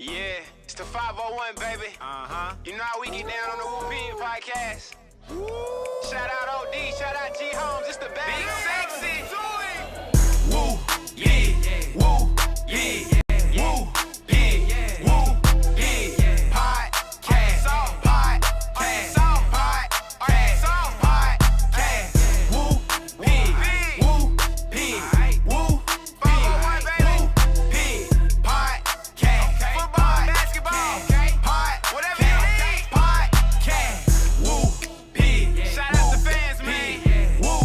Yeah, it's the 501, baby. You know how we get down on the Woo Pig podcast. Shout out OD, shout out G Homes, it's the bag. Big sexy. Woo, yeah, woo, yeah, woo, yeah, woo, yeah, podcast, podcast, podcast, woo, pig, woo, pig, woo, pig, woo, pig, podcast, football, basketball, whatever you need, podcast, woo, pig, shout out the fans, man, woo,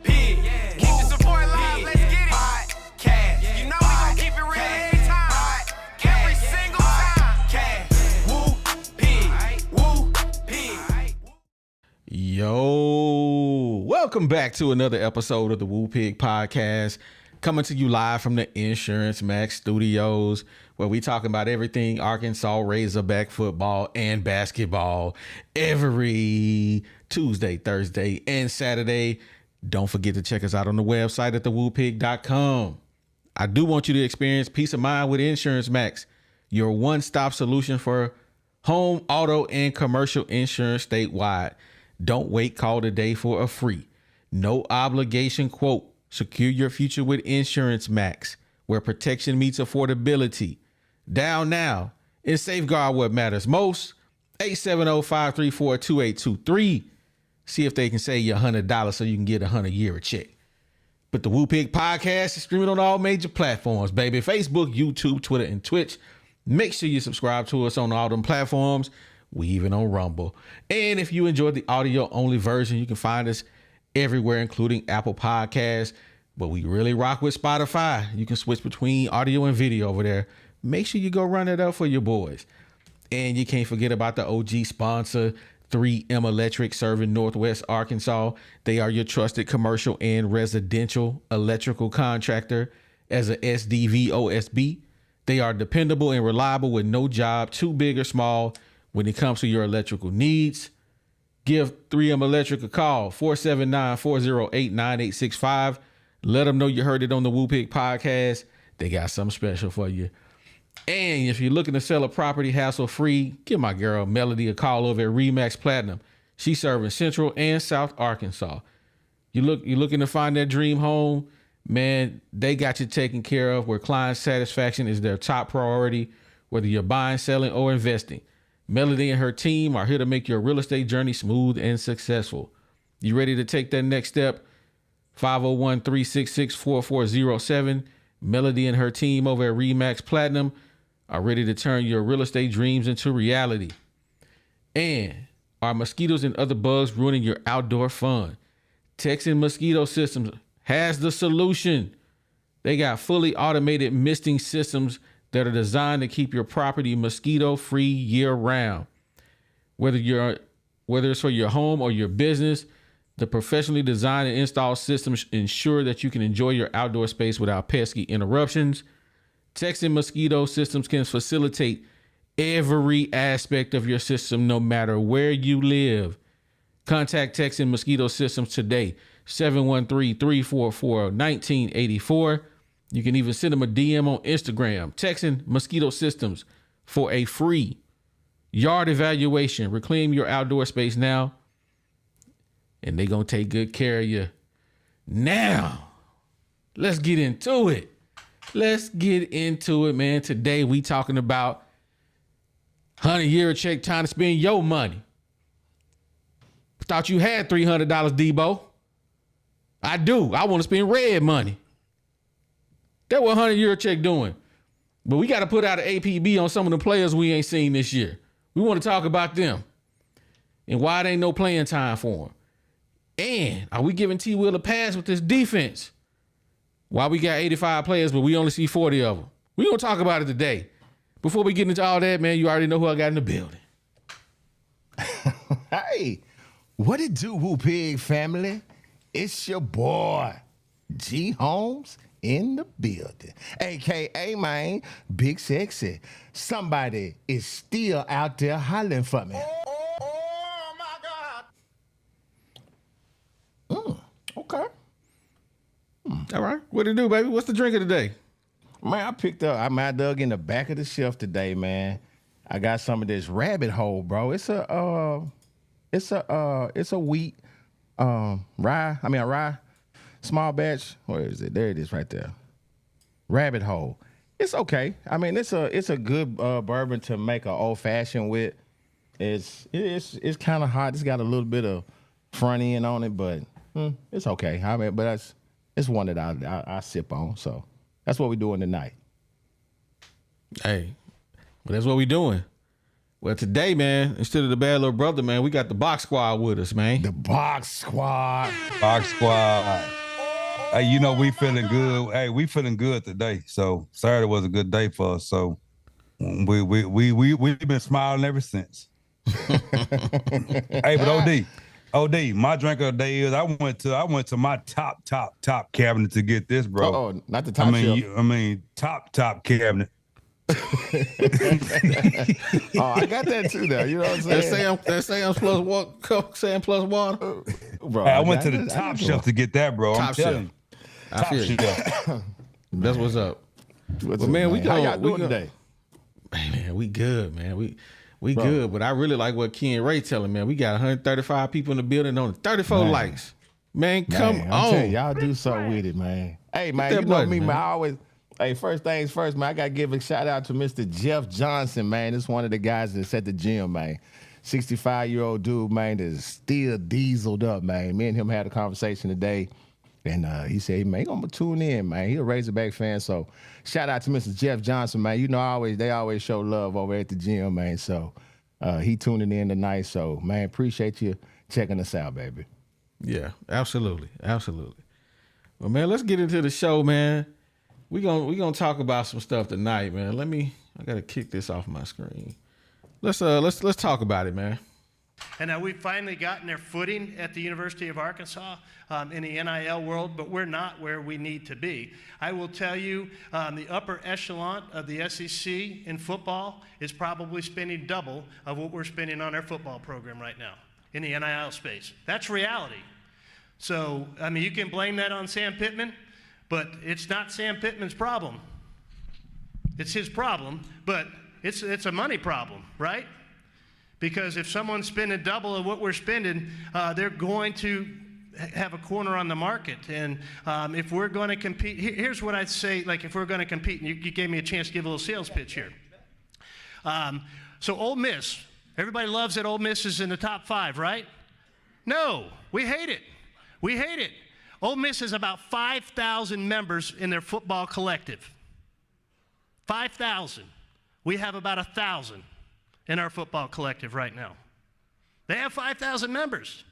pig, keep the support alive, let's get it, podcast, you know we gon' keep it real every time, every single time, woo, pig, woo, pig. Yo, welcome back to another episode of the Woo Pig Podcast, coming to you live from the Insurance Max Studios, where we talking about everything Arkansas Razorback football and basketball every Tuesday, Thursday, and Saturday. Don't forget to check us out on the website at thewoopig.com. I do want you to experience peace of mind with Insurance Max, your one-stop solution for home, auto, and commercial insurance statewide. Don't wait, call today for a free, no obligation quote. Secure your future with Insurance Max, where protection meets affordability. Dial now and safeguard what matters most. 870-534-2823. See if they can save you $100 so you can get a Yuracheck. But the Woo Pig Podcast is streaming on all major platforms, baby. Facebook, YouTube, Twitter, and Twitch. Make sure you subscribe to us on all them platforms. We even on Rumble. And if you enjoyed the audio only version, you can find us everywhere, including Apple Podcasts. But we really rock with Spotify. You can switch between audio and video over there. Make sure you go run it up for your boys. And you can't forget about the OG sponsor, 3M Electric, serving Northwest Arkansas. They are your trusted commercial and residential electrical contractor as a SDV OSB. They are dependable and reliable with no job too big or small when it comes to your electrical needs. Give 3M Electric a call, 479-408-9865. Let them know you heard it on the Woo Pig Podcast. They got something special for you. And if you're looking to sell a property hassle-free, give my girl Melody a call over at Remax Platinum. She's serving Central and South Arkansas. You're looking to find that dream home, man, they got you taken care of, where client satisfaction is their top priority, whether you're buying, selling, or investing. Melody and her team are here to make your real estate journey smooth and successful. You ready to take that next step? 501-366-4407. Melody and her team over at Remax Platinum are ready to turn your real estate dreams into reality. And are mosquitoes and other bugs ruining your outdoor fun? Texan Mosquito Systems has the solution. They got fully automated misting systems that are designed to keep your property mosquito-free year-round. Whether it's for your home or your business, the professionally designed and installed systems ensure that you can enjoy your outdoor space without pesky interruptions. Texan Mosquito Systems can facilitate every aspect of your system, no matter where you live. Contact Texan Mosquito Systems today, 713-344-1984. You can even send them a DM on Instagram, Texan Mosquito Systems, for a free yard evaluation. Reclaim your outdoor space now, and they're going to take good care of you. Now, let's get into it. Let's get into it, man. Today, we talking about Yuracheck, time to spend your money. Thought you had $300, Debo. I do. I want to spend red money. That's what Yuracheck doing. But we got to put out an APB on some of the players we ain't seen this year. We want to talk about them and why there ain't no playing time for them. And are we giving T. Will a pass with this defense? Why we got 85 players, but we only see 40 of them? We going to talk about it today. Before we get into all that, man, you already know who I got in the building. Hey, what it do, Woo Pig family? It's your boy, G Holmes, in the building. AKA, man, Big Sexy. Somebody is still out there hollering for me. Oh my God. Okay. All right. What it do, baby? What's the drink of the day? Man, I dug in the back of the shelf today, man. I got some of this rabbit hole, bro. It's a wheat, rye, small batch. Where is it? There it is right there. Rabbit hole. It's okay. I mean, it's a good bourbon to make an old fashioned with. It's kind of hot. It's got a little bit of front end on it, but it's okay. I mean, but it's one that I sip on. So that's what we're doing tonight. Hey, well, that's what we doing. Well, today, man, instead of the bad little brother, man, we got the Box Squad with us, man. The Box Squad. Hogs squad. Hey, you know we feeling good. Hey, we feeling good today. So Saturday was a good day for us. So we've been smiling ever since. Hey, but OD, my drink of the day is I went to my top cabinet to get this, bro. Oh, not the top shelf. I mean top cabinet. Oh, I got that too now. You know what I'm saying? That Sam's plus what? Sam plus water. Bro, Hey, I went to the top shelf to get that, bro. I'm Top shelf. telling you. I Top feel you. shelf. That's what's up. What's Well, up, man, How y'all doing today? Hey, man, we good, man. We good, but I really like what Ken Ray telling, man. We got 135 people in the building on 34 likes. Man, come I'm on. telling you, y'all do something with it, man. Hey, man, that you know button, me, man. man. I always, hey, first things first, man, I got to give a shout out to Mr. Jeff Johnson, man. This is one of the guys that's at the gym, man. 65-year-old dude, man, that's still dieseled up, man. Me and him had a conversation today, and he said, hey, man, I'm going to tune in, man. He a Razorback fan, so shout out to Mr. Jeff Johnson, man. You know, they always show love over at the gym, man, so he tuning in tonight, so, man, appreciate you checking us out, baby. Yeah, absolutely. Well, man, let's get into the show, man. We gonna talk about some stuff tonight, man. I gotta kick this off my screen. Let's talk about it, man. And we've finally gotten their footing at the University of Arkansas in the NIL world, but we're not where we need to be. I will tell you, the upper echelon of the SEC in football is probably spending double of what we're spending on our football program right now in the NIL space. That's reality. So, I mean, you can blame that on Sam Pittman, but it's not Sam Pittman's problem. It's his problem, but it's a money problem, right? Because if someone's spending double of what we're spending, they're going to have a corner on the market. And if we're going to compete, here's what I'd say, like if we're going to compete, and you gave me a chance to give a little sales pitch here. So Ole Miss, everybody loves that Ole Miss is in the top 5, right? No, we hate it. We hate it. Ole Miss has about 5,000 members in their football collective. 5,000. We have about 1,000 in our football collective right now. They have 5,000 members.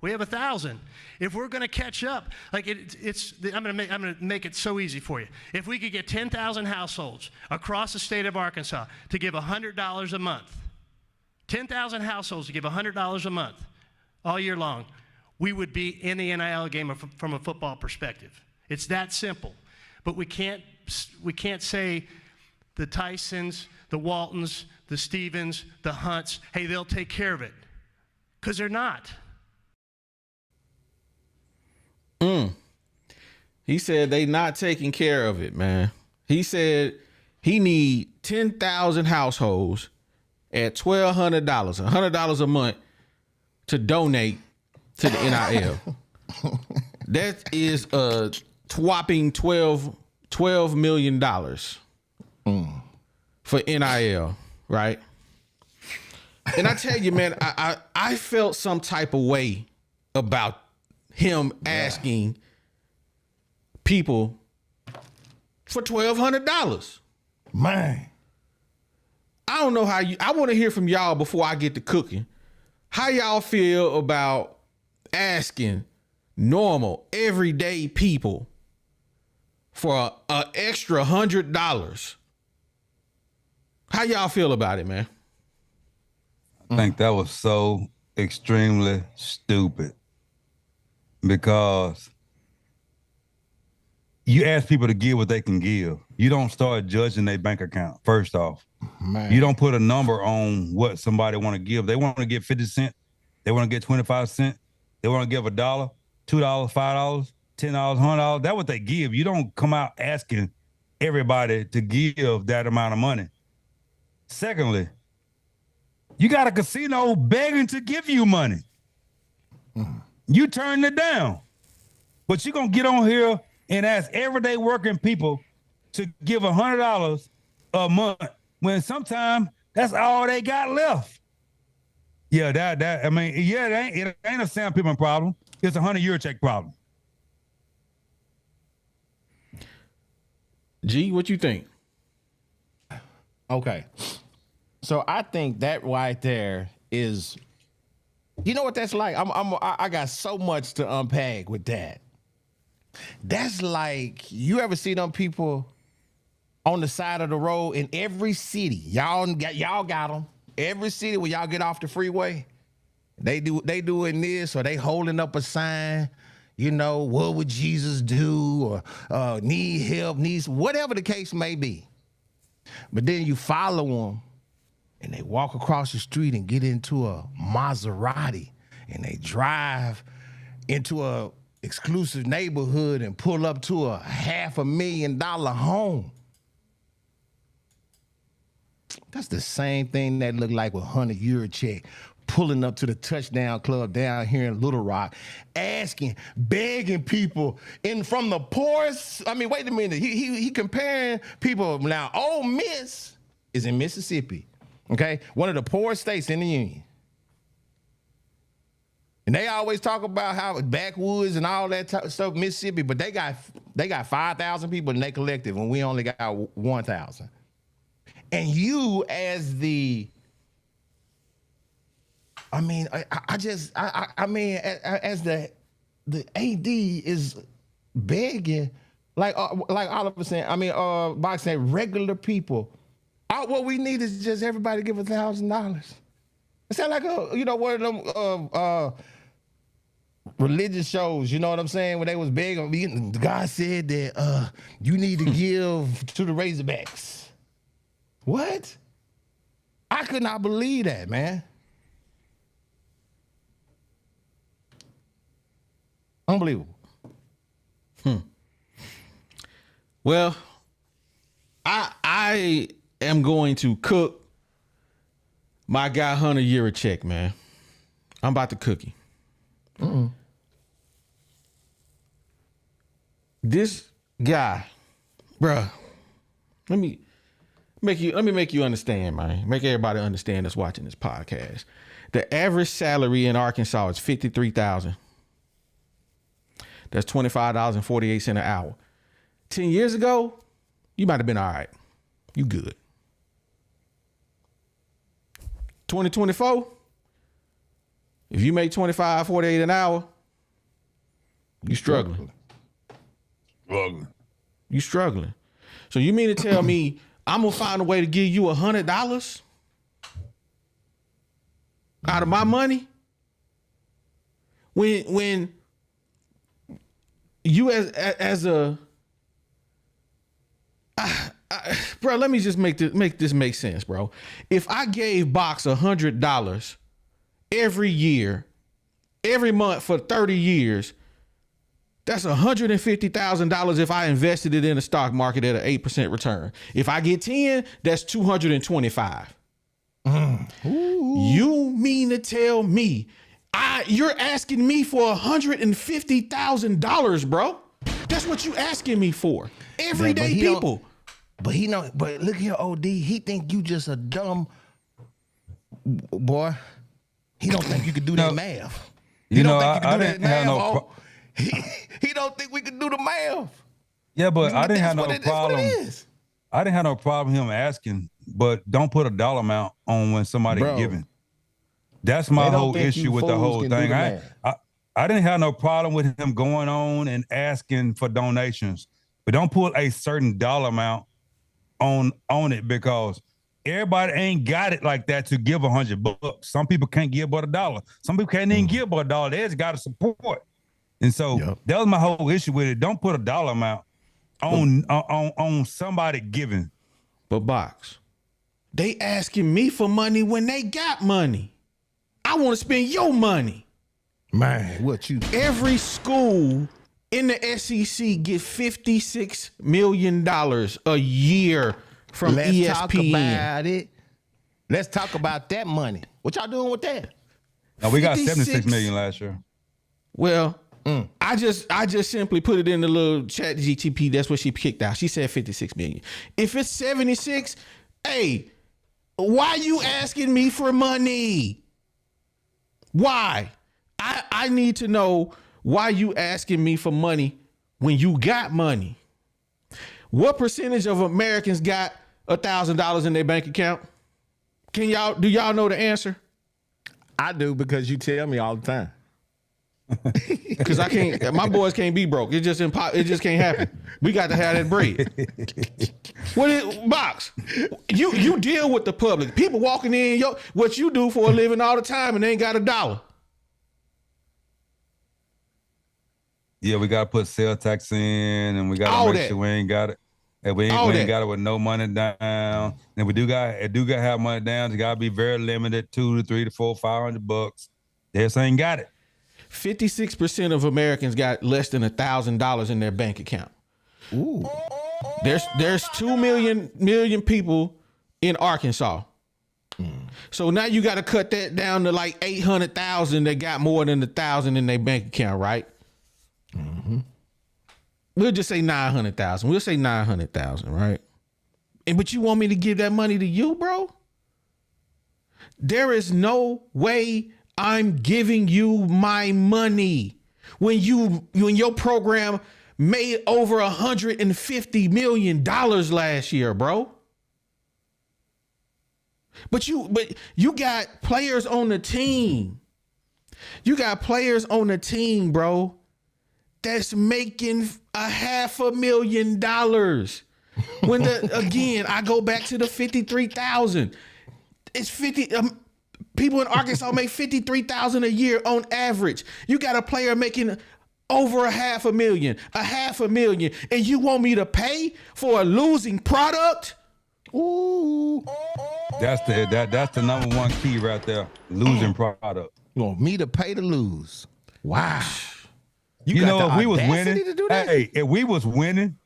We have 1,000. If we're going to catch up, like I'm going to make it so easy for you. If we could get 10,000 households across the state of Arkansas to give $100 a month, 10,000 households to give $100 a month all year long, we would be in the NIL game from a football perspective. It's that simple. But we can't say the Tysons, the Waltons, the Stevens, the Hunts, hey, they'll take care of it. Because they're not. He said they not taking care of it, man. He said he need 10,000 households at $1,200, $100 a month to donate to the NIL. That is a whopping $12 million for NIL, right? And I tell you, man, I felt some type of way about him asking people for $1,200. Man. I don't know how I want to hear from y'all before I get to cooking. How y'all feel about asking normal, everyday people for an extra $100? How y'all feel about it, man? I think that was so extremely stupid because you ask people to give what they can give. You don't start judging their bank account, first off. Man. You don't put a number on what somebody want to give. They want to give 50 cents. They want to get 25 cents. They want to give $1, $2, $5, $10, $100. That's what they give. You don't come out asking everybody to give that amount of money. Secondly, you got a casino begging to give you money. You turn it down. But you're going to get on here and ask everyday working people to give $100 a month when sometimes that's all they got left. Yeah, it ain't a Sam Pittman problem. It's a Yuracheck problem. G, what you think? Okay. So I think that right there is, you know what that's like? I got so much to unpack with that. That's like, you ever see them people on the side of the road in every city? Y'all got them. Every city when y'all get off the freeway, they doing this, or they holding up a sign, you know, what would Jesus do, or need help, needs, whatever the case may be. But then you follow them and they walk across the street and get into a Maserati and they drive into a exclusive neighborhood and pull up to a $500,000 home. That's the same thing that looked like with Yuracheck pulling up to the Touchdown Club down here in Little Rock, begging people from the poorest. I mean, wait a minute. He comparing people. Now, Ole Miss is in Mississippi, okay? One of the poorest states in the union. And they always talk about how backwoods and all that stuff, Mississippi, but they got 5,000 people in their collective, and we only got 1,000. And you as the, I mean, as the AD is begging, like Oliver saying, Box saying, regular people. What we need is just everybody give $1,000. It sounds like one of them religious shows. You know what I'm saying? When they was begging, God said that you need to give to the Razorbacks. What? I could not believe that, man. Unbelievable. Well, I am going to cook my guy Yuracheck, man. I'm about to cook him. This guy, bruh, let me make you understand, man. Make everybody understand that's watching this podcast. The average salary in Arkansas is $53,000. That's $25.48 an hour. 10 years ago, you might have been all right. You good. 2024, if you make $25.48 an hour, you struggling. You struggling. So you mean to tell me I'm gonna find a way to give you $100 out of my money when you as a bro, let me just make this make sense, bro. If I gave Box $100 every year, every month for 30 years, that's $150,000 if I invested it in the stock market at an 8% return. If I get 10, that's $225. You mean to tell me you're asking me for $150,000, bro? That's what you asking me for. Everyday people. But look here, OD. He think you just a dumb boy. He don't think you could do that math. He don't think you can do that math. He don't think we can do the math. Yeah, but I didn't have no problem. I didn't have no problem him asking, but don't put a dollar amount on when somebody giving. That's my whole issue with the whole thing. I didn't have no problem with him going on and asking for donations, but don't put a certain dollar amount on it, because everybody ain't got it like that to give $100. Some people can't give but $1. Some people can't even give but $1. They just got to support. And so that was my whole issue with it. Don't put a dollar amount on somebody giving. But Box, they asking me for money when they got money. I want to spend your money. Man, what you? Every school in the SEC get $56 million a year from Let's ESPN. talk about it. Let's talk about that money. What y'all doing with that? No, we got 56 $76 million last year. Well, I just simply put it in the little chat GTP. That's what she kicked out. She said 56 million. If it's 76, hey, why you asking me for money? Why? I need to know why you asking me for money when you got money. What percentage of Americans got $1,000 in their bank account? Do y'all know the answer? I do, because you tell me all the time. Because I can't. My boys can't be broke. It just can't happen. We got to have that bread. Box? You deal with the public. People walking in what you do for a living all the time and they ain't got $1. Yeah, we gotta put sales tax in, and we gotta All make that. sure we ain't got it. And we ain't got it with no money down. And we do got to have money down. It gotta be very limited, $200 to $300 to $400, $500. They just ain't got it. 56% of Americans got less than $1,000 in their bank account. Ooh. There's 2 million people in Arkansas. So now you got to cut that down to like 800,000 that got more than 1,000 in their bank account, right? Mm-hmm. We'll just say 900,000. We'll say 900,000, right? But you want me to give that money to you, bro? There is no way I'm giving you my money when your program made over $150 million last year, bro. But you got players on the team. You got players on the team, bro, that's making $500,000. When again, I go back to the 53,000. It's 50. People in Arkansas make 53,000 a year on average. You got a player making over $500,000, and you want me to pay for a losing product? Ooh. That's the number one key right there. Losing product. You want me to pay to lose? Wow. You got know, the if we was audacity winning, to do that? hey, if we was winning,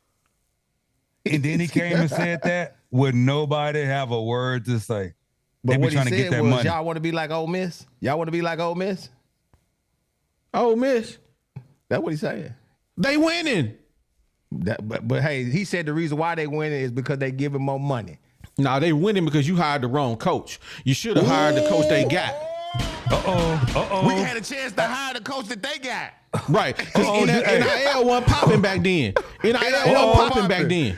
and then he came and said that, would nobody have a word to say? But They be what he trying to get said that was, money. y'all want to be like Ole Miss? Y'all want to be like Ole Miss? Ole Miss, That's what he said. they winning. But hey, he said the reason why they winning is because they give him more money. Nah, they winning because you hired the wrong coach. You should have hired the coach they got. We had a chance to hire the coach that they got. Right. Because NIL wasn't popping back then. NIL wasn't popping back then.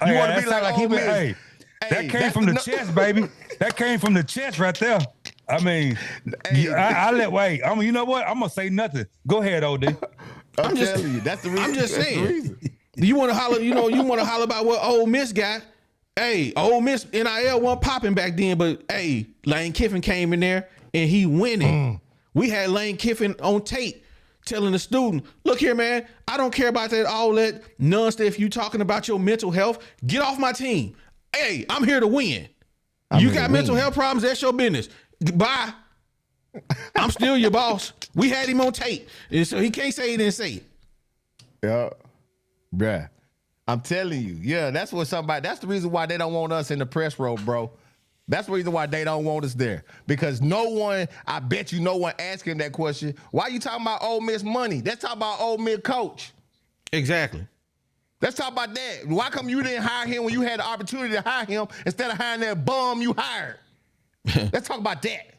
You want to be like he Ole Miss? Hey, that Hey, came that's from the the- chest, baby. That came from the chest right there. I mean, Hey. you know what? I'm gonna say nothing. Go ahead, OD. I'm just telling you. That's the reason. I'm just That's the saying. reason. You want to holler, you want to holler about what Ole Miss got. Hey, Ole Miss NIL wasn't popping back then, but hey, Lane Kiffin came in there and he winning. We had Lane Kiffin on tape telling the student, look here, man, I don't care about all that nonsense. You talking about your mental health, get off my team. Hey, I'm here to win. You got mental health problems, that's your business. Bye. I'm still your boss. We had him on tape. And so he can't say he didn't say it. Yeah, bruh. I'm telling you. Yeah, that's the reason why they don't want us in the press row, bro. That's the reason why they don't want us there. Because I bet you no one asking that question. Why you talking about Ole Miss money? Let's talk about Ole Miss coach. Exactly. Let's talk about that. Why come you didn't hire him when you had the opportunity to hire him instead of hiring that bum you hired? Let's talk about that.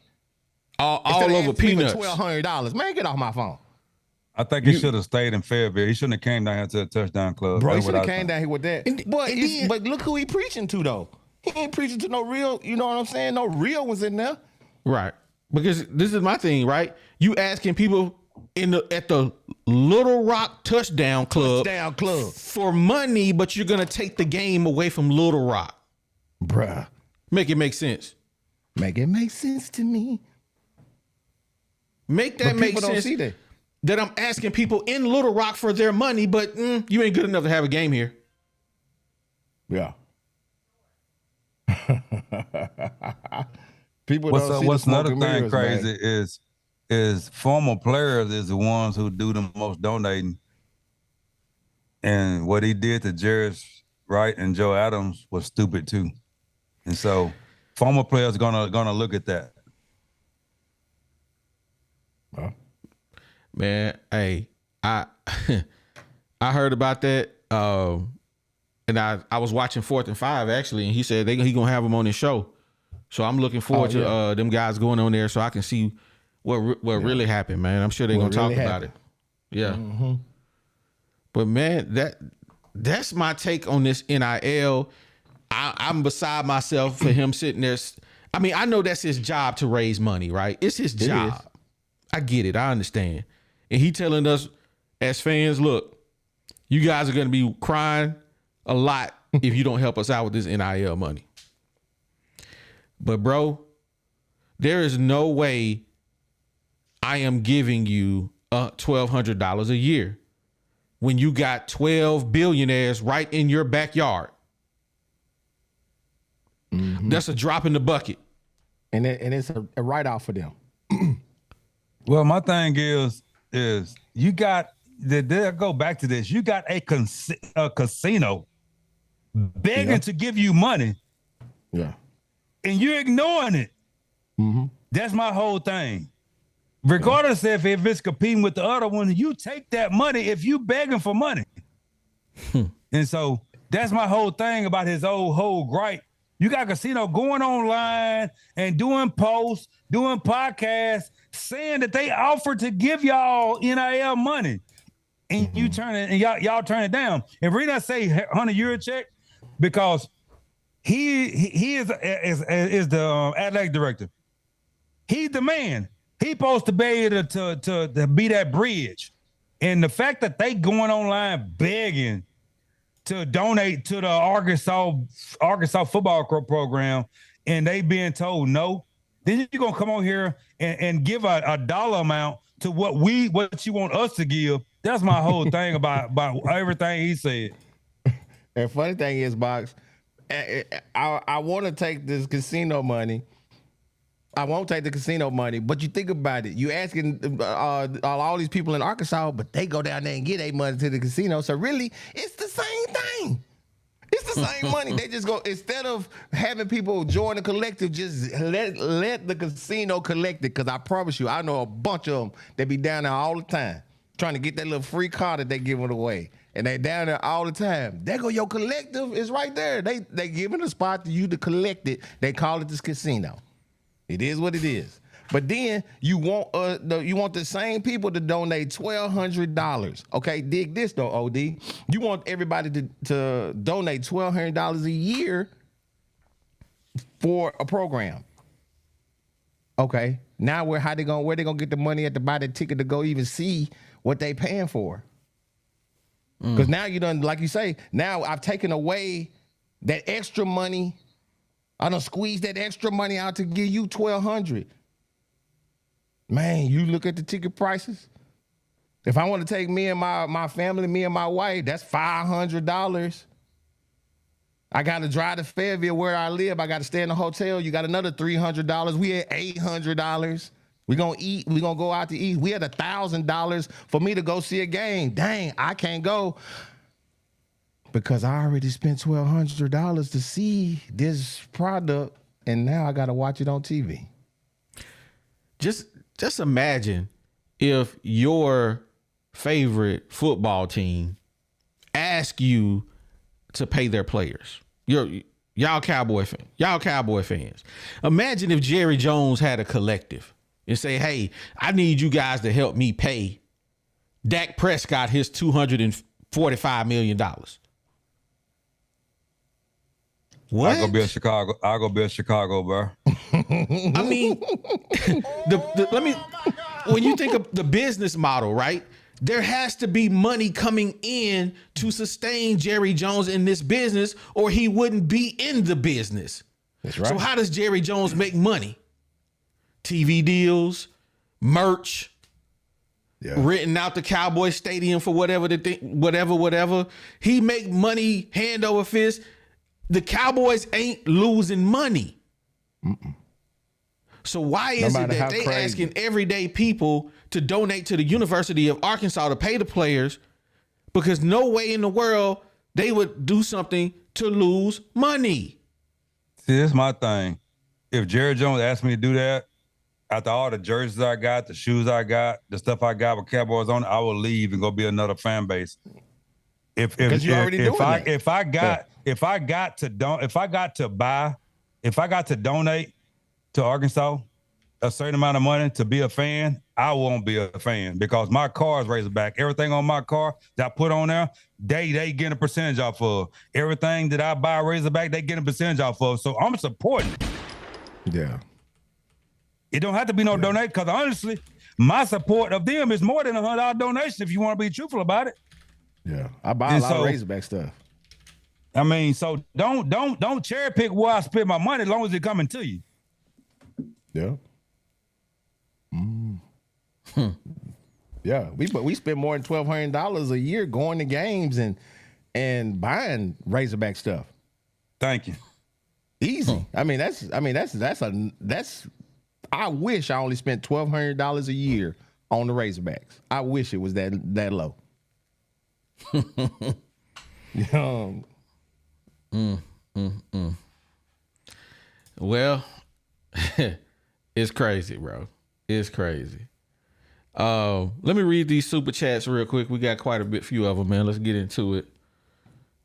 All over peanuts. $1,200. Man, get off my phone. I think he should have stayed in Fayetteville. He shouldn't have came down here to the touchdown club. Bro, he That's should what have I came think. down here with that. But look who he preaching to, though. He ain't preaching to no real, you know what I'm saying? No real ones in there. Right. Because this is my thing, right? You asking people at the Little Rock Touchdown Club for money, but you're going to take the game away from Little Rock. Bruh. Make it make sense. Make it make sense to me. Make that But make people don't sense. see that. That I'm asking people in Little Rock for their money, but you ain't good enough to have a game here. Yeah. People don't see What's the smoke another and thing mirrors, crazy man. is is former players is the ones who do the most donating. And what he did to Jarris Wright and Joe Adams was stupid too. And so former players are gonna look at that. Well, Man, hey, I I heard about that. And I was watching 4th and 5 actually, and he said he gonna have them on his show. So I'm looking forward to them guys going on there so I can see what really happened, man. I'm sure they're gonna talk about it. Yeah. Mm-hmm. But man, that's my take on this NIL. I'm beside myself for him sitting there. I mean, I know that's his job to raise money, right? It's his job. I get it. I understand. And he telling us as fans, look, you guys are going to be crying a lot if you don't help us out with this NIL money. But bro, there is no way I am giving you $1,200 a year when you got 12 billionaires right in your backyard. Mm-hmm. That's a drop in the bucket. And it's a write-off for them. Well, my thing is you got go back to this. You got a casino begging to give you money. Yeah. And you're ignoring it. Mm-hmm. That's my whole thing. Regardless if it's competing with the other one, you take that money if you begging for money. And so that's my whole thing about his whole gripe. You got casino going online and doing posts, doing podcasts, saying that they offered to give y'all NIL money, and you turn it and y'all turn it down. And reason I say Hunter Yuracheck because he is the athletic director. He's the man. He supposed to be able to be that bridge. And the fact that they going online begging to donate to the Arkansas football program and they being told no, then you're gonna come on here and give a dollar amount to what you want us to give. That's my whole thing about everything he said. And funny thing is, Box, I want to take this casino money. I won't take the casino money, but you think about it. You asking all these people in Arkansas, but they go down there and get their money to the casino. So really, it's the same thing. It's the same money. They just go, instead of having people join the collective, just let the casino collect it. Because I promise you, I know a bunch of them that be down there all the time trying to get that little free car that they giving away. And they down there all the time. There go your collective is right there. They giving a spot to you to collect it. They call it this casino. It is what it is. But then you want the same people to donate $1,200. Okay, dig this though, OD. You want everybody to donate $1,200 a year for a program. Okay, now where they gonna get the money at to buy the ticket to go even see what they paying for? Because now you done, like you say, now I've taken away that extra money. I done squeezed that extra money out to give you $1,200. Man, you look at the ticket prices. If I want to take me and my family, me and my wife, that's $500. I got to drive to Fayetteville where I live. I got to stay in a hotel. You got another $300. We at $800. We gonna eat. We gonna go out to eat. We had $1,000 for me to go see a game. Dang, I can't go. Because I already spent $1,200 to see this product, and now I got to watch it on TV. Just imagine if your favorite football team asked you to pay their players. Y'all Cowboy fans. Imagine if Jerry Jones had a collective and say, "Hey, I need you guys to help me pay Dak Prescott his $245 million." What? I'll go build Chicago, bro. I mean, when you think of the business model, right? There has to be money coming in to sustain Jerry Jones in this business, or he wouldn't be in the business. That's right. So how does Jerry Jones make money? TV deals, merch, renting out the Cowboy Stadium for whatever. He make money hand over fist. The Cowboys ain't losing money. So why is No it matter that how they crazy. asking everyday people to donate to the University of Arkansas to pay the players? Because no way in the world they would do something to lose money. See, this is my thing. If Jerry Jones asked me to do that, after all the jerseys I got, the shoes I got, the stuff I got with Cowboys on it, I will leave and go be another fan base. Because you already doing that. If I got to donate to Arkansas a certain amount of money to be a fan, I won't be a fan because my car is Razorback. Everything on my car that I put on there, they get a percentage off of. Everything that I buy Razorback, they get a percentage off of. So I'm supporting it. Yeah. It don't have to be no donate because honestly, my support of them is more than $100 donation if you want to be truthful about it. Yeah. I buy a lot of Razorback stuff. I mean, so don't cherry pick where I spend my money as long as it's coming to you. Yeah. Yeah, we spend more than $1,200 a year going to games and buying Razorback stuff. Thank you. Easy. I mean that's I wish I only spent $1,200 a year on the Razorbacks. I wish it was that low. Well, it's crazy, bro. It's crazy. Let me read these super chats real quick. We got quite a few of them, man. Let's get into it.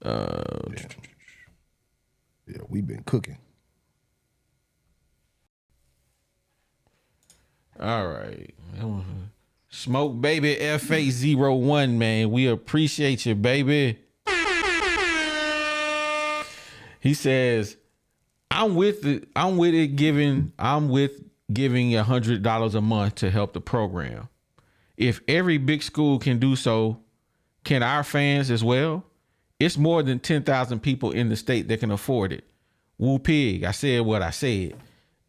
Yeah, we've been cooking. All right. Smoke Baby FA01, man. We appreciate you, baby. He says, I'm with giving $100 a month to help the program. If every big school can do so, can our fans as well? It's more than 10,000 people in the state that can afford it. Woo pig. I said what I said.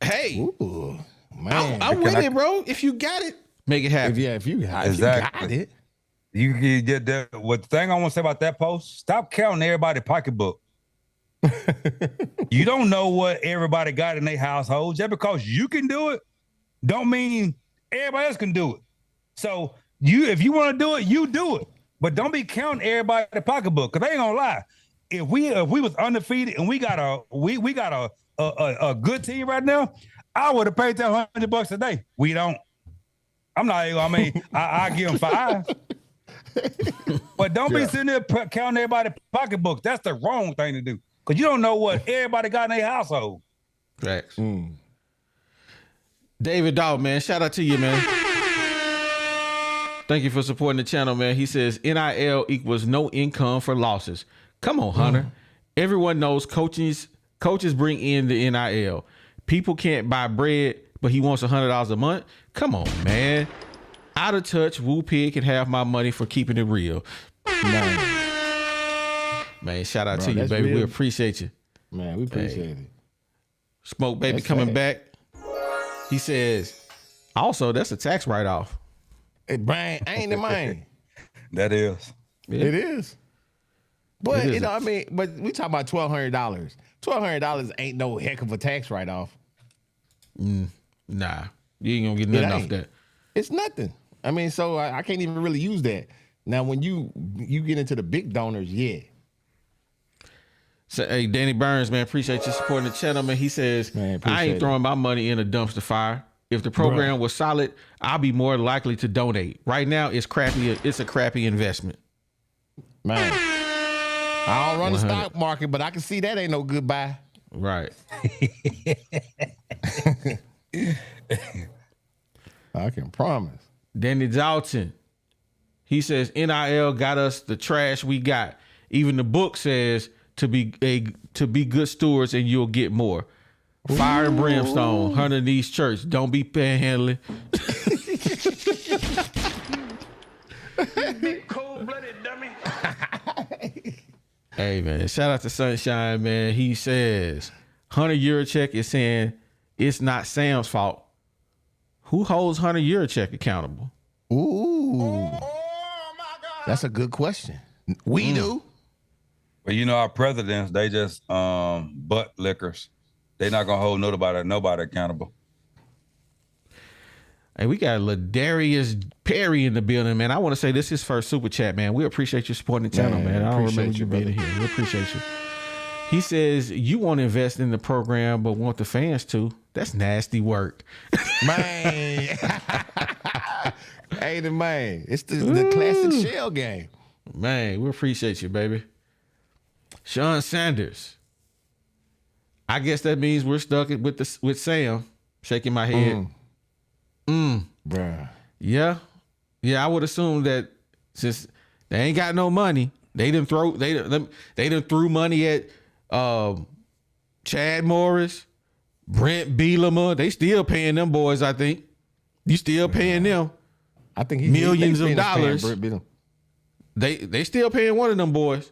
Hey, Ooh, man. I'm with it, bro. If you got it, make it happen. If you got it. You get that. What the thing I want to say about that post? Stop counting everybody's pocketbook. You don't know what everybody got in their household. Just because you can do it, don't mean everybody else can do it. So if you want to do it, you do it. But don't be counting everybody's pocketbook. Cause they ain't gonna lie. If we was undefeated and we got a good team right now, I would have paid that $100 a day. We don't. I'm not. I mean, I give them 5. But don't be sitting there counting everybody's pocketbook. That's the wrong thing to do. Because you don't know what everybody got in their household. Facts. David Dawg, man. Shout out to you, man. Thank you for supporting the channel, man. He says NIL equals no income for losses. Come on, Hunter. Everyone knows coaches bring in the NIL. People can't buy bread, but he wants $100 a month. Come on, man. Out of touch. Woo Pig can have my money for keeping it real. Man, shout out to you, baby. Real. We appreciate you. Man, we appreciate it. Smoke Baby that's coming back. He says, also, that's a tax write-off. Hey, Brian, ain't it, man? That is. Yeah. It is. But, you know, I mean, but we talking about $1,200. $1,200 ain't no heck of a tax write-off. Nah. You ain't gonna get nothing off that. It's nothing. I mean, so I can't even really use that. Now, when you get into the big donors, yeah. So, hey, Danny Burns, man, appreciate you supporting the channel, man. He says, man, I ain't throwing my money in a dumpster fire. If the program was solid, I'll be more likely to donate. Right now, it's crappy. It's a crappy investment. Man, I don't run 100. The stock market, but I can see that ain't no good buy. Right. I can promise. Danny Dalton, he says, NIL got us the trash we got. Even the book says to be good stewards and you'll get more. Fire and brimstone, Hunter needs church. Don't be panhandling. Big cold-blooded dummy. Hey, man, shout out to Sunshine, man. He says, Hunter Yuracheck is saying it's not Sam's fault. Who holds Hunter Yuracheck accountable? Ooh. Oh, my God. That's a good question. We do. Well, you know, our presidents, they just butt lickers. They're not gonna hold nobody accountable. Hey, we got Ladarius Perry in the building, man. I want to say this is his first super chat, man. We appreciate you supporting the channel, man. I don't remember you being here. We appreciate you. He says, you want to invest in the program, but want the fans to. That's nasty work. Man. Hey, man. It's the classic shell game. Man, we appreciate you, baby. Sean Sanders. I guess that means we're stuck with Sam. Shaking my head. Bruh. Yeah. I would assume that since they ain't got no money, they done threw money at Chad Morris, Brent Bielema. They still paying them boys, I think. You still paying them. I think millions of paying dollars. Brent Bielema. They still paying one of them boys.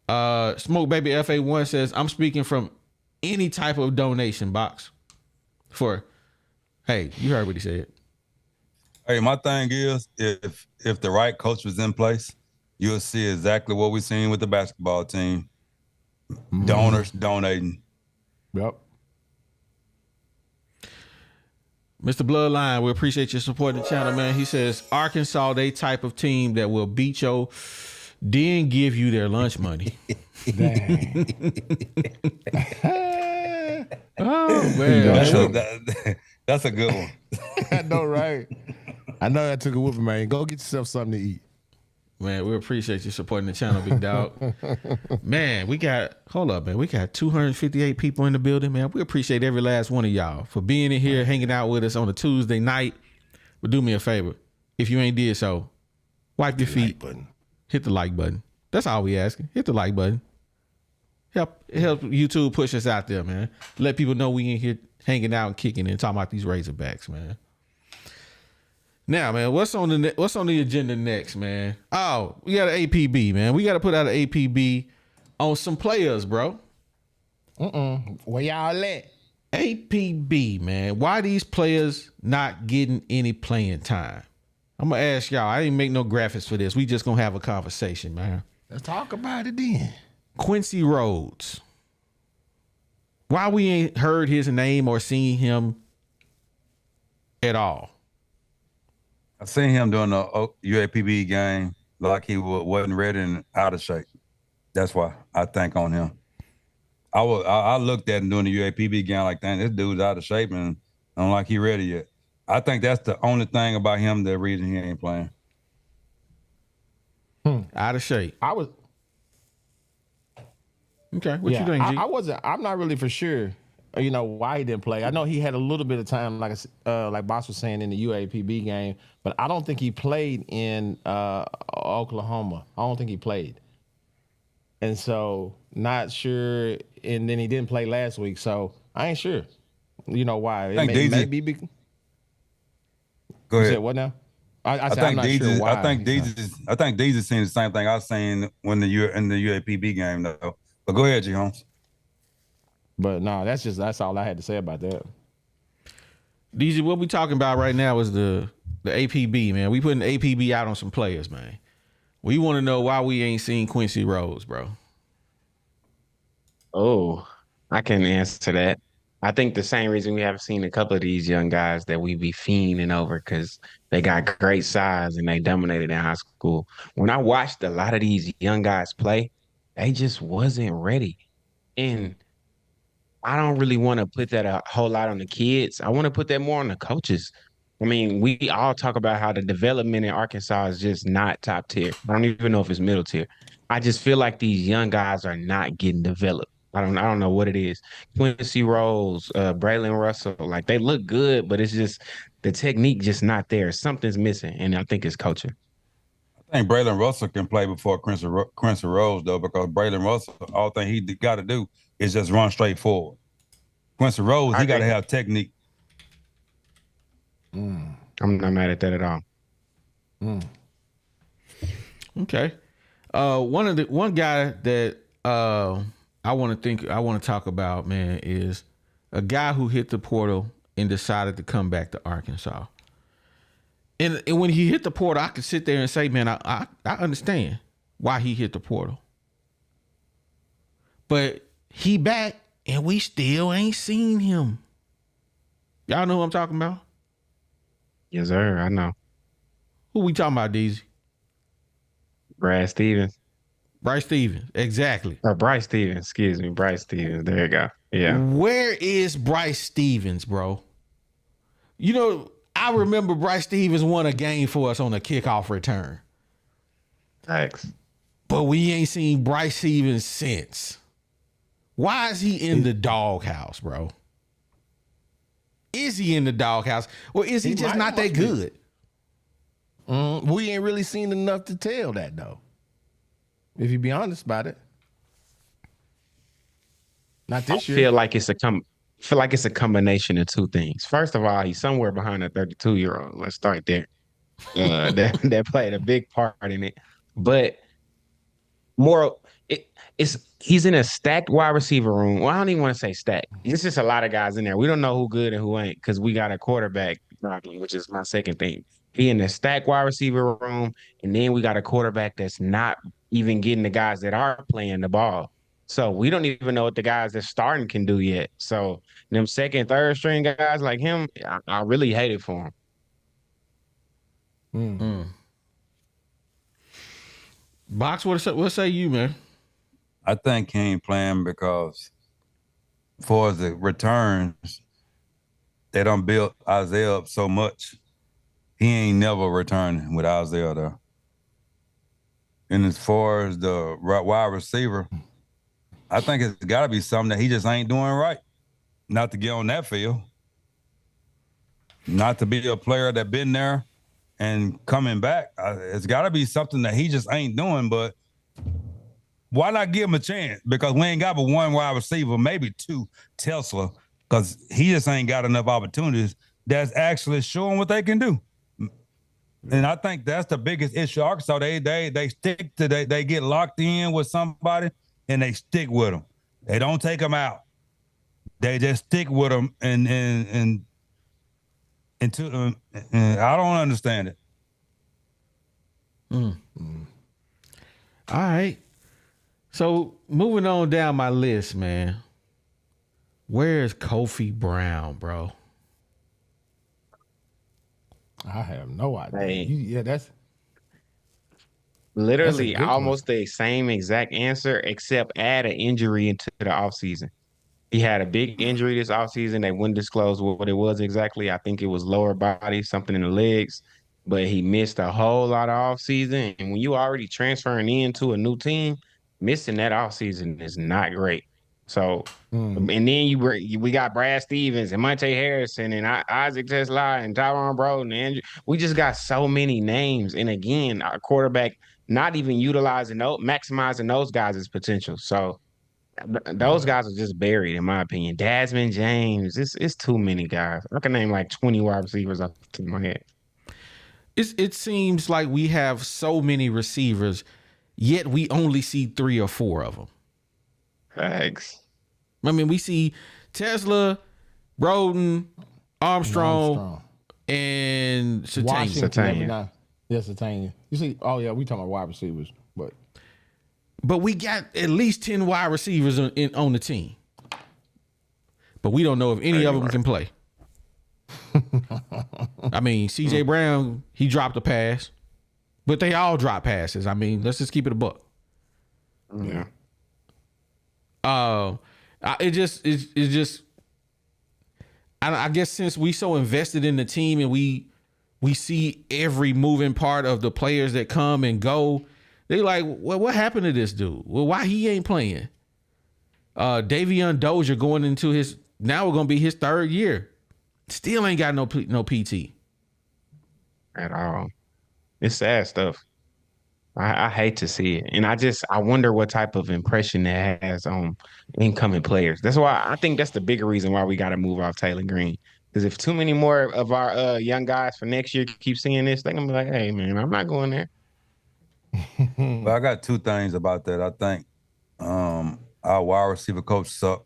Smoke Baby FA1 says, I'm speaking from any type of donation box for, hey, you heard what he said. Hey, my thing is, if the right coach was in place, you'll see exactly what we're seeing with the basketball team. Donors donating. Yep. Mr. Bloodline, we appreciate your support the channel, man. He says, Arkansas, they type of team that will beat your, then give you their lunch money. Oh, man. That's a good one. I know, right? I know that took a whooping, man. Go get yourself something to eat. Man, we appreciate you supporting the channel, big dog. Man, we got 258 people in the building, man. We appreciate every last one of y'all for being in here, hanging out with us on a Tuesday night. But do me a favor. If you ain't did so, wipe your feet, hit the like button. That's all we asking. Hit the like button. Help YouTube push us out there, man. Let people know we in here hanging out and kicking and talking about these Razorbacks, man. Now, man, what's on the agenda next, man? Oh, we got an APB, man. We got to put out an APB on some players, bro. Where y'all at? APB, man. Why these players not getting any playing time? I'm gonna ask y'all. I didn't make no graphics for this. We just gonna have a conversation, man. Let's talk about it then. Quincy Rhodes. Why we ain't heard his name or seen him at all? I seen him during the UAPB game like he wasn't ready and out of shape. That's why I think on him. I looked at him during the UAPB game like, dang, this dude's out of shape and I don't like he ready yet. I think that's the only thing about him, the reason he ain't playing. Out of shape. I was okay. What you think, G? I'm not really for sure. Why he didn't play. I know he had a little bit of time, like Boss was saying, in the UAPB game, but I don't think he played in Oklahoma. I don't think he played. And so, not sure. And then he didn't play last week, so I ain't sure. You know why? Go ahead. You said what now? I said I'm not sure why. I think Deezy's seen the same thing I seen when in the UAPB game, though. But go ahead, G. Holmes. But no, that's all I had to say about that. DZ, what we talking about right now is the APB, man. We putting the APB out on some players, man. We want to know why we ain't seen Quincy Rhodes, bro. Oh, I can answer that. I think the same reason we haven't seen a couple of these young guys that we be fiending over because they got great size and they dominated in high school. When I watched a lot of these young guys play, they just wasn't ready. And I don't really want to put that a whole lot on the kids. I want to put that more on the coaches. I mean, we all talk about how the development in Arkansas is just not top tier. I don't even know if it's middle tier. I just feel like these young guys are not getting developed. I don't know what it is. Quincy Rhodes, Braylon Russell, like they look good, but it's just the technique just not there. Something's missing, and I think it's coaching. I think Braylon Russell can play before Quincy Rhodes, though, because Braylon Russell, all thing he got to do is just run straight forward. Quincy Rhodes, he got to have technique. I'm not mad at that at all. Okay. One guy that I want to talk about, man, is a guy who hit the portal and decided to come back to Arkansas. And when he hit the portal, I could sit there and say, man, I understand why he hit the portal. But he back and we still ain't seen him. Y'all know who I'm talking about? Yes, sir. I know. Who we talking about, DZ? Brad Stevens. Bryce Stevens. Exactly. Or Bryce Stevens. Excuse me. Bryce Stevens. There you go. Yeah. Where is Bryce Stevens, bro? You know, I remember Bryce Stevens won a game for us on a kickoff return. Thanks. But we ain't seen Bryce Stevens since. Why is he in the doghouse, bro? Is he in the doghouse? Or is he just not that good? We ain't really seen enough to tell that, though. If you be honest about it. Not this year. I feel like it's a combination of two things. First of all, he's somewhere behind a 32-year-old. Let's start there. That played a big part in it. But he's in a stacked wide receiver room. Well, I don't even want to say stacked. It's just a lot of guys in there. We don't know who good and who ain't because we got a quarterback problem, which is my second thing. He in the stacked wide receiver room, and then we got a quarterback that's not even getting the guys that are playing the ball. So we don't even know what the guys that's starting can do yet. So them second, third string guys like him, I really hate it for him. Box, what say you, man? I think he ain't playing because for the returns, they done built Isaiah up so much. He ain't never returning with Isaiah there. And as far as the wide receiver, I think it's got to be something that he just ain't doing right. Not to get on that field. Not to be a player that been there and coming back. It's got to be something that he just ain't doing, but why not give him a chance? Because we ain't got but one wide receiver, maybe two, Tesla, because he just ain't got enough opportunities that's actually showing what they can do. And I think that's the biggest issue. Arkansas, they stick to they get locked in with somebody and they stick with them. They don't take them out. They just stick with them and I don't understand it. All right. So moving on down my list, man. Where's Kofi Brown, bro? I have no idea. Hey. That's Literally good almost the same exact answer, except add an injury into the offseason. He had a big injury this offseason. They wouldn't disclose what it was exactly. I think it was lower body, something in the legs, but he missed a whole lot of offseason. And when you already transferring into a new team, missing that offseason is not great. So, and then we got Brad Stevens and Monte Harrison and Isaac Tesla and Tyron Broden. And we just got so many names. And again, our quarterback not even maximizing those guys' potential. So those guys are just buried, in my opinion. Desmond James, it's too many guys. I can name like 20 wide receivers off the top of my head. It seems like we have so many receivers, yet we only see 3 or 4 of them. Thanks. I mean, we see Tesla, Broden, Armstrong. And Washington. Yes, Satania. You see, we talking about wide receivers, but we got at least 10 wide receivers on the team. But we don't know if any of them can play. I mean, CJ Brown, he dropped a pass, but they all drop passes. I mean, let's just keep it a buck. Yeah. It's just. I guess since we so invested in the team and we see every moving part of the players that come and go, they like, well, what happened to this dude? Well, why he ain't playing? Davion Dozier going into now we're gonna be his 3rd year. Still ain't got no PT at all. It's sad stuff. I hate to see it. And I wonder what type of impression that has on incoming players. That's why I think that's the bigger reason why we got to move off Taylor Green. Because if too many more of our young guys for next year keep seeing this, they're going to be like, hey, man, I'm not going there. Well, I got 2 things about that. I think our wide receiver coach suck.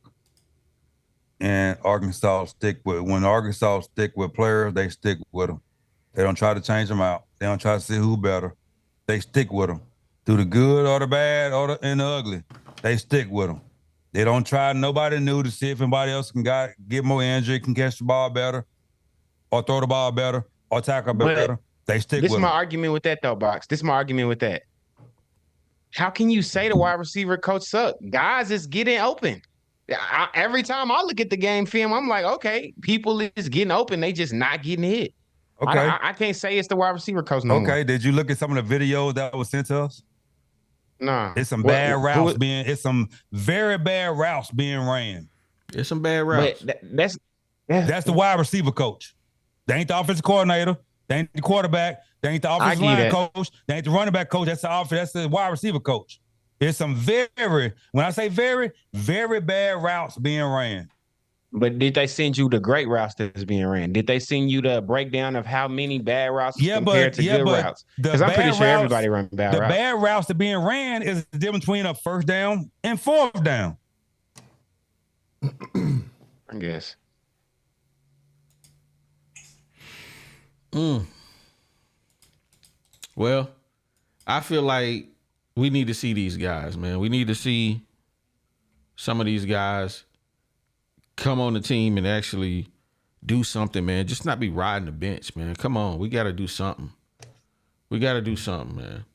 And when Arkansas stick with players, they stick with them. They don't try to change them out. They don't try to see who better. They stick with them. Through the good or the bad and the ugly, they stick with them. They don't try nobody new to see if anybody else can get more injury, can catch the ball better, or throw the ball better, or tackle better. They stick This with is my them. argument with that, though, Box. This is my argument with that. How can you say the wide receiver coach suck? Guys is getting open. Every time I look at the game film, I'm like, okay, people is getting open. They just not getting hit. Okay. I can't say it's the wide receiver coach no more. Okay. Did you look at some of the videos that was sent to us? Nah. It's some it's some very bad routes being ran. It's some bad routes. But That's the wide receiver coach. They ain't the offensive coordinator. They ain't the quarterback. They ain't the offensive line coach. They ain't the running back coach. That's the wide receiver coach. It's some when I say very, very bad routes being ran. But did they send you the great routes that's being ran? Did they send you the breakdown of how many bad routes compared to good routes? Because I'm pretty sure everybody runs bad routes. The bad routes that being ran is the difference between a first down and fourth down. I guess. Well, I feel like we need to see these guys, man. We need to see some of these guys come on the team and actually do something, man. Just not be riding the bench, man. Come on. We got to do something. Man.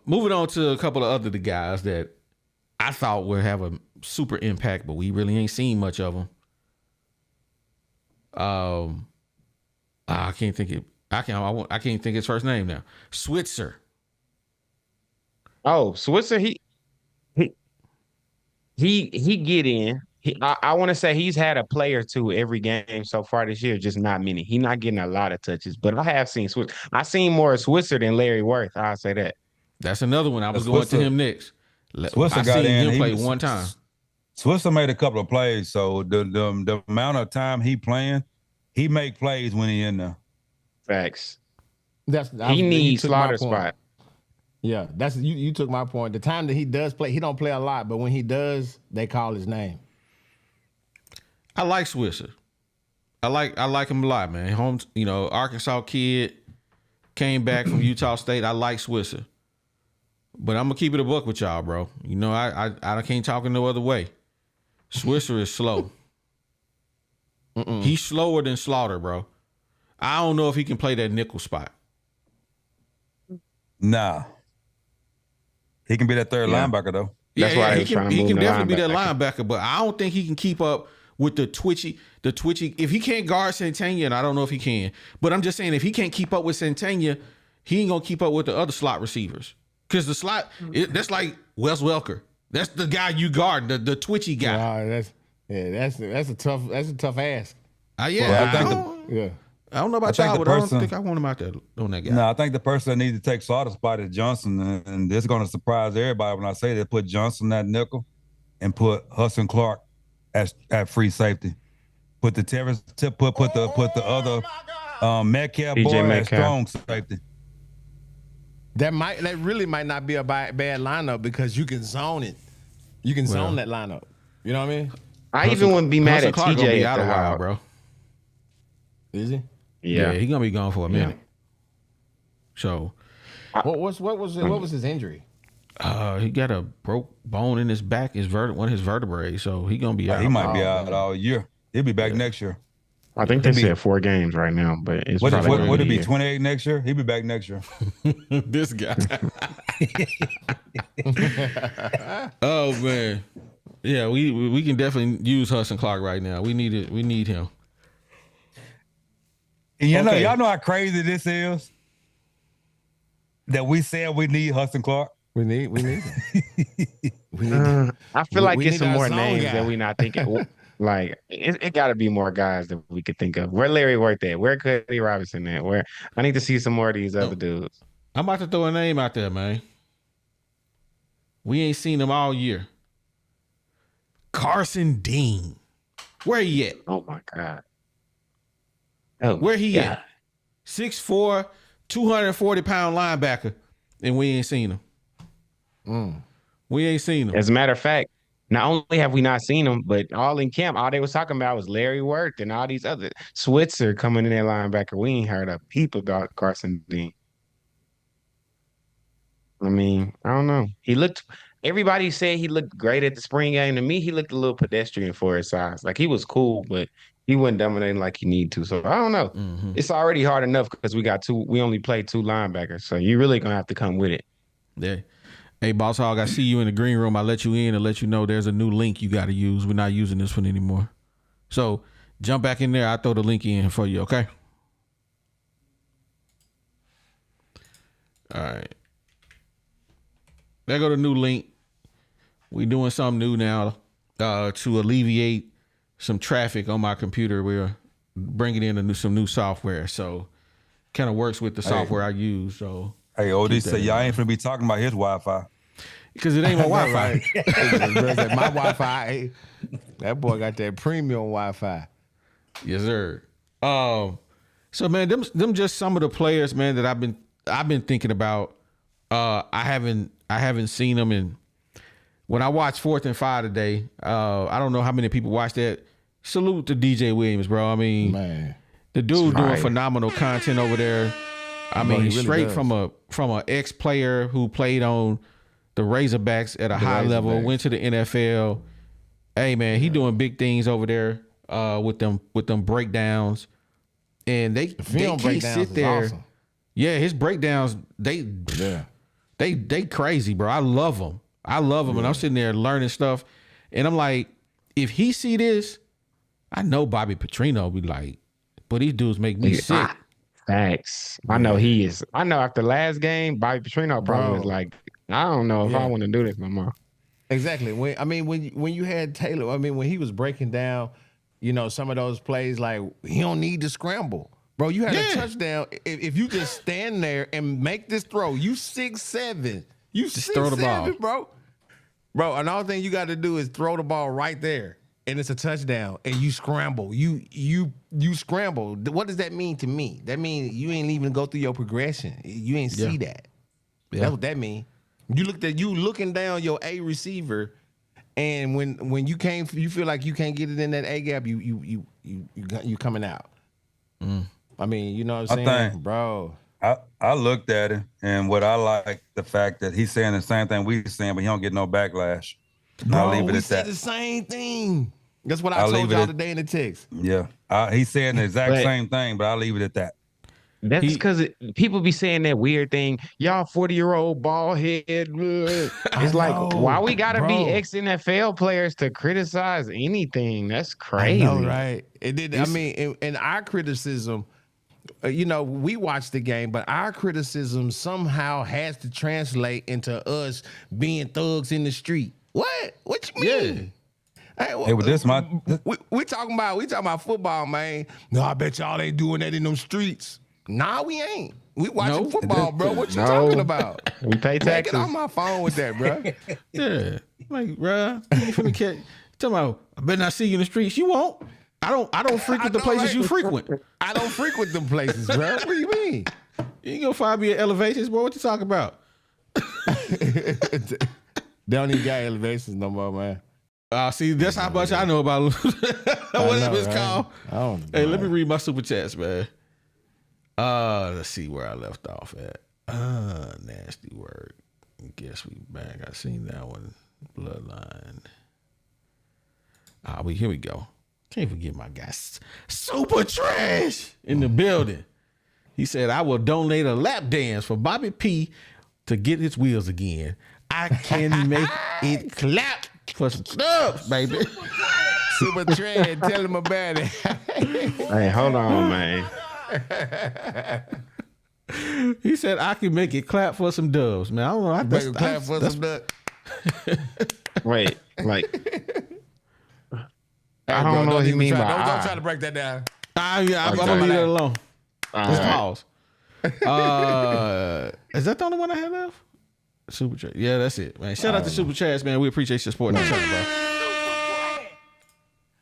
Moving on to a couple of other guys that I thought would have a super impact, but we really ain't seen much of them. I can't think his first name now. Switzer. Oh, Switzer, he get in. I want to say he's had a play or two every game so far this year, just not many. He's not getting a lot of touches, but I have seen Switzer. I seen more Switzer than Larry Worth. I'll say that. That's another one. I was going to him next. Switzer got in. Him play one time. Switzer made a couple of plays, so the amount of time he playing, he make plays when he in there. Facts. He needs slaughter spot. Yeah, that's you took my point. The time that he does play, he don't play a lot, but when he does, they call his name. I like Switzer. I like him a lot, man. Arkansas kid, came back from Utah State. I like Switzer. But I'm gonna keep it a buck with y'all, bro. I can't talk in no other way. Switzer is slow. He's slower than Slaughter, bro. I don't know if he can play that nickel spot. Nah. He can be that third linebacker, though. That's why he can definitely be that linebacker, but I don't think he can keep up with the twitchy. If he can't guard Santana, and I don't know if he can, but I'm just saying if he can't keep up with Santana, he ain't gonna keep up with the other slot receivers. Because the slot, that's like Wes Welker. That's the guy you guard, the twitchy guy. That's a tough ask. I don't know about y'all, but I don't think I want him out there on that guy. No, I think the person that needs to take Slaughter's spot is Johnson, and this is going to surprise everybody when I say they put Johnson at nickel and put Hudson Clark at free safety. Put the the other Metcalf boy at strong safety. That really might not be a bad lineup because you can zone it. You can zone that lineup. You know what I mean? I even wouldn't be mad at TJ out a while, bro. Is he? Yeah, he's gonna be gone for a minute. So, what was his injury? He got a broke bone in his back, one of his vertebrae. So he gonna be out. He might be out all year. He'll be back next year. I think they said 4 games right now, but it's would it be 28 next year? He'll be back next year. This guy. Oh man, yeah, we can definitely use Hudson Clark right now. We need him. And y'all know how crazy this is? That we said we need Hudson Clark. We need him. I feel like it's some more names that we're not thinking. Like, it got to be more guys that we could think of. Where Larry Worth at? Where Cody Robinson at? Where I need to see some more of these other dudes. I'm about to throw a name out there, man. We ain't seen him all year. Carson Dean. Where he at? Oh, my God. Oh, where he at? 6'4", 240-pound linebacker, and we ain't seen him. We ain't seen him. As a matter of fact, not only have we not seen him, but all in camp, all they was talking about was Larry Worth and all these other Switzer coming in there, linebacker. We ain't heard a peep about Carson Dean. I mean, I don't know. Everybody said he looked great at the spring game. To me, he looked a little pedestrian for his size. Like he was cool, but he wasn't dominating like he need to. So I don't know. Mm-hmm. It's already hard enough because we only played 2 linebackers. So you really gonna have to come with it. Yeah. Hey, Boss Hog, I see you in the green room. I let you in and let you know there's a new link you got to use. We're not using this one anymore. So jump back in there. I'll throw the link in for you, okay? All right. There go the new link. We doing something new now to alleviate some traffic on my computer. We're bringing in some new software. So kind of works with the software I use. So Hey, OD said y'all ain't finna be talking about his Wi-Fi. because it ain't my Wi-Fi. My Wi-Fi, that boy got that premium Wi-Fi. Yes, sir. So man, them just some of the players, man, that I've been thinking about. I haven't seen them, and when I watched 4th and 5 today, I don't know how many people watched that. Salute to DJ Williams, bro. I mean, Man, the dude doing phenomenal content over there. I mean, he really straight does. from a ex-player who played on the Razorbacks at a high level, Razorbacks. went to the NFL. Hey man, he doing big things over there with them breakdowns, and they film can't breakdowns sit is there. awesome. Yeah, his breakdowns they crazy, bro. I love them, and I'm sitting there learning stuff, and I'm like, if he see this, I know Bobby Petrino be like, but these dudes make me sick. Facts. I know he is. I know after last game, Bobby Petrino probably was like, I don't know if I want to do this no more. Exactly. When you had Taylor, when he was breaking down, some of those plays, like he don't need to scramble. Bro, you had a touchdown. If you just stand there and make this throw, you 6'7". You just throw the ball. bro. Bro, another thing you got to do is throw the ball right there, and it's a touchdown, and you scramble. You scramble. What does that mean to me? That means you ain't even go through your progression. You ain't see that. Yeah. That's what that mean. You looking down your A receiver, and when you feel like you can't get it in that A gap, you coming out. I mean, you know what I'm saying, bro. I looked at it, and what I like the fact that he's saying the same thing we saying, but he don't get no backlash. And I'll leave it we at said that. the same thing. That's what I I'll told leave it y'all at- today in the text. Yeah, he's saying the exact But- same thing, but I'll leave it at that. That's because people be saying that weird thing. Y'all 40-year-old bald head. It's like, why we gotta be ex-NFL players to criticize anything? That's crazy. I know, right? It did. In our criticism, we watched the game, but our criticism somehow has to translate into us being thugs in the street. What? What you mean? Hey, but this we talking about football, man. No, I bet y'all ain't doing that in them streets. Nah, we ain't. We watching football, bro. What you talking about? We pay Man, taxes. get off my phone with that, bro. Yeah, like, bruh, you finna catch. Talking about, I better not see you in the streets. You won't. I don't frequent the know, places right? you frequent. I don't frequent them places, bro. What do you mean? You ain't gonna find me at elevations, bro. What you talking about? They don't even got elevations no more, man. See, that's how much I know about whatever it's called. Hey, let me read my super chats, man. Let's see where I left off at. Nasty word. Guess we back. I seen that one. Bloodline. Here we go. Can't forget my guy, Super Trash, in the building. He said, I will donate a lap dance for Bobby P to get his wheels again. I can make it clap for some snubs, baby. Super Trend, tell him about it. Hey, hold on, man. He said, I can make it clap for some dubs, man. I don't know. Make him clap for some nut. Wait, like, I Bro, don't know what he even mean try, by don't try to break that down. I'm gonna leave that alone. Just pause. Is that the only one I have left? Super Chat. Yeah, that's it, man. Shout out to Super Chats, man. We appreciate your support.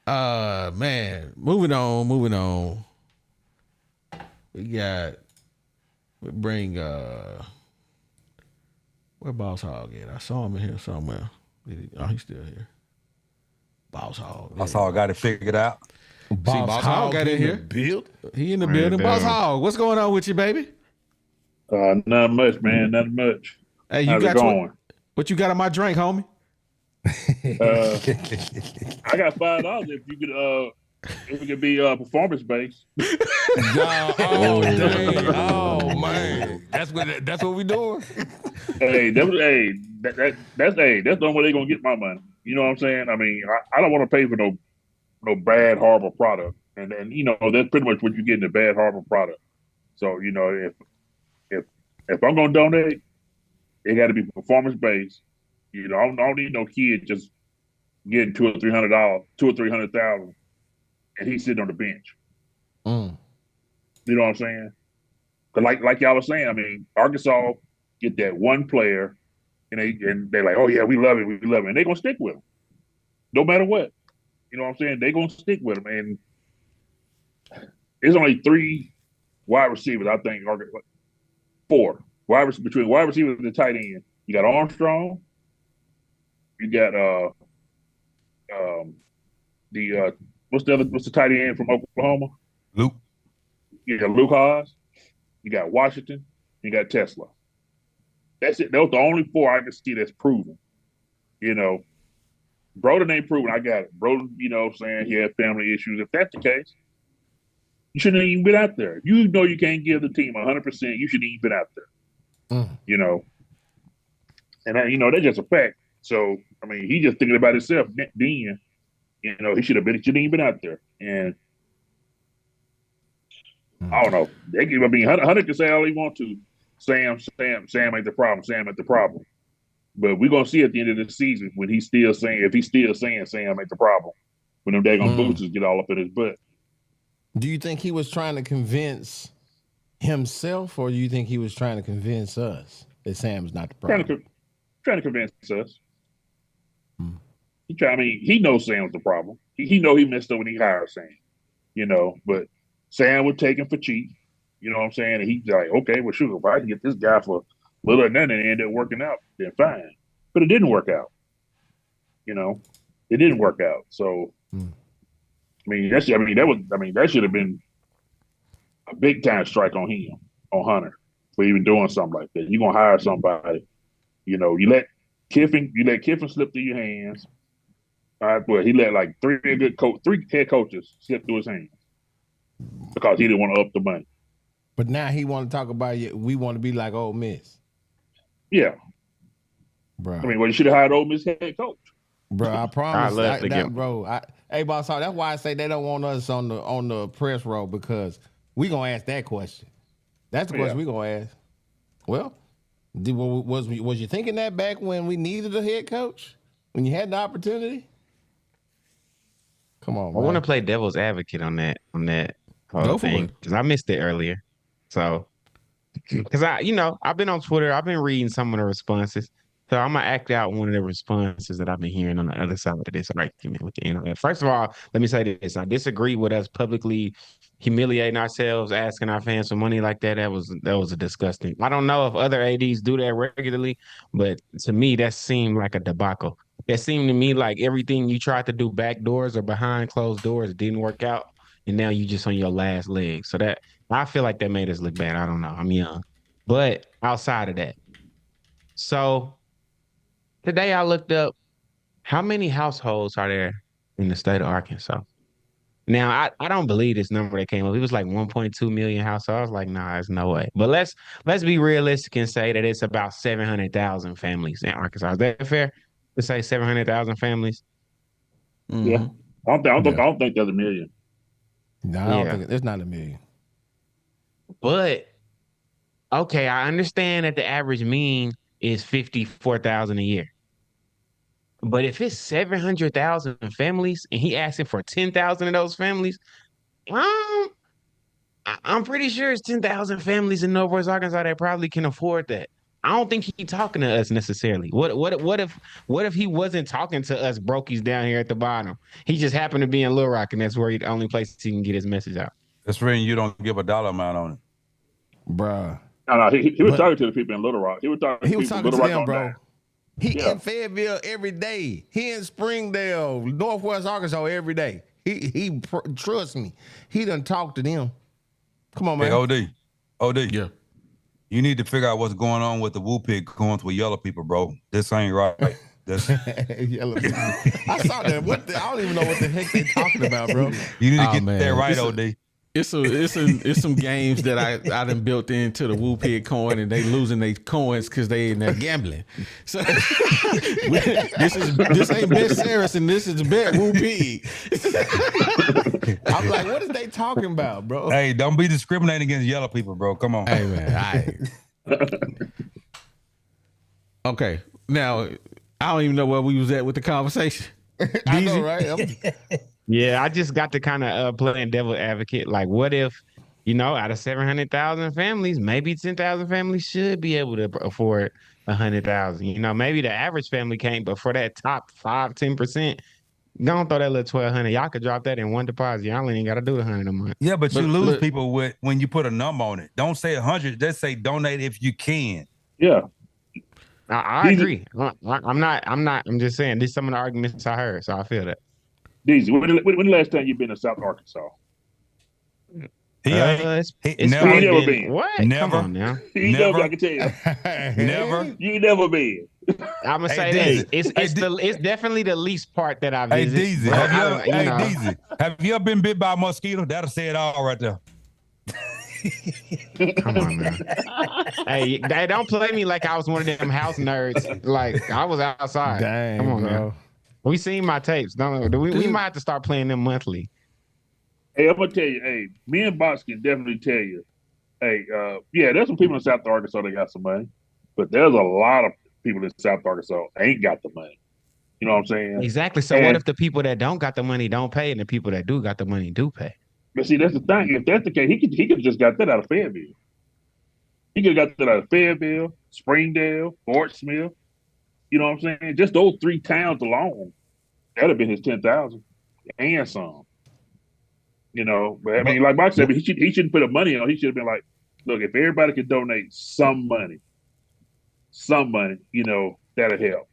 Man, moving on. We bring where Boss Hog at? I saw him in here somewhere. He's still here. Boss Hog. That's all I got it figured out. Boss Hog got in here. He in the building. Boss Hog, what's going on with you, baby? Not much, man. Not much. Hey, you How's it got going? what you got on my drink, homie? I got $5 if you could if it could be performance based. Oh, dang. Oh, man. That's what we doing? Hey, that's the only way they're gonna get my money. You know what I'm saying? I mean, I don't want to pay for no bad, horrible product. And that's pretty much what you get in a bad, horrible product. So, if I'm gonna donate, it got to be performance based. I don't need no kid just getting $200,000 or $300,000, and he's sitting on the bench. Mm. You know what I'm saying? Because like y'all was saying, I mean, Arkansas get that one player, and they're like, oh yeah, we love it, and they're gonna stick with him, no matter what. You know what I'm saying? They're gonna stick with him, and there's only 3 wide receivers, I think, 4 between wide receivers and the tight end. You got Armstrong, you got what's the tight end from Oklahoma? Luke. You got Luke Hogs, you got Washington, you got Tesla. That's it. Those are the only 4 I can see that's proven. Broden ain't proven. I got it. Broden, saying he had family issues. If that's the case, you shouldn't have even been out there. You know you can't give the team 100%. You shouldn't even been out there. And that's just a fact. So I mean, he just thinking about himself. Then, he shouldn't even been out there. And I don't know. Hunter can say all he wants to. Sam ain't the problem. Sam ain't the problem. But we're gonna see at the end of the season if he's still saying Sam ain't the problem, when them daggone boosters get all up in his butt. Do you think he was trying to convince himself, or do you think he was trying to convince us that Sam's not the problem? Trying to convince us. He knows Sam's the problem. He know he messed up when he hired Sam. But Sam would take him for cheap. You know what I'm saying? And he's like, okay, well, sure, if I can get this guy for little or nothing and it ended up working out, then fine. But it didn't work out. It didn't work out. So, that should have been a big time strike on him, on Hunter, for even doing something like that. You're gonna hire somebody, you let Kiffin slip through your hands. He let like 3 head coaches slip through his hands because he didn't want to up the money. But now he want to talk about it. We want to be like Ole Miss. Yeah. Bro. You should have hired Ole Miss head coach. Bro, I promise. bro. Hey, boss, that's why I say they don't want us on the press row, because we gonna ask that question. That's the question we gonna ask. Well, was you thinking that back when we needed a head coach, when you had the opportunity? Come on, man. I want to play devil's advocate on that whole thing, because I missed it earlier. So, because I've been on Twitter, I've been reading some of the responses. So I'm gonna act out one of the responses that I've been hearing on the other side of this argument with the NIL. First of all, let me say this: I disagree with us publicly humiliating ourselves, asking our fans for money like that. That was a disgusting. I don't know if other ADs do that regularly, but to me, that seemed like a debacle. That seemed to me like everything you tried to do back doors or behind closed doors didn't work out, and now you just on your last leg. So that, I feel like that made us look bad. I don't know. I'm young, but outside of that, so. Today I looked up how many households are there in the state of Arkansas. Now I don't believe this number that came up. It was like 1.2 million households. I was like, nah, there's no way. But let's be realistic and say that it's about 700,000 families in Arkansas. Is that fair to say 700,000 families? Mm-hmm. Yeah, I don't think there's a million. No, I don't think it's not a million. But okay, I understand that the average mean is 54,000 a year. But if it's 700,000 families and he asking for 10,000 of those families, I'm pretty sure it's 10,000 families in Northwest Arkansas that probably can afford that. I don't think he's talking to us necessarily. What if he wasn't talking to us brokies down here at the bottom? He just happened to be in Little Rock, and that's where the only place he can get his message out. That's when you don't give a dollar amount on it, Bruh. No, he was talking to the people in Little Rock. He was talking to them, bro. He in Fayetteville every day. He in Springdale, Northwest Arkansas every day. He trust me. He done talked to them. Come on, man. Hey, OD. Yeah. You need to figure out what's going on with the Woo Pig going with yellow people, bro. This ain't right. That's Yellow people. I saw that. I don't even know what the heck they talking about, bro. you need to Oh, get man. that right, It's a- OD. It's some games that I done built into the Woo Pig coin, and they losing their coins because they in there gambling. So this ain't Bet Saracen, this is Bet Woo Pig. I'm like, what is they talking about, bro? Hey, don't be discriminating against yellow people, bro. Come on. Hey man, okay. Now I don't even know where we was at with the conversation. I know, right? Yeah, I just got to kind of playing devil advocate. Like, what if, out of 700,000 families, maybe 10,000 families should be able to afford 100,000. Maybe the average family can't, but for that top 5-10%, don't throw that little 1,200. Y'all could drop that in one deposit. Y'all ain't got to do 100 a month. Yeah, but you lose look, people when you put a number on it. Don't say 100. Just say donate if you can. Yeah. I agree. I'm just saying, these some of the arguments I heard, so I feel that. Deezy, when the last time you been to South Arkansas? He It's never probably never been. been. What? Never. Come on now. You Never. never, I can tell you. Never. You never been. I'm gonna say Deezy. this. It's definitely the least part that I Hey, visit. Deezy, but Deezy, have you ever been bit by a mosquito? That'll say it all right there. Come on, man. Hey, don't play me like I was one of them house nerds. Like I was outside. Dang, Come on, bro. man. We seen my tapes. We might have to start playing them monthly. Hey, I'm gonna tell you. Hey, me and Box can definitely tell you. Hey, yeah, there's some people in South Arkansas that got some money, but there's a lot of people in South Arkansas ain't got the money. You know what I'm saying? Exactly. So what if the people that don't got the money don't pay, and the people that do got the money do pay? But see, that's the thing. If that's the case, he could just got that out of Fayetteville. He could have got that out of Fayetteville, Springdale, Fort Smith. You know what I'm saying? Just those 3 towns alone, that'd have been his 10,000 and some. But I mean, like Box said, he shouldn't put up money on. He should have been like, look, if everybody could donate some money, that'll help.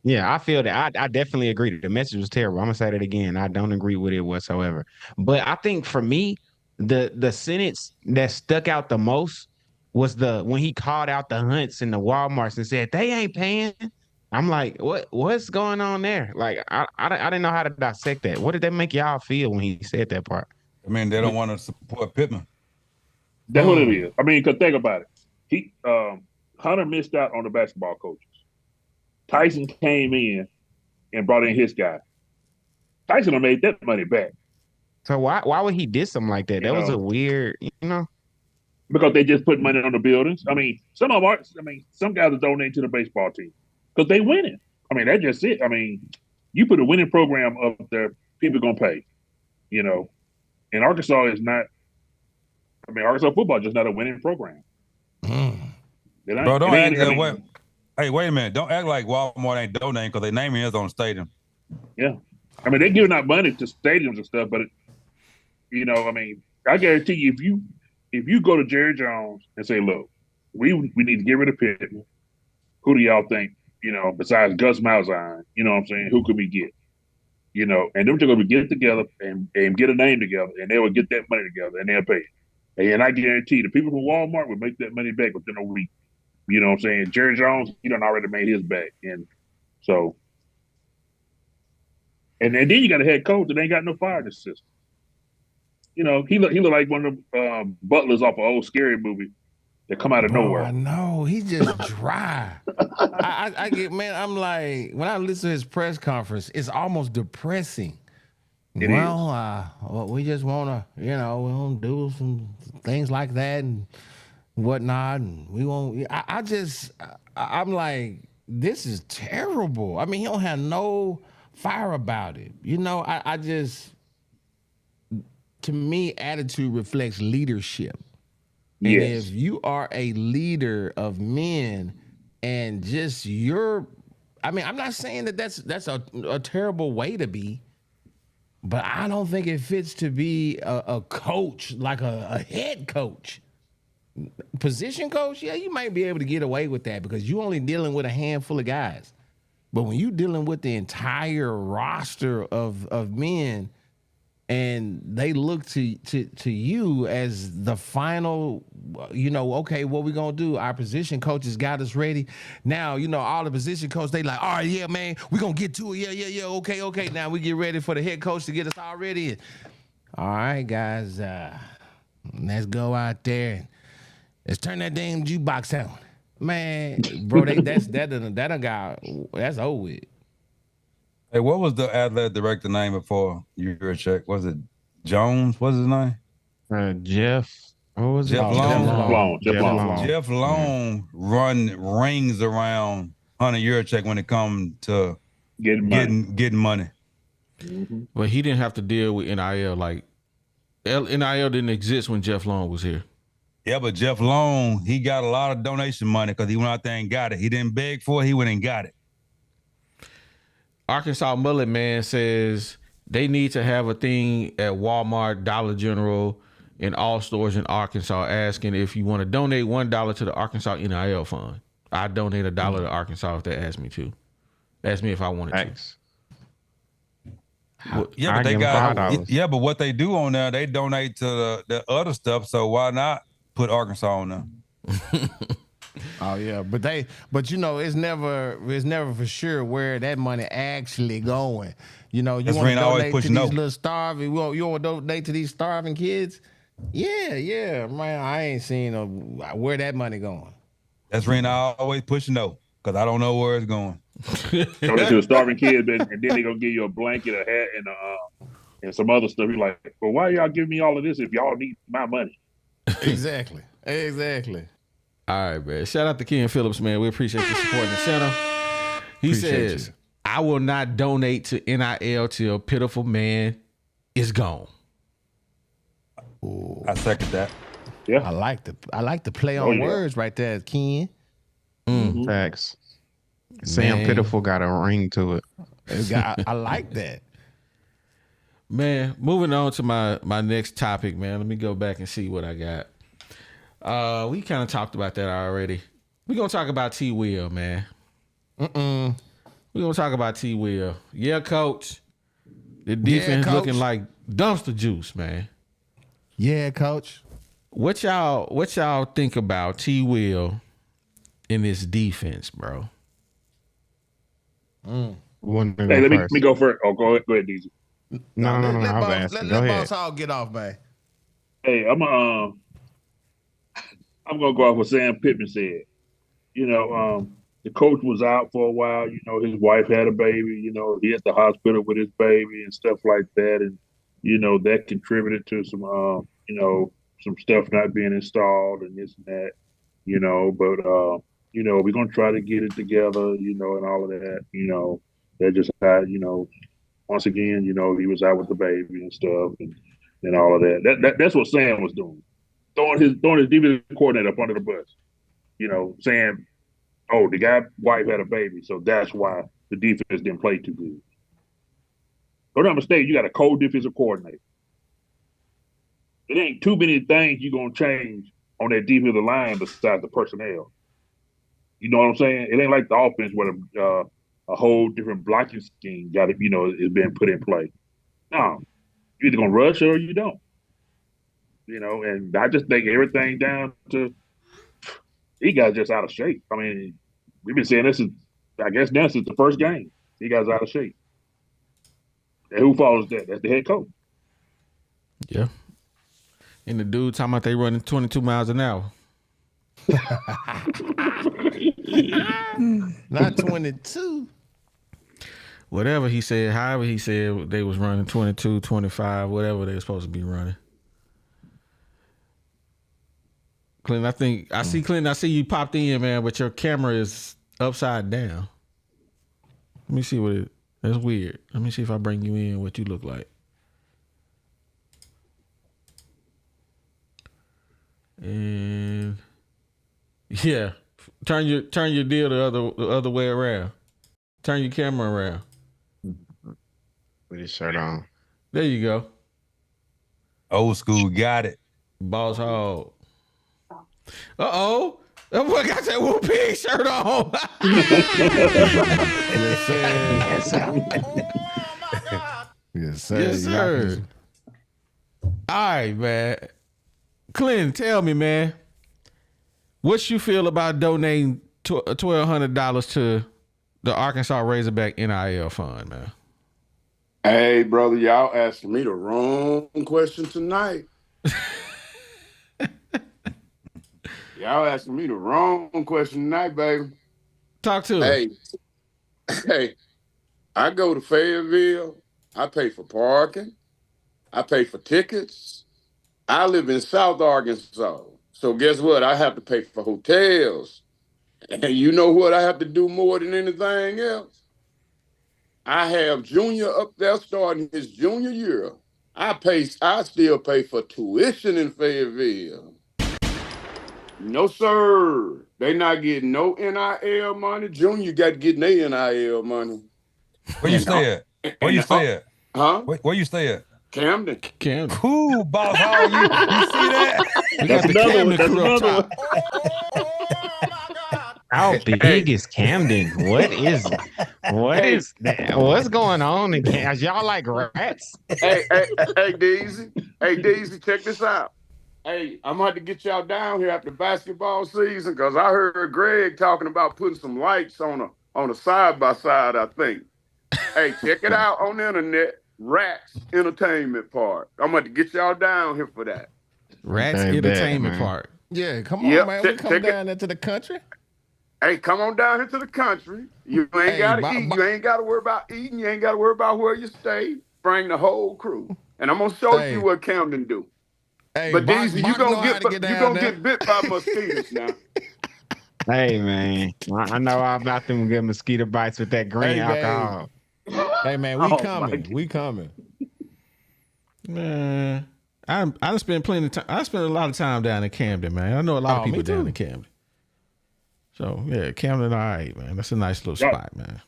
Yeah, I feel that. I definitely agree. The message was terrible. I'm gonna say that again. I don't agree with it whatsoever. But I think for me, the sentence that stuck out the most was when he called out the Hunts and the Walmarts and said they ain't paying. I'm like, what's going on there? Like, I didn't know how to dissect that. What did that make y'all feel when he said that part? I mean, they don't want to support Pittman. That's what it is. I mean, because think about it. Hunter missed out on the basketball coaches. Tyson came in and brought in his guy. Tyson will made that money back. So why would he diss him like that? That was a weird, Because they just put money on the buildings. I mean, some guys are donating to the baseball team because they winning. I mean, that's just it. I mean, you put a winning program up there, people gonna pay. And Arkansas is not. I mean, Arkansas football is just not a winning program. Bro, don't act that way. Hey, wait a minute. Don't act like Walmart ain't donating because their name is on the stadium. Yeah. I mean, they're giving out money to stadiums and stuff, but, I mean, I guarantee you, if you go to Jerry Jones and say, look, we need to get rid of Pittman, who do y'all think, besides Gus Malzahn, you know what I'm saying, who could we get? And them two going to get together and get a name together, and they will get that money together, and they'll pay it. And I guarantee the people from Walmart will make that money back within a week. You know what I'm saying? Jerry Jones, he done already made his back. And so, and then you got a head coach that ain't got no fire in his system. He look like one of the butlers off an old scary movie that come out of nowhere. I know. He's just dry. I get, man, I'm like, when I listen to his press conference, it's almost depressing. It well, we just want to, we want to do some things like that and whatnot, and we won't. I'm like, this is terrible. I mean, he don't have no fire about it. I just, to me, attitude reflects leadership. And Yes. if you are a leader of men and just I'm not saying that that's a terrible way to be, but I don't think it fits to be a coach, like a head coach. Position coach, yeah, you might be able to get away with that because you're only dealing with a handful of guys. But when you're dealing with the entire roster of men, and they look to you as the final, okay, what we gonna do? Our position coaches got us ready. Now, all the position coaches, they like, all right, yeah, man, we gonna get to it. Yeah, okay. Now we get ready for the head coach to get us all ready. All right, guys, let's go out there and let's turn that damn jukebox on. Man, bro, that's over with. Hey, what was the athletic director name before Yuracheck? Was it Jones? What's his name? Jeff. What was Jeff it? Long. Jeff Long. Jeff Long rings around Hunter Yuracheck when it comes to getting money. But he didn't have to deal with NIL. Like NIL didn't exist when Jeff Long was here. Yeah, but Jeff Long, he got a lot of donation money because he went out there and got it. He didn't beg for it. He went and got it. Arkansas Mullet Man says they need to have a thing at Walmart, Dollar General, and all stores in Arkansas asking if you want to donate $1 to the Arkansas NIL fund. I donate $1 to Arkansas if they ask me to. Ask me if I wanted Thanks. to. Yeah, but they got but what they do on there, they donate to the other stuff. So why not put Arkansas on there? Oh yeah, but it's never for sure where that money actually going. You want to donate to these little starving. You want to donate to these starving kids? Yeah, man. I ain't seen where that money going. That's the reason I always push no, because I don't know where it's going. Donate to a starving kid, and then they gonna give you a blanket, a hat, and some other stuff. You're like, well, why y'all giving me all of this if y'all need my money? Exactly. All right, man. Shout out to Ken Phillips, man. We appreciate you supporting the channel. He says, I will not donate to NIL till a pitiful man is gone. Ooh. I second that. Yeah. I like the play on words right there, Ken. Facts. Sam Pitiful got a ring to it. I like that. Man, moving on to my next topic, man. Let me go back and see what I got. We kind of talked about that already. We're going to talk about T. Will, man. We're going to talk about T. Will. Yeah, coach. The defense looking like dumpster juice, man. Yeah, coach. What y'all think about T. Will in this defense, bro? Hey, let me go first. Oh, go ahead, DJ. No. Let Boss Hog get off, man. Hey, I'm gonna go off what Sam Pittman said. The coach was out for a while. His wife had a baby. He at the hospital with his baby and stuff like that, and that contributed to some some stuff not being installed and this and that. But we're gonna try to get it together. And all of that. That just had once again, he was out with the baby and stuff and all of that. That's what Sam was doing. Throwing his defensive coordinator up under the bus, saying, "Oh, the guy's wife had a baby, so that's why the defense didn't play too good." Don't have a mistake. You got a co-defensive coordinator. It ain't too many things you're gonna change on that defensive line besides the personnel. You know what I'm saying? It ain't like the offense where a whole different blocking scheme is being put in play. No, you're either gonna rush or you don't. And I just think everything down to he got just out of shape. I mean, we've been saying this since the first game. He got out of shape. And who follows that? That's the head coach. Yeah. And the dude talking about they running 22 miles an hour. Not 22. Whatever he said, however he said they was running 22, 25, whatever they were supposed to be running. Clinton, I see you popped in, man, but your camera is upside down. Let me see that's weird. Let me see if I bring you in what you look like. And yeah, turn your deal the other way around. Turn your camera around. With his shirt on. There you go. Old school got it. Boss Hog. Uh-oh. That boy got that Whoop Pig shirt on. Yes, sir. Yes, sir. All right, man. Clinton, tell me, man, what you feel about donating $1,200 to the Arkansas Razorback NIL fund, man? Hey, brother, y'all asking me the wrong question tonight. Y'all asking me the wrong question tonight, baby. Talk to us. Hey, I go to Fayetteville. I pay for parking. I pay for tickets. I live in South Arkansas. So guess what? I have to pay for hotels. And you know what I have to do more than anything else? I have Junior up there starting his junior year. I still pay for tuition in Fayetteville. No, sir. They not getting no NIL money. Junior got getting their NIL money. Where you stay at? Where you stay at? Huh? Where you stay at? Camden. Cool, boss hog. You see that? We got the Camden crew up top. How big is Camden? What is that? What's going on in Camden? Y'all like rats? Hey, Daisy. Hey, Daisy, check this out. Hey, I'm going to get y'all down here after basketball season because I heard Greg talking about putting some lights on a side-by-side, I think. Hey, check it out on the internet. Rats Entertainment Park. I'm going to get y'all down here for that. Rats Entertainment Park. Yeah, come on, man. We come down into the country. Hey, come on down here to the country. You ain't got to eat. You ain't got to worry about eating. You ain't got to worry about where you stay. Bring the whole crew. And I'm going to show you what Camden do. Hey, but Daisy, you gonna get bit by mosquitoes now. Hey, man. I know all about them good mosquito bites with that green alcohol. Hey, man, we coming. We coming. Man, I spent plenty of time. I spent a lot of time down in Camden, man. I know a lot of people down in Camden. So yeah, Camden, all right, man. That's a nice little spot, man.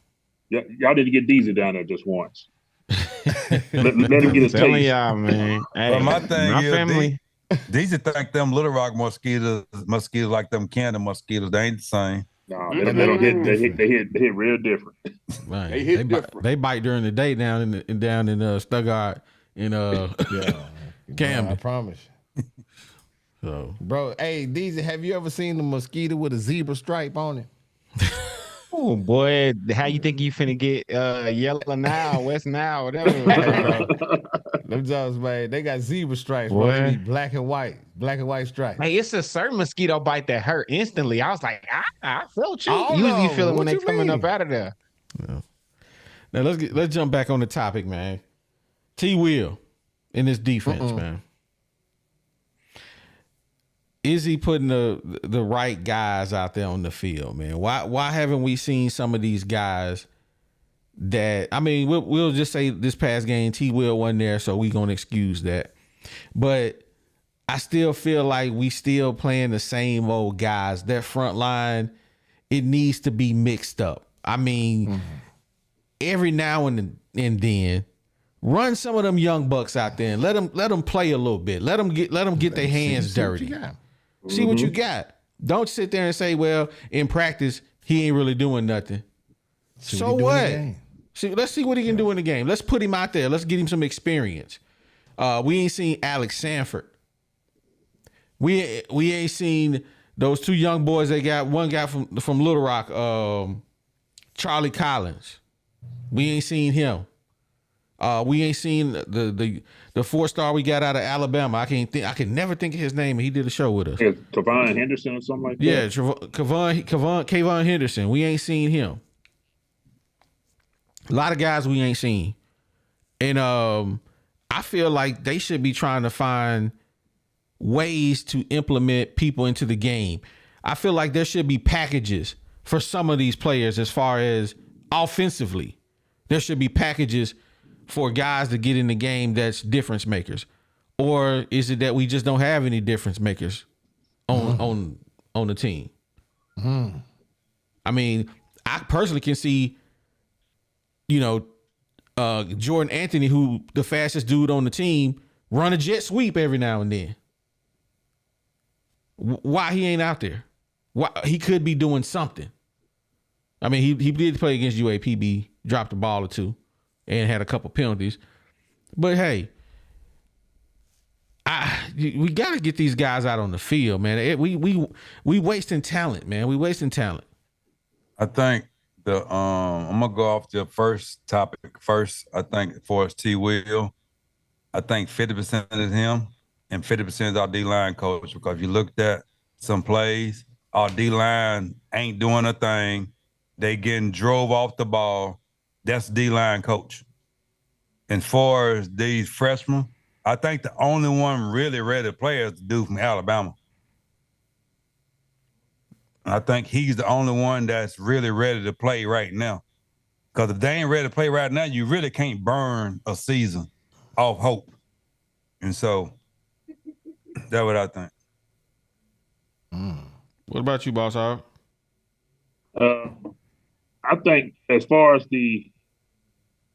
Yeah, y'all need to get Deezy down there just once. let him get his taste. Y'all, man. Hey, well, my thing is, family. These think them Little Rock mosquitoes like them Camden mosquitoes. They ain't the same. No, they don't hit. They hit real different. Man, they hit different. They bite during the day down in Stuttgart in Camden. I promise. So, bro, hey, Deezy, have you ever seen the mosquito with a zebra stripe on it? Oh boy, how you think you finna get Yellow Nile, West Nile, whatever? Them jobs, man, they got zebra stripes, Boy. bro. They be black and white stripes. Hey, it's a certain mosquito bite that hurt instantly. I was like, I felt you. Oh, Usually you no. feel it when What they you coming mean? up out of there. yeah. Now let's jump back on the topic, man. T. Will in this defense, man. Is he putting the right guys out there on the field, man? Why haven't we seen some of these guys that, I mean, we'll just say this past game, T. Will wasn't there, so we gonna excuse that. But I still feel like we still playing the same old guys. That front line, it needs to be mixed up. I mean, every now and then, run some of them young bucks out there and let them play a little bit. Let them get their hands dirty. See what you got. Don't sit there and say, well, in practice, he ain't really doing nothing. So what? Let's see what he can do in the game. Let's put him out there. Let's get him some experience. We ain't seen Alex Sanford. We ain't seen those two young boys they got. One guy from Little Rock, Charlie Collins. We ain't seen him. We ain't seen the 4-star we got out of Alabama. I can never think of his name. He did a show with us. Yeah, Kavon Henderson or something like that. Yeah, Kavon Henderson. We ain't seen him. A lot of guys we ain't seen, and I feel like they should be trying to find ways to implement people into the game. I feel like there should be packages for some of these players as far as offensively. There should be packages for guys to get in the game that's difference makers. Or is it that we just don't have any difference makers on the team? I mean, I personally can see, Jordan Anthony, who the fastest dude on the team, run a jet sweep every now and then. Why he ain't out there? Why he could be doing something. I mean, he did play against UAPB, dropped a ball or two, and had a couple penalties. But hey, We got to get these guys out on the field, man. We wasting talent, man. We wasting talent. I think I'm gonna go off the first topic first. I think for us T. Will, I think 50% is him and 50% is our D-line coach, because if you looked at some plays, our D-line ain't doing a thing. They getting drove off the ball. That's D-line coach. And far as these freshmen, I think the only one really ready to play is the dude from Alabama. I think he's the only one that's really ready to play right now. Because if they ain't ready to play right now, you really can't burn a season off hope. And so that's what I think. What about you, Boss Hog? I think as far as the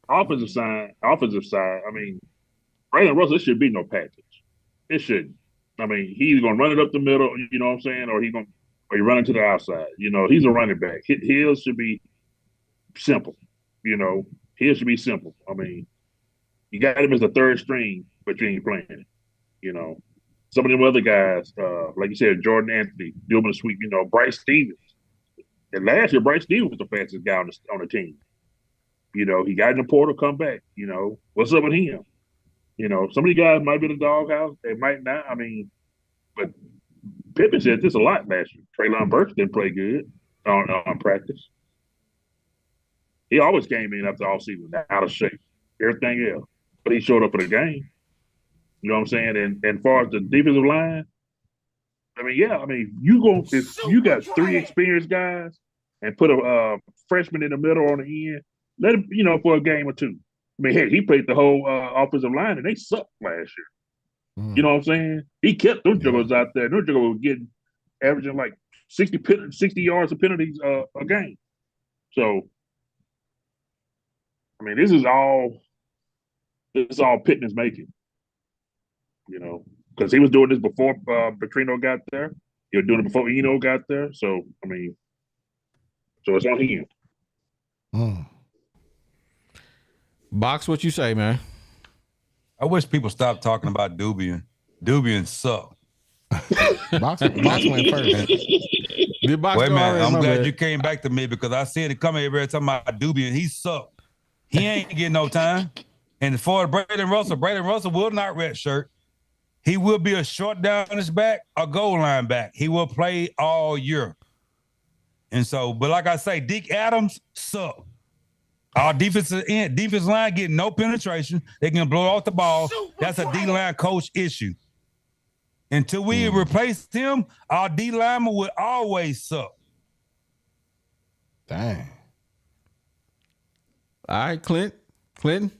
offensive side, I mean, Braylon Russell, it should be no package. It shouldn't. I mean, he's going to run it up the middle, you know what I'm saying, or he running to the outside. You know, he's a running back. His should be simple. You know, his should be simple. I mean, you got him as the third string, but you ain't playing it. You know, some of them other guys, like you said, Jordan Anthony, Gilman Sweep, you know, Bryce Stevens. And last year, Bryce Stevens was the fastest guy on the team. You know, he got in the portal, come back. You know, what's up with him? You know, some of these guys might be in the doghouse. They might not. I mean, but Pippen said this a lot last year. Treylon Burks didn't play good on practice. He always came in after all season out of shape, everything else. But he showed up for the game. You know what I'm saying? And as far as the defensive line, I mean, yeah, I mean, if you got three experienced guys and put a freshman in the middle on the end, let him, you know, for a game or two. I mean, heck, he played the whole offensive line and they sucked last year. You know what I'm saying? He kept them juggles out there. Them juggles were averaging like 60 yards of penalties a game. So, I mean, this is all Pittman's making. You know, because he was doing this before Petrino got there. He was doing it before Eno got there. So, I mean, so it's on him. Box, what you say, man? I wish people stopped talking about Dubian. Dubian suck. Box went first. Did Box Wait a go minute, already? I'm My glad bad. you came back to me, because I see it coming every time about Dubian. He suck. He ain't getting no time. And for Braylon Russell will not redshirt. He will be a short downers back, a goal line back. He will play all year. And so, but like I say, Deke Adams suck. Our defense line getting no penetration. They can blow off the ball. That's a D-line coach issue. Until we replace him, our D-lineman will always suck. Dang. All right, Clinton.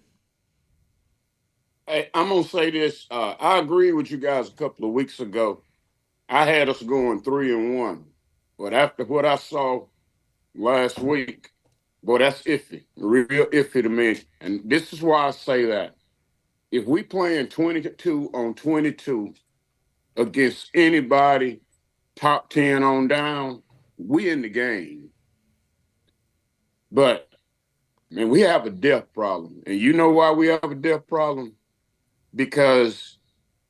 Hey, I'm gonna say this. I agree with you guys a couple of weeks ago. I had us going 3-1, but after what I saw last week, boy, that's iffy, real iffy to me. And this is why I say that. If we playing 22 on 22 against anybody top 10 on down, we in the game. But man, we have a depth problem, and you know why we have a depth problem? Because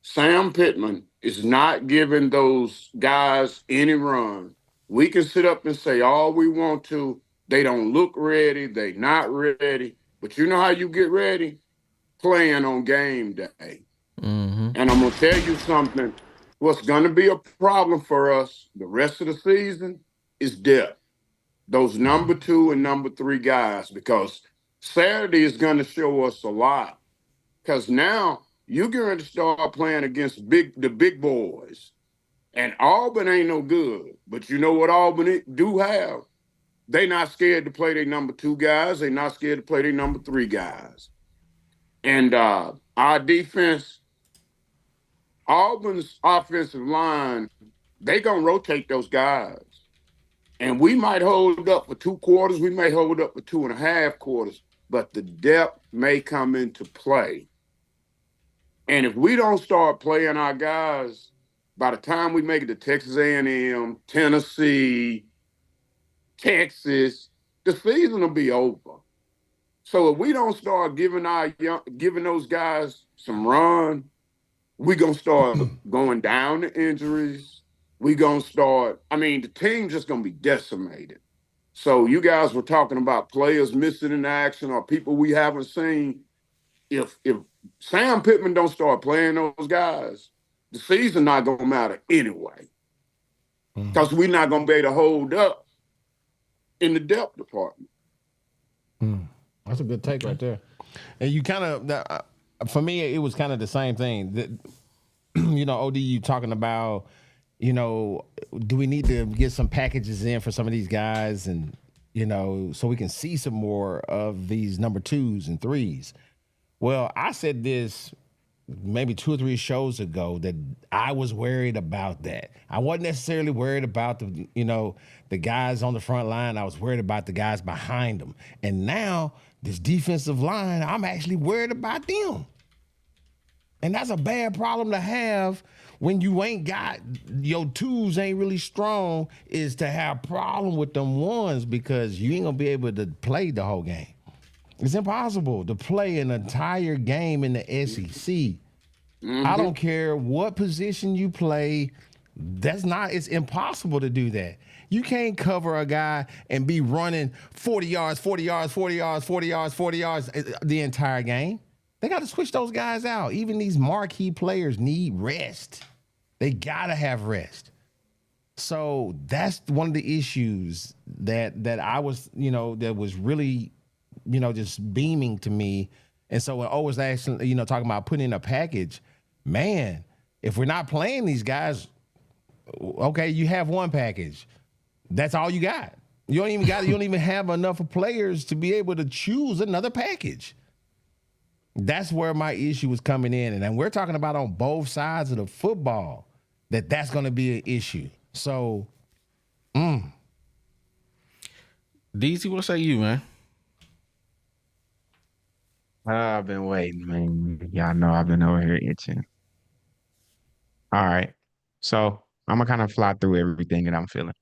Sam Pittman is not giving those guys any run. We can sit up and say all we want to. They don't look ready. They not ready. But you know how you get ready? Playing on game day. Mm-hmm. And I'm going to tell you something. What's going to be a problem for us the rest of the season is depth. Those number 2 and number 3 guys, because Saturday is going to show us a lot. Because now you're going to start playing against the big boys. And Auburn ain't no good. But you know what Auburn do have? They not scared to play their number 2 guys. They not scared to play their number 3 guys. And our defense, Auburn's offensive line, they going to rotate those guys. And we might hold up for 2 quarters. We may hold up for 2.5 quarters. But the depth may come into play. And if we don't start playing our guys, by the time we make it to Texas A&M, Tennessee, Texas, the season will be over. So if we don't start giving those guys some run, we gonna start going down to injuries. We gonna start. I mean, the team's just gonna be decimated. So you guys were talking about players missing in action or people we haven't seen. If Sam Pittman don't start playing those guys, the season not gonna matter anyway. Because we're not gonna be able to hold up in the depth department. That's a good take right there. And you kind of, for me, it was kind of the same thing. That, OD, you talking about, do we need to get some packages in for some of these guys, and so we can see some more of these number 2s and 3s. Well, I said this maybe 2 or 3 shows ago that I was worried about that. I wasn't necessarily worried about the guys on the front line. I was worried about the guys behind them. And now this defensive line, I'm actually worried about them. And that's a bad problem to have when you ain't got, your 2s ain't really strong, is to have a problem with them 1s, because you ain't gonna be able to play the whole game. It's impossible to play an entire game in the SEC. I don't care what position you play. It's impossible to do that. You can't cover a guy and be running 40 yards, 40 yards, 40 yards, 40 yards, 40 yards the entire game. They got to switch those guys out. Even these marquee players need rest. They got to have rest. So that's one of the issues that I was, that was really, just beaming to me. And so when O was actually, talking about putting in a package, man, if we're not playing these guys, okay, you have one package. That's all you got. You don't even have enough of players to be able to choose another package. That's where my issue was coming in. And then we're talking about on both sides of the football that's going to be an issue. So, DZ, what say you, man? I've been waiting, man. Y'all know I've been over here itching. All right. So I'm going to kind of fly through everything that I'm feeling.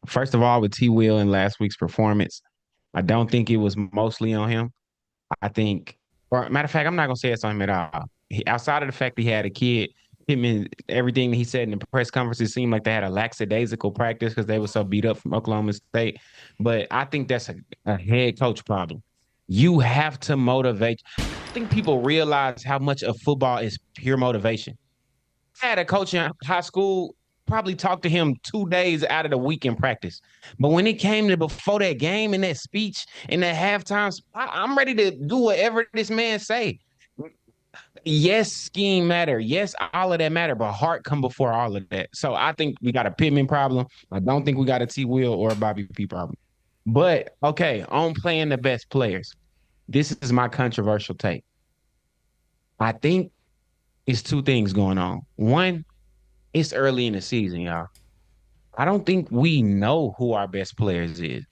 First of all, with T. Will in last week's performance, I don't think it was mostly on him. I think, or matter of fact, I'm not going to say it's on him at all. Outside of the fact that he had a kid, everything he said in the press conferences seemed like they had a lackadaisical practice because they were so beat up from Oklahoma State. But I think that's a head coach problem. You have to motivate. I think people realize how much of football is pure motivation. I had a coach in high school probably talk to him 2 days out of the week in practice. But when it came to before that game and that speech and that halftime, I'm ready to do whatever this man say. Yes, scheme matter. Yes, all of that matter, but heart come before all of that. So I think we got a Pittman problem. I don't think we got a T. Will or a Bobby P problem. But, okay, on playing the best players, this is my controversial take. I think it's 2 things going on. One, it's early in the season, y'all. I don't think we know who our best players is.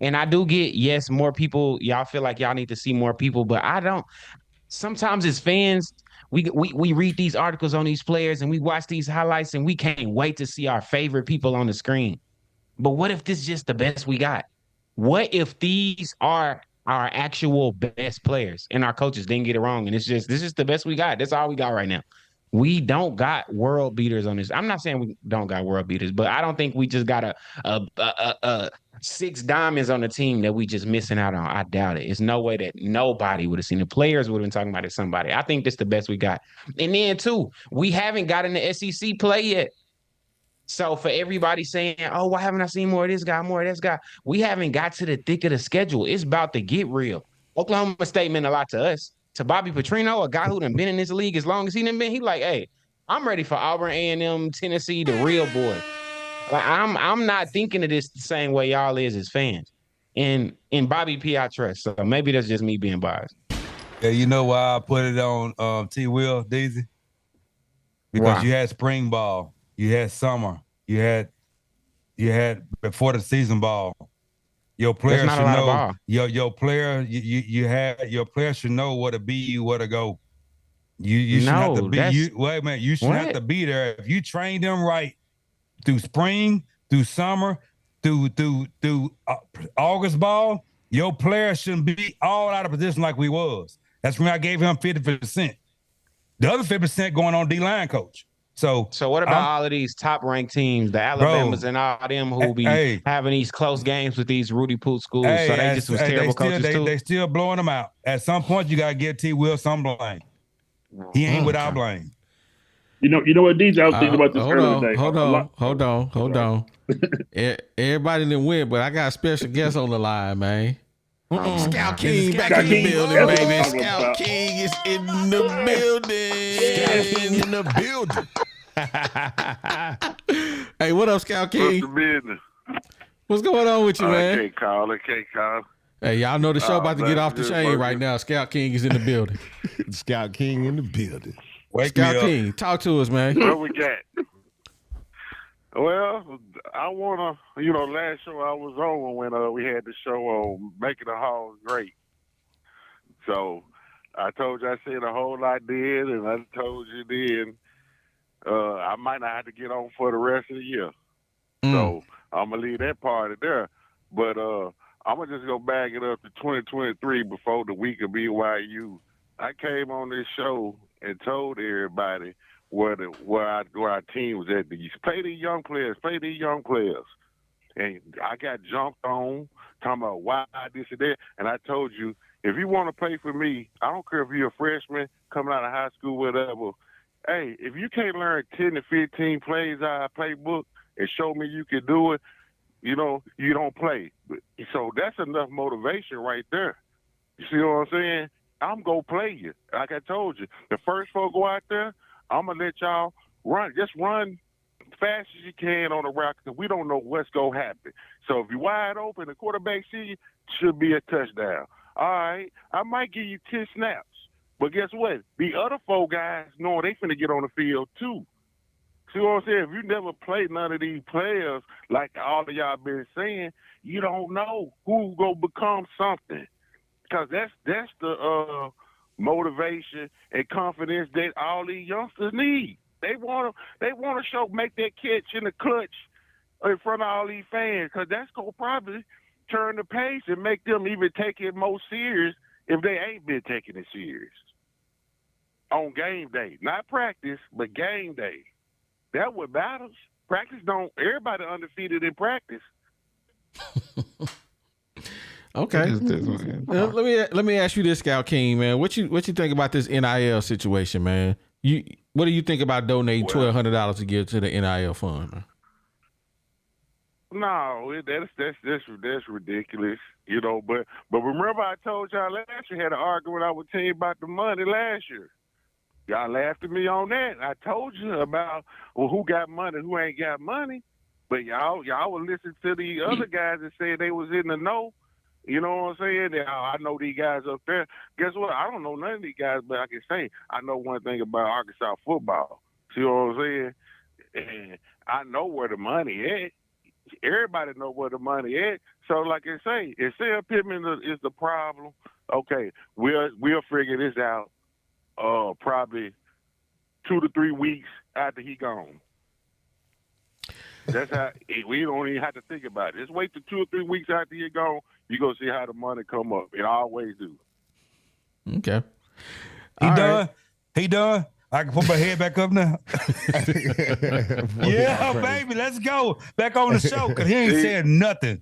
And I do get, yes, more people, y'all feel like y'all need to see more people, but I don't. Sometimes as fans, we read these articles on these players and we watch these highlights and we can't wait to see our favorite people on the screen. But what if this is just the best we got? What if these are our actual best players and our coaches didn't get it wrong? And this is the best we got. That's all we got right now. We don't got world beaters on this. I'm not saying we don't got world beaters, but I don't think we just got a 6 diamonds on the team that we just missing out on. I doubt it. It's no way that nobody would have seen. The players would have been talking about it somebody. I think this is the best we got. And then, too, we haven't gotten the SEC play yet. So for everybody saying, oh, why haven't I seen more of this guy, more of this guy? We haven't got to the thick of the schedule. It's about to get real. Oklahoma State meant a lot to us. To Bobby Petrino, a guy who done been in this league as long as he done been, he like, hey, I'm ready for Auburn, A&M, Tennessee, the real boy. Like, I'm not thinking of this the same way y'all is as fans. And in Bobby P, I trust. So maybe that's just me being biased. Yeah, you know why I put it on T. Will, Daisy? Because you had spring ball. You had summer. You had before the season ball. Your player should know. Your player your player should know what to be, where to go. You should have to be. You should have to be there. If you train them right through spring, through summer, through August ball, your player shouldn't be all out of position like we was. That's when I gave him 50%. The other 50% going on D-line coach. So what about all of these top-ranked teams, the Alabamas and all them who be having these close games with these Rudy Poot schools? So they just was terrible coaches too? They still blowing them out. At some point, you got to give T. Will some blame. He ain't without blame. You know what, DJ? I was thinking about this earlier today. Hold on. Everybody didn't win, but I got a special guest on the line, man. Scout King back in the building, baby. Scout King is in the building. Scout King in the building. Hey, what up, Scout King? What's the business? What's going on with you, man? I can't call. Hey, y'all know the show about to get off the chain right now. Scout King is in the building. Scout King in the building. Scout King, talk to us, man. What we got? Well, I want to, last show I was on when we had the show on Making the Hogs Great. So I told you I said a whole lot then, and I told you then I might not have to get on for the rest of the year. So I'm going to leave that part there. But I'm going to just go back it up to 2023 before the week of BYU. I came on this show and told everybody where our team was at. Play these young players. And I got jumped on, talking about why this and that. And I told you, if you want to play for me, I don't care if you're a freshman coming out of high school, whatever. Hey, if you can't learn 10 to 15 plays out of a playbook and show me you can do it, you don't play. So that's enough motivation right there. You see what I'm saying? I'm going to play you. Like I told you, the first four go out there, I'm going to let y'all run. Just run fast as you can on the route because we don't know what's going to happen. So if you're wide open, the quarterback see you, should be a touchdown. All right, I might give you 10 snaps. But guess what? The other four guys know they finna get on the field too. See what I'm saying? If you never played none of these players, like all of y'all been saying, you don't know who's going to become something. Because that's the motivation and confidence that all these youngsters need. They want to make that catch in the clutch in front of all these fans because that's going to probably turn the page and make them even take it more serious if they ain't been taking it serious. On game day. Not practice, but game day. That what matters. Practice don't – everybody undefeated in practice. Okay. Let me ask you this, Scout King, man. What you think about this NIL situation, man? What do you think about donating $1,200 to give to the NIL fund, man? No, that's ridiculous, But remember, I told y'all last year had an argument I would tell you about the money last year. Y'all laughed at me on that. I told you about who got money, who ain't got money. But y'all would listen to the other guys that said they was in the know. You know what I'm saying? I know these guys up there. Guess what? I don't know none of these guys, but I can say I know one thing about Arkansas football. See what I'm saying? And I know where the money is. Everybody know where the money is. So, like I say, if Sam Pittman is the problem, okay, we'll figure this out probably 2 to 3 weeks after he gone. That's how we don't even have to think about it. Just wait till 2 or 3 weeks after he gone. You gonna see how the money come up. It always do. Okay. He done. I can put my head back up now. Yeah, baby, let's go back on the show because he ain't said nothing.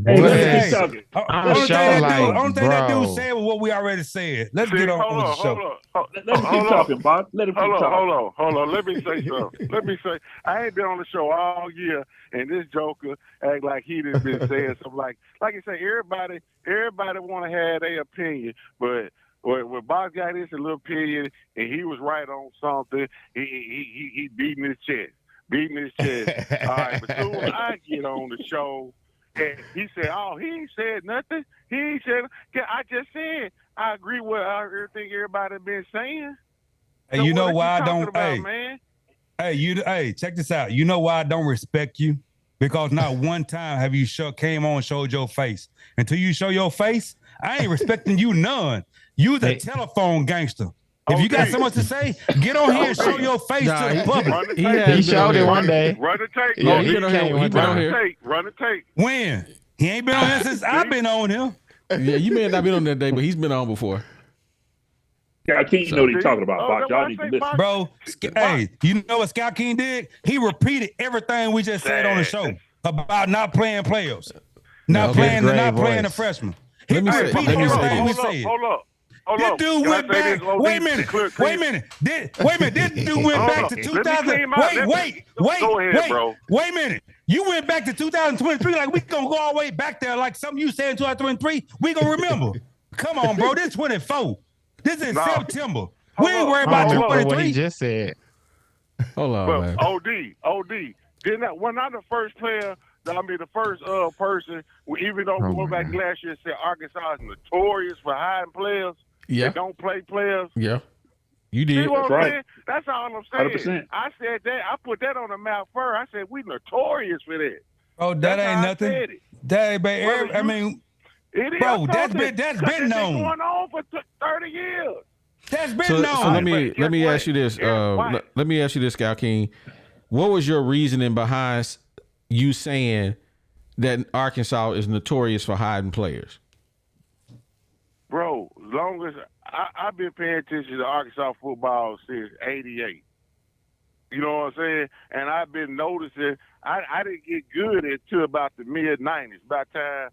Hey, let's keep talking. Only thing that dude said was what we already said. Let's get on with the show. Let him keep talking, Bob. Let him keep talking. Hold on. Let me say something. I ain't been on the show all year, and this joker act like he done been saying something like I say, everybody want to have their opinion, but when Bob got his little opinion and he was right on something, he beating his chest. All right, but soon as I get on the show, and he said, "Oh, he ain't said nothing. He ain't said. I just said I agree with everything everybody been saying." Hey, so you know why I don't? About, man? Hey, check this out. You know why I don't respect you? Because not one time have you came on and showed your face. Until you show your face, I ain't respecting you none. You the telephone gangster. If you got so much to say, get on here and show your face to the public. He showed it one day. Run the tape. Yeah, he been on here. Run the tape. When? He ain't been on here since I've been on here. Yeah, you may have not been on that day, but he's been on before. Run the tape. When? He ain't been on here since I've been on here. Yeah, you may not have been on that day, but he's been on before. Run the tape. When? He ain't been on here since I've been on here. Scott King know what he's talking about, Oh, Box. that's Y'all why I need to say listen. Box. Bro, hey, you know what Scott King did? He repeated everything we just said on the show about not playing players, not playing the freshmen. He Let me say repeated this. everything we said. Hold up. This Hold dude Can went I say back. this, OD, Wait a minute. clear? Wait a minute. This dude went Hold back up. to Let me 2000. clean my- Go ahead, bro. Wait a minute. You went back to 2023 like we gonna go all the way back there like something you said in 2023. We gonna remember. Come on, bro. This 24. This is Nah. September. We ain't worried I about don't remember what 23. he just said. Hold on, But man. OD, wasn't I the first player? The first person. Even though we went back last year and said Arkansas is notorious for hiding players. Yeah. They don't play players. Yeah. You See did. what I'm right. saying? That's all I'm saying. 100%. I said that. I put that on the mouth first. I said we notorious for that. Oh, that That's ain't how I nothing. said it. That ain't bad. Whether I you- mean, It is. Bro, I told that's you. been Because known. it's been going on for 30 years. that's been So known. let me Guess ask what? you this. Guess what? Let me ask you this, Scout King. What was your reasoning behind you saying that Arkansas is notorious for hiding players? Bro, as long as I've been paying attention to Arkansas football since '88. You know what I'm saying? And I've been noticing I didn't get good until about the mid '90s. By the time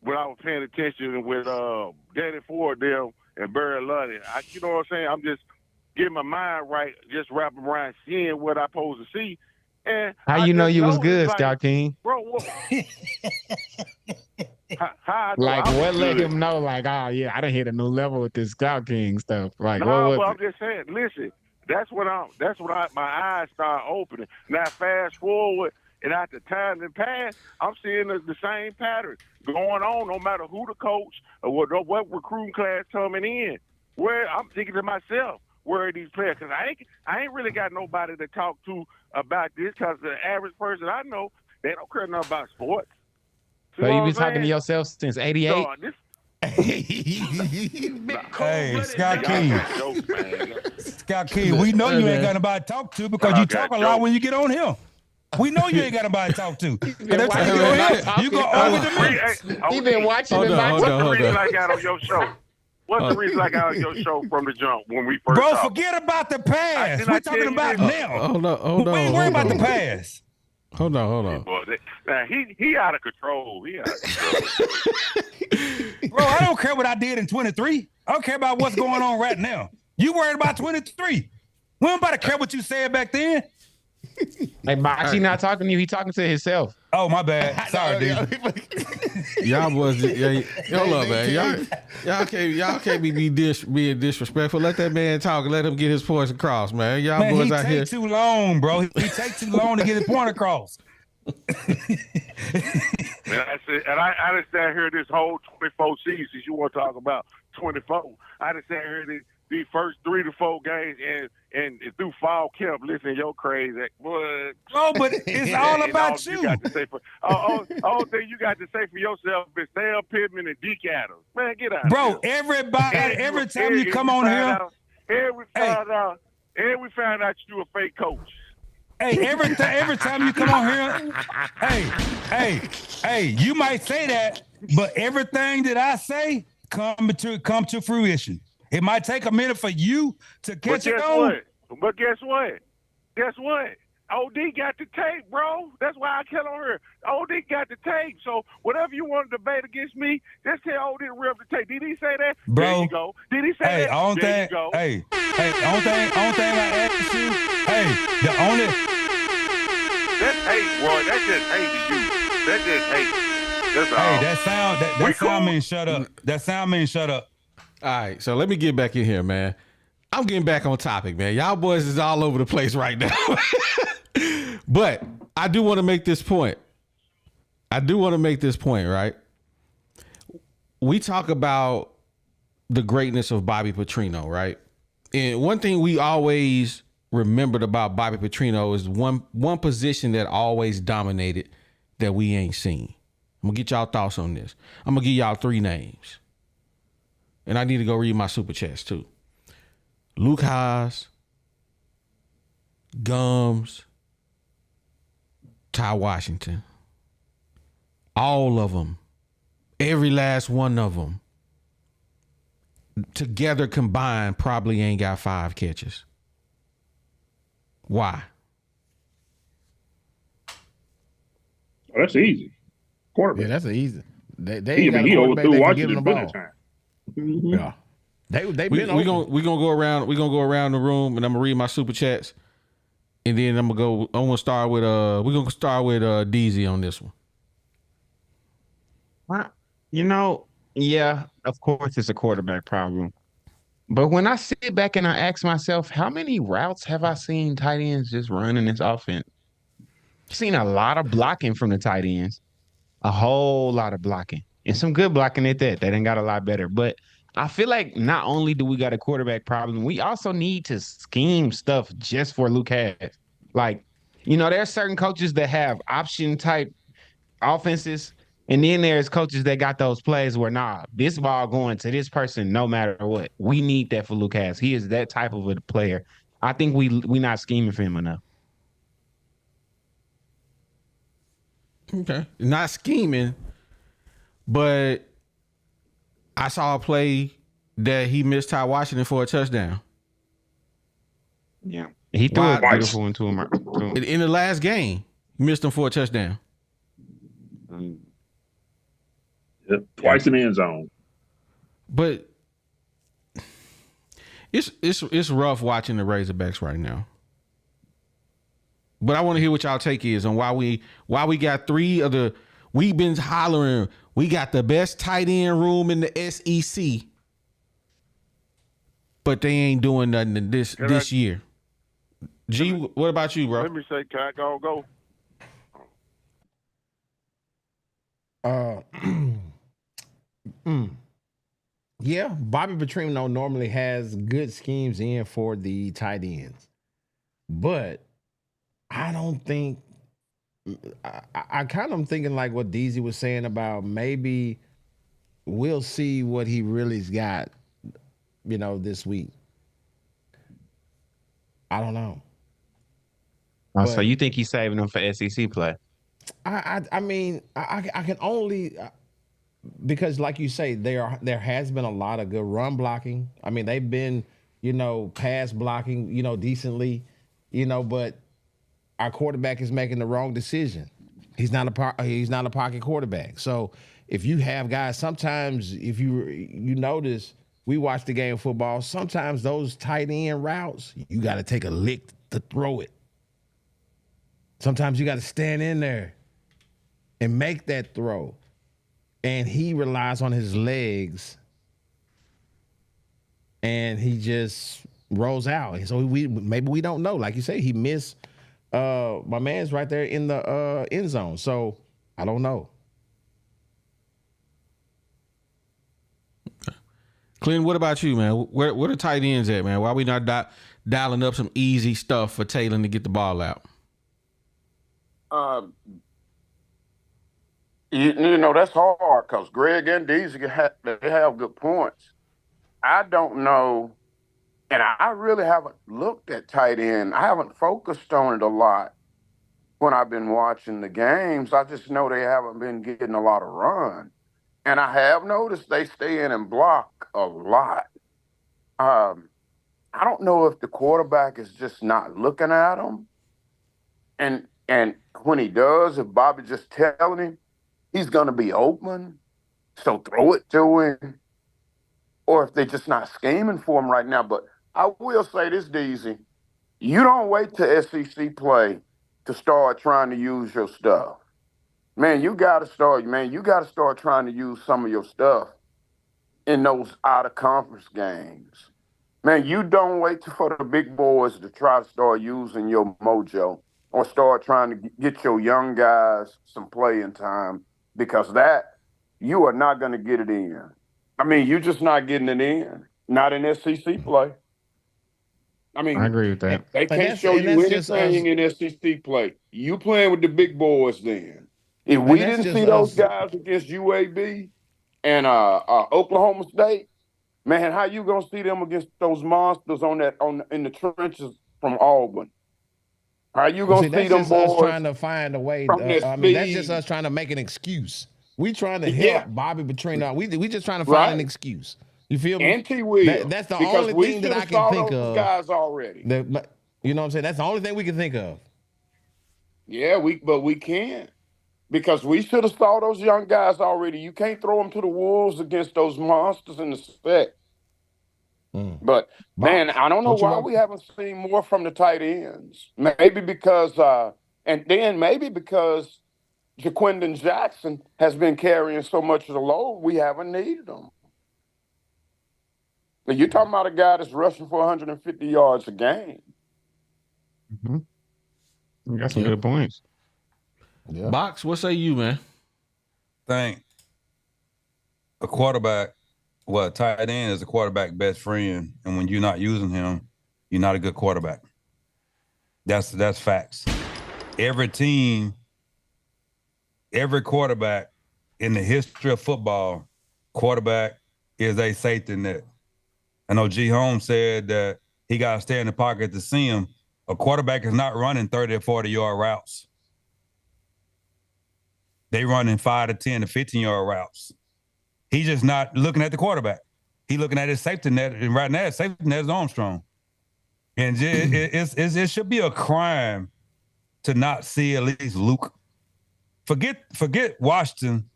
when I was paying attention with Danny Ford them and Barry Luddy. You know what I'm saying? I'm just getting my mind right, just wrapping around seeing what I'm supposed to see. And How I you know just you was noticed, good, like, Scout King? Bro, what? how I know Like I was what let good? him know? Like, oh yeah, I done hit a new level with this Scout King stuff. Like No, what but was I'm just saying. Listen, my eyes start opening. Now fast forward, and after time that passed, I'm seeing the same pattern going on. No matter who the coach or what recruiting class coming in, where I'm thinking to myself, where are these players? Because I ain't really got nobody to talk to about this. Because the average person I know, they don't care nothing about sports. See So what you I'm been talking to saying? yourself since '88? So, this, Hey, Scott y'all King. got jokes, man. Scott King, we know you ain't got nobody to talk to because you talk a lot when you get on here. We know you ain't got nobody to talk to. Because every time you get on here, you go over the minutes. He been watching Hold the on, What's hold the on. reason I got on your show? What's the reason I got on your show from the jump when we first Bro, talked? forget about the past. Didn't We're I talking tell you about this? now. Hold on. We ain't worried about the hold on. past. Hold on. Boy, now he out of control. He out of control. Bro, I don't care what I did in 23. I don't care about what's going on right now. You worried about 23. We don't about to care what you said back then. Like Box, he not talking to you. He talking to himself. Oh, my bad. Sorry, dude. Y'all boys, hold on, man. Y'all can't be being disrespectful. Let that man talk. Let him get his points across, man. Y'all Man, boys he out here. take too long, bro. He take too long to get his point across. And I said, and I just sat here this whole 24 seasons. You want to talk about 24? I just sat here these first 3 to 4 games and through fall camp. Listen, you're crazy, boy. Bro, but it's all about you. Got to say for all thing you got to say for yourself is Sam Pittman and Deke Adams. Man, get out. Bro, of here. everybody, every time you come on here, we found out you a fake coach. hey, every time you come on here, hey, you might say that, but everything that I say come to fruition. It might take a minute for you to catch it on. But guess what? OD got the tape, bro. That's why I kept on her. OD got the tape. So whatever you want to debate against me, just tell OD to rip the tape. Did he say that? Bro. There you go. Did he say Hey, that? only There thing, you go. only thing I ask you, the only. That's hate, Roy. That's just hate to you. That's just hate. That's all. Hey, that cool? sound means shut up. That sound means shut up. All right, so let me get back in here, man. I'm getting back on topic, man. Y'all boys is all over the place right now. But I do want to make this point. Right? We talk about the greatness of Bobby Petrino, right? And one thing we always remembered about Bobby Petrino is one position that always dominated that we ain't seen. I'm gonna get y'all thoughts on this. I'm gonna give y'all 3 names. And I need to go read my super chats too. Luke Haas, Gums, Ty Washington. All of them. Every last one of them together combined probably ain't got 5 catches. Why? Oh, that's easy. Quarterback. Yeah, that's easy. They He, ain't got a he quarterback overthrew that can give Washington them the plenty ball. of time. Mm-hmm. Yeah, they We been open. gonna go around. We gonna go around the room, and I'm gonna read my super chats, and then I'm gonna start with we're gonna start with DZ on this one. You know, yeah, of course it's a quarterback problem. But when I sit back and I ask myself, how many routes have I seen tight ends just run in this offense? I've seen a lot of blocking from the tight ends, a whole lot of blocking, and some good blocking at that. They done got a lot better. But I feel like not only do we got a quarterback problem, we also need to scheme stuff just for Lucas. Like, there are certain coaches that have option type offenses. And then there's coaches that got those plays where, this ball going to this person no matter what. We need that for Lucas. He is that type of a player. I think we not scheming for him enough. Okay, not scheming, but I saw a play that he missed Ty Washington for a touchdown. Yeah, he threw a beautiful one to him. In the last game, he missed him for a touchdown. Yep. Twice in the end zone. But it's rough watching the Razorbacks right now. But I want to hear what y'all take is on why we got 3 of the. We've been hollering. We got the best tight end room in the SEC, but they ain't doing nothing this year. G, what about you, bro? Let me say, can I go? Yeah, Bobby Petrino normally has good schemes in for the tight ends, but I don't think. I kind of am thinking like what DZ was saying about maybe we'll see what he really's got, this week. I don't know. So you think he's saving them for SEC play? I mean, I can only because, like you say, there has been a lot of good run blocking. I mean, they've been, pass blocking, decently, but our quarterback is making the wrong decision. He's not a pocket quarterback. So if you have guys, sometimes if you notice, we watch the game of football. Sometimes those tight end routes, you got to take a lick to throw it. Sometimes you got to stand in there and make that throw. And he relies on his legs, and he just rolls out. And so maybe we don't know. Like you say, he missed. My man's right there in the end zone. So I don't know. Clinton, what about you, man? Where the tight ends at, man? Why we not dialing up some easy stuff for Taylor to get the ball out? That's hard because Greg and Deezy they have good points. I don't know, and I really haven't looked at tight end. I haven't focused on it a lot when I've been watching the games. I just know they haven't been getting a lot of run. And I have noticed they stay in and block a lot. I don't know if the quarterback is just not looking at them. And when he does, if Bobby just telling him he's going to be open, so throw it to him. Or if they're just not scheming for him right now. But I will say this, DZ, you don't wait to SEC play to start trying to use your stuff. Man, you got to start trying to use some of your stuff in those out-of-conference games. Man, you don't wait for the big boys to try to start using your mojo or start trying to get your young guys some playing time, because you are not going to get it in. I mean, you're just not getting it in. Not in SEC play. I mean, I agree with that. They can't show you anything in SEC play. You playing with the big boys then. If we didn't see those guys against UAB and Oklahoma State, man, how you gonna see them against those monsters in the trenches from Auburn? How you gonna see them boys? That's us trying to find a way. That's just us trying to make an excuse. We trying to help Bobby Petrino. We just trying to find an excuse. You feel me? And T. Will. That's the because only we thing that should I have can saw think those of. guys already. You know what I'm saying? That's the only thing we can think of. Yeah, but we can't. Because we should have saw those young guys already. You can't throw them to the wolves against those monsters in the spec. But man, I don't know why we haven't seen more from the tight ends. Maybe because, maybe because Jaquindon Jackson has been carrying so much of the load, we haven't needed him. Now, you're talking about a guy that's rushing for 150 yards a game. Mm-hmm. You got some good points. Yeah. Box, what say you, man? Think a quarterback, tight end is a quarterback best friend, and when you're not using him, you're not a good quarterback. That's facts. Every team, every quarterback in the history of football, quarterback is a safety net. I know G. Holmes said that he got to stay in the pocket to see him. A quarterback is not running 30 or 40-yard routes. They running 5 to 10 to 15-yard routes. He's just not looking at the quarterback. He's looking at his safety net, and right now his safety net is Armstrong. And it should be a crime to not see at least Luke. Forget Washington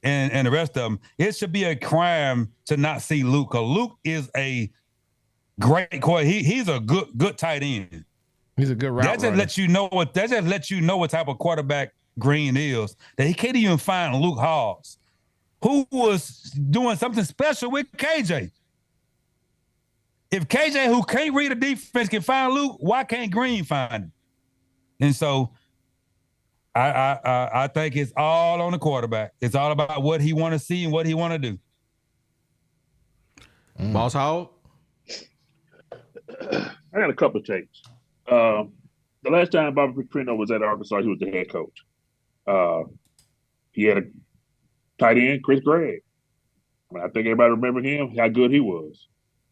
and the rest of them. It should be a crime to not see Luke. Because Luke is a great quarterback. He's a good tight end. He's a good route runner. That just lets you know what type of quarterback Green is. That he can't even find Luke Hogs, who was doing something special with KJ. If KJ, who can't read a defense, can find Luke, why can't Green find him? And so I think it's all on the quarterback. It's all about what he want to see and what he want to do. Boss Hog? I got a couple of takes. The last time Bobby Petrino was at Arkansas, he was the head coach. He had a tight end, Chris Gregg. I think everybody remember him, how good he was.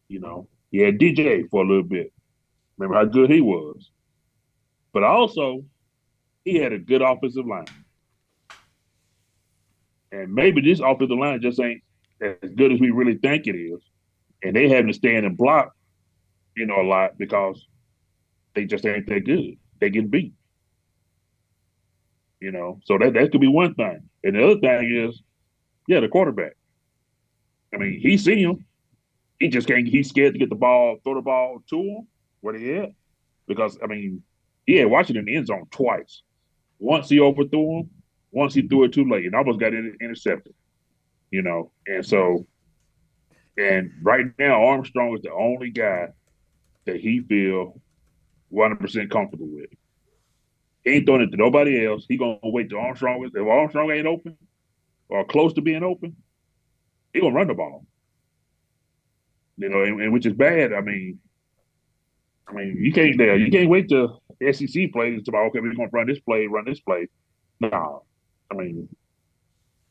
You know, he had DJ for a little bit. Remember how good he was. But also, he had a good offensive line. And maybe this offensive line just ain't as good as we really think it is. And they having to stand and block, a lot because they just ain't that good. They get beat. So that could be one thing. And the other thing is, the quarterback. I mean, he see him. He just can't, he's scared to get the ball, throw the ball to him where they at. Because, he had Washington in the end zone twice. Once he overthrew him, once he threw it too late and almost got intercepted. And right now, Armstrong is the only guy that he feel 100% comfortable with. He ain't throwing it to nobody else. He gonna wait till Armstrong if Armstrong ain't open or close to being open, he gonna run the ball. And which is bad. You can't wait till SEC plays to okay, we're gonna run this play. No.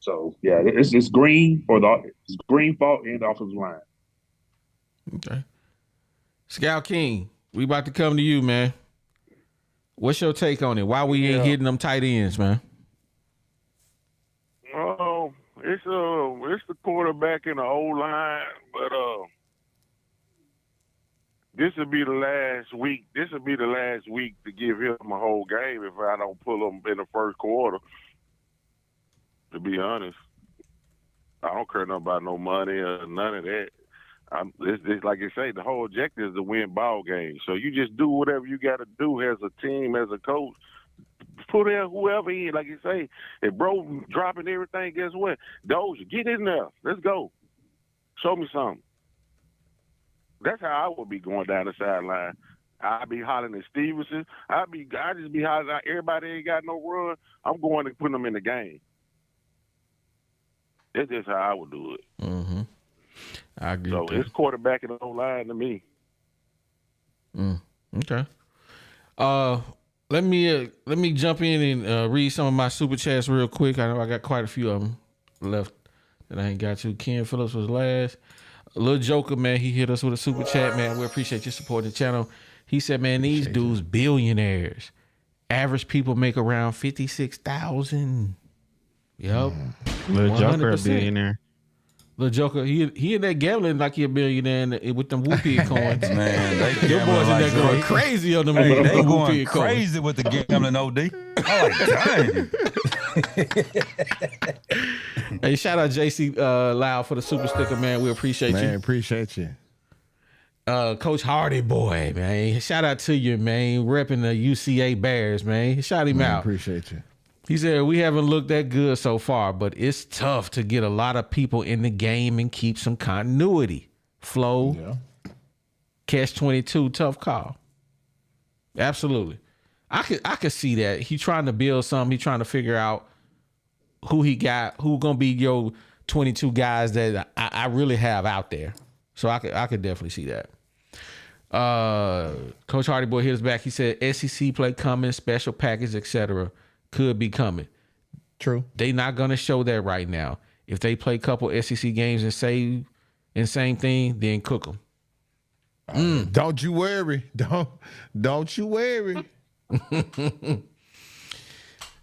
It's Green it's Green fault and the offensive line. Okay. Scout King, we about to come to you, man. What's your take on it? Why we ain't hitting them tight ends, man? Oh, it's the quarterback in the O-line, but this will be the last week. This will be the last week to give him a whole game if I don't pull him in the first quarter. To be honest, I don't care nothing about no money or none of that. It's like you say, the whole objective is to win ball games. So you just do whatever you got to do as a team, as a coach. Put in whoever in, like you say. If bro dropping everything, guess what? Doja, get in there. Let's go. Show me something. That's how I would be going down the sideline. I'd be hollering at Stevenson. I just be hollering out everybody ain't got no run. I'm going to put them in the game. That's just how I would do it. Mm-hmm. I agree. So it's quarterback and O-line to me. Okay. Let me jump in and read some of my super chats real quick. I know I got quite a few of them left that I ain't got to. Ken Phillips was last. Little Joker, man, he hit us with a super chat, man. We appreciate you supporting the channel. He said, man, these dudes billionaires. Average people make around 56,000. Yep. Little Joker, a billionaire. The Joker, he in there gambling like he a billionaire with them whoopee coins. Man, they Your boys in there going crazy on them. Hey, they whoopee going coins. crazy with the gambling, OD. I'm like, dang. Hey, shout out JC Loud for the super sticker, man. We appreciate you. Man, appreciate you. Coach Hardy boy, man. Shout out to you, man. Repping the UCA Bears, man. Shout him out. Appreciate you. He said, we haven't looked that good so far, but it's tough to get a lot of people in the game and keep some continuity. Flow, catch 22, tough call. Absolutely. I could see that. He trying to build something. He trying to figure out who he got, who going to be your 22 guys that I really have out there. So I could definitely see that. Coach Hardy boy hit us back. He said SEC play coming, special package, etc. could be coming. True. They not gonna show that right now. If they play a couple SEC games and say the same thing, then cook them. Don't you worry. Don't you worry.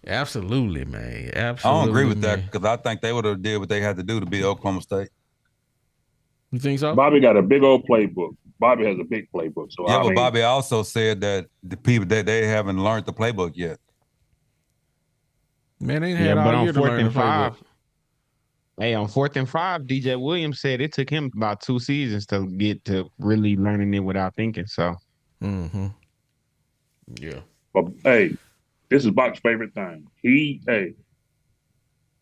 Absolutely, man. Absolutely. I don't agree with man. that because I think they would have did what they had to do to beat Oklahoma State. You think so? Bobby got a big old playbook. Bobby has a big playbook. So Yeah, I but mean, Bobby also said that the people that they haven't learned the playbook yet. Man, they ain't had all year to learn the playbook. Hey, on 4th and 5, DJ Williams said it took him about 2 seasons to get to really learning it without thinking. So, Yeah. but hey, this is Bob's favorite thing.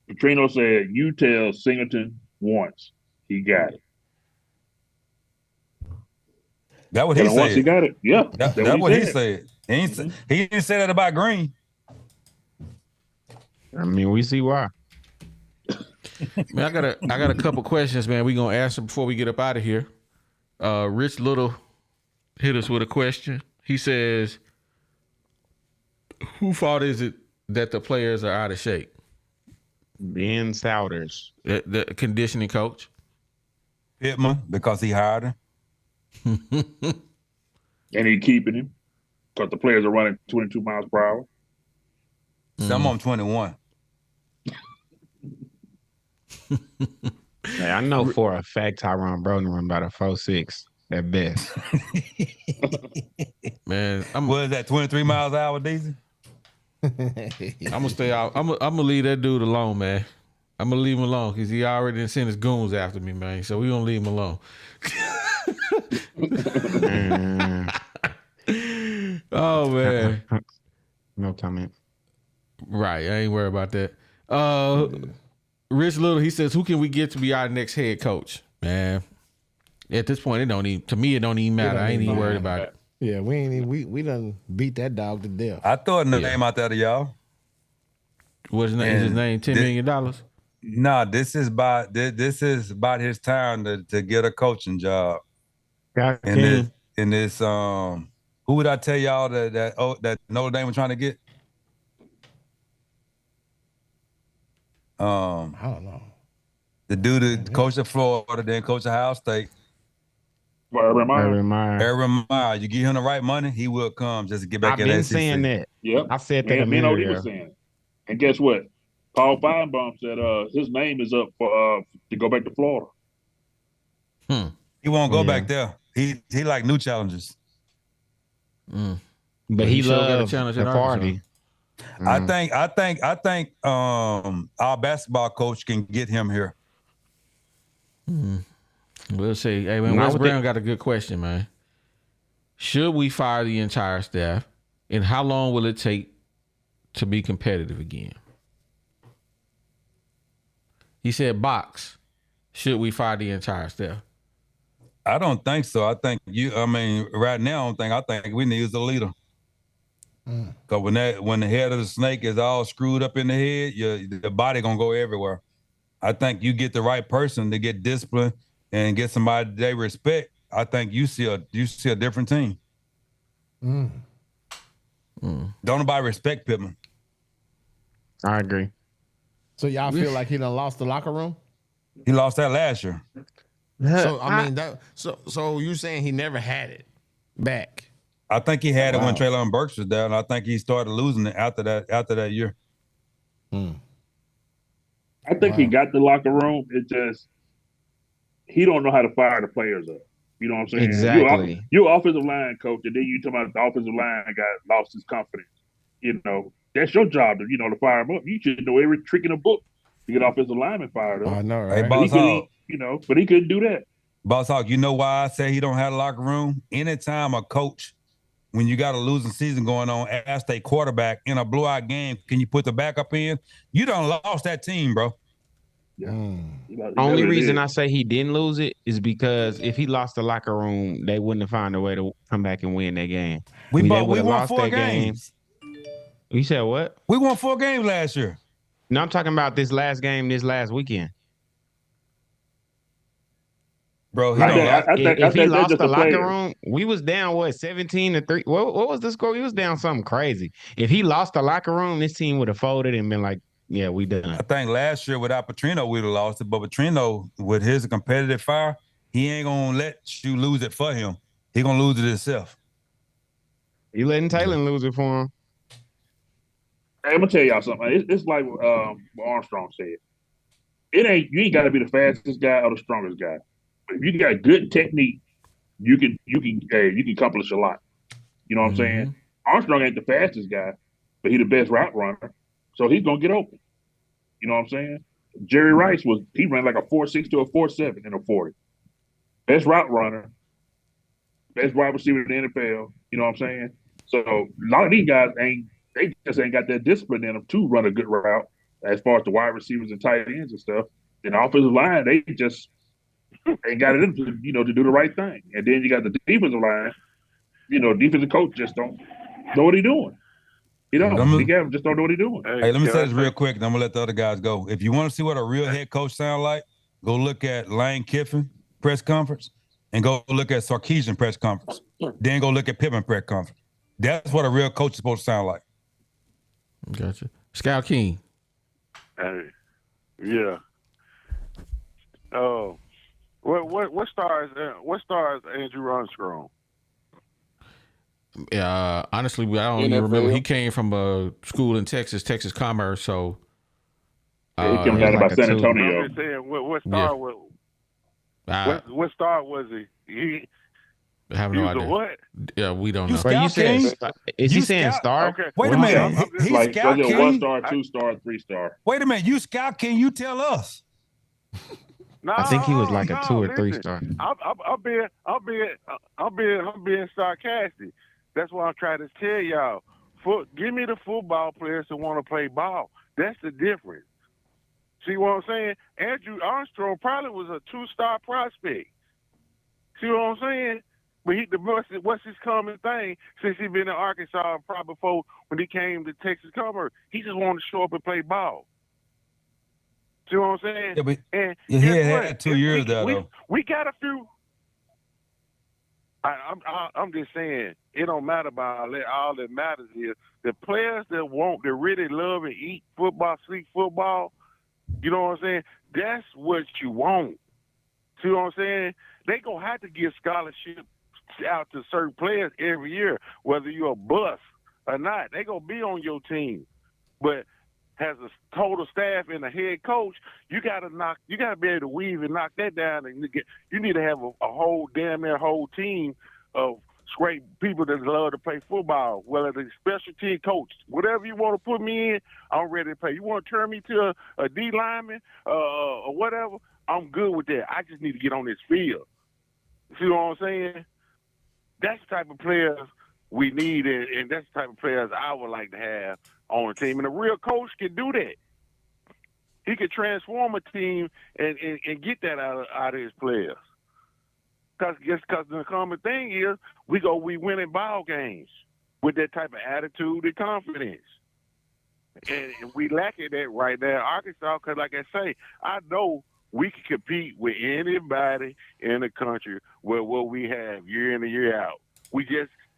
Petrino said, you tell Singleton once. He got it. That what he And once he said. got it, yeah. That's what he said. He didn't say that about Green. I mean, we see why. Man, I got a couple questions, man. We gonna answer before we get up out of here. Rich Little hit us with a question. He says, who fault is it that the players are out of shape? Ben Souders. The conditioning coach? Pittman, because he hired him. And he keeping him because the players are running 22 miles per hour. Some of them 21. Hey, I know for a fact Tyron Broden run about a 4.6 at best. Man, What is that, 23 miles an hour, Daisy? I'm gonna stay out. I'm gonna leave that dude alone, man. I'm gonna leave him alone because he already done sent his goons after me, man. So we gonna leave him alone. Oh man. No comment. Right, I ain't worried about that. Rich Little, he says, who can we get to be our next head coach? Man, at this point, it don't even matter. I ain't even worried about it. Yeah, we done beat that dog to death. I thought the name out there to y'all. What's his name? Is his name $10 million? Nah, this is about his time to get a coaching job. In this who would I tell y'all that Notre Dame was trying to get? I don't know. The dude that coached at Florida, then coached at Ohio State. Urban Meyer. You give him the right money, he will come just to get back in the SEC. I've been saying that. Yep. I said that a Me and minute OD ago. was saying it. And guess what? Paul Feinbaum said his name is up for to go back to Florida. He won't go back there. He like new challenges. But he sure got a loves challenge the at Arkansas. party. I think our basketball coach can get him here. We'll see. Hey, man, Wes Brown got a good question, man. Should we fire the entire staff? And how long will it take to be competitive again? He said, Box, should we fire the entire staff? I don't think so. I think right now, I think we need a leader. Because when the head of the snake is all screwed up in the head, the body gonna go everywhere. I think you get the right person to get disciplined and get somebody they respect. I think you see a different team. Don't nobody respect Pittman. I agree. So y'all feel like he done lost the locker room? He lost that last year. So I mean so you saying he never had it back? I think he had it when Traylon Burks was there, and I think he started losing it after that year. I think he got the locker room. It just he don't know how to fire the players up. You know what I'm saying? Exactly. You're offensive line coach, and then you talk about the offensive line guy lost his confidence. You know, that's your job to fire him up. You should know every trick in the book to get offensive linemen fired up. I know, Hey, right? Boss Hog. But he couldn't do that. Boss Hog, you know why I say he don't have a locker room? Anytime a coach, when you got a losing season going on, ask a quarterback in a blowout game, can you put the backup in? You done lost that team, bro. Yeah. Only reason I say he didn't lose it is because if he lost the locker room, they wouldn't have found a way to come back and win that game. We would have won lost 4 that games. game. You said what? We won 4 games last year. No, I'm talking about this last game, this last weekend. Bro, he if he lost the locker room, we was down 17-3. What was the score? He was down something crazy. If he lost the locker room, this team would have folded and been like, yeah, we done. I think last year without Petrino, we'd have lost it. But Petrino, with his competitive fire, he ain't gonna let you lose it for him. He gonna lose it himself. You letting Taylor lose it for him? Hey, I'm gonna tell y'all something. It's like what Armstrong said. You ain't got to be the fastest guy or the strongest guy. But if you got good technique, you can accomplish a lot. You know what I'm saying? Armstrong ain't the fastest guy, but he the best route runner, so he's gonna get open. You know what I'm saying? Jerry Rice he ran like a 4.6 to a 4.7 in a 40. Best route runner, best wide receiver in the NFL. You know what I'm saying? So a lot of these guys just ain't got that discipline in them to run a good route as far as the wide receivers and tight ends and stuff. And the offensive line, they just ain't got it in to do the right thing. And then you got the defensive line. Defensive coach just don't know what he's doing. Just don't know what he's doing. Hey, let me say this real quick, and I'm gonna let the other guys go. If you want to see what a real head coach sound like, go look at Lane Kiffin press conference, and go look at Sarkisian press conference. Then go look at Pippen press conference. That's what a real coach is supposed to sound like. Gotcha. Scout King. Yeah. Oh, what stars Andrew Armstrong? Honestly, I don't even remember. He came from a school in Texas Commerce. So he came down by San Antonio. I'm just saying, what star was? What star was he? I have no idea. What? Yeah, we don't know. Is he saying star? Okay. Wait a minute. He's like Scout King. 1-star, 2-star, 3-star. Wait a minute. You Scout King, you tell us. No, I think he was like a 2 or 3-star. I'm being sarcastic. That's what I'm trying to tell y'all. Give me the football players that want to play ball. That's the difference. See what I'm saying? Andrew Armstrong probably was a 2-star prospect. See what I'm saying? But what's his common thing since he been in Arkansas probably before when he came to Texas Commerce? He just wanted to show up and play ball. See what I'm saying? Yeah, but and he had 2 years there, though. We got a few. I'm just saying it don't matter about all that matters is the players that really love and eat football, sleep football. You know what I'm saying? That's what you want. See what I'm saying? They gonna have to give scholarships out to certain players every year, whether you're a bust or not. They gonna be on your team, but as a total staff and a head coach, you gotta be able to weave and knock that down. And you need to have a whole team of great people that love to play football, whether it's special team coach, whatever you want to put me in, I'm ready to play. You want to turn me to a D lineman or whatever, I'm good with that. I just need to get on this field. See what I'm saying? That's the type of players we need, and that's the type of players I would like to have on the team. And a real coach can do that. He can transform a team and get that out of his players. Because the common thing is we winning ball games with that type of attitude and confidence. And we lacking that right now in Arkansas because, like I say, I know we can compete with anybody in the country with what we have year in and year out.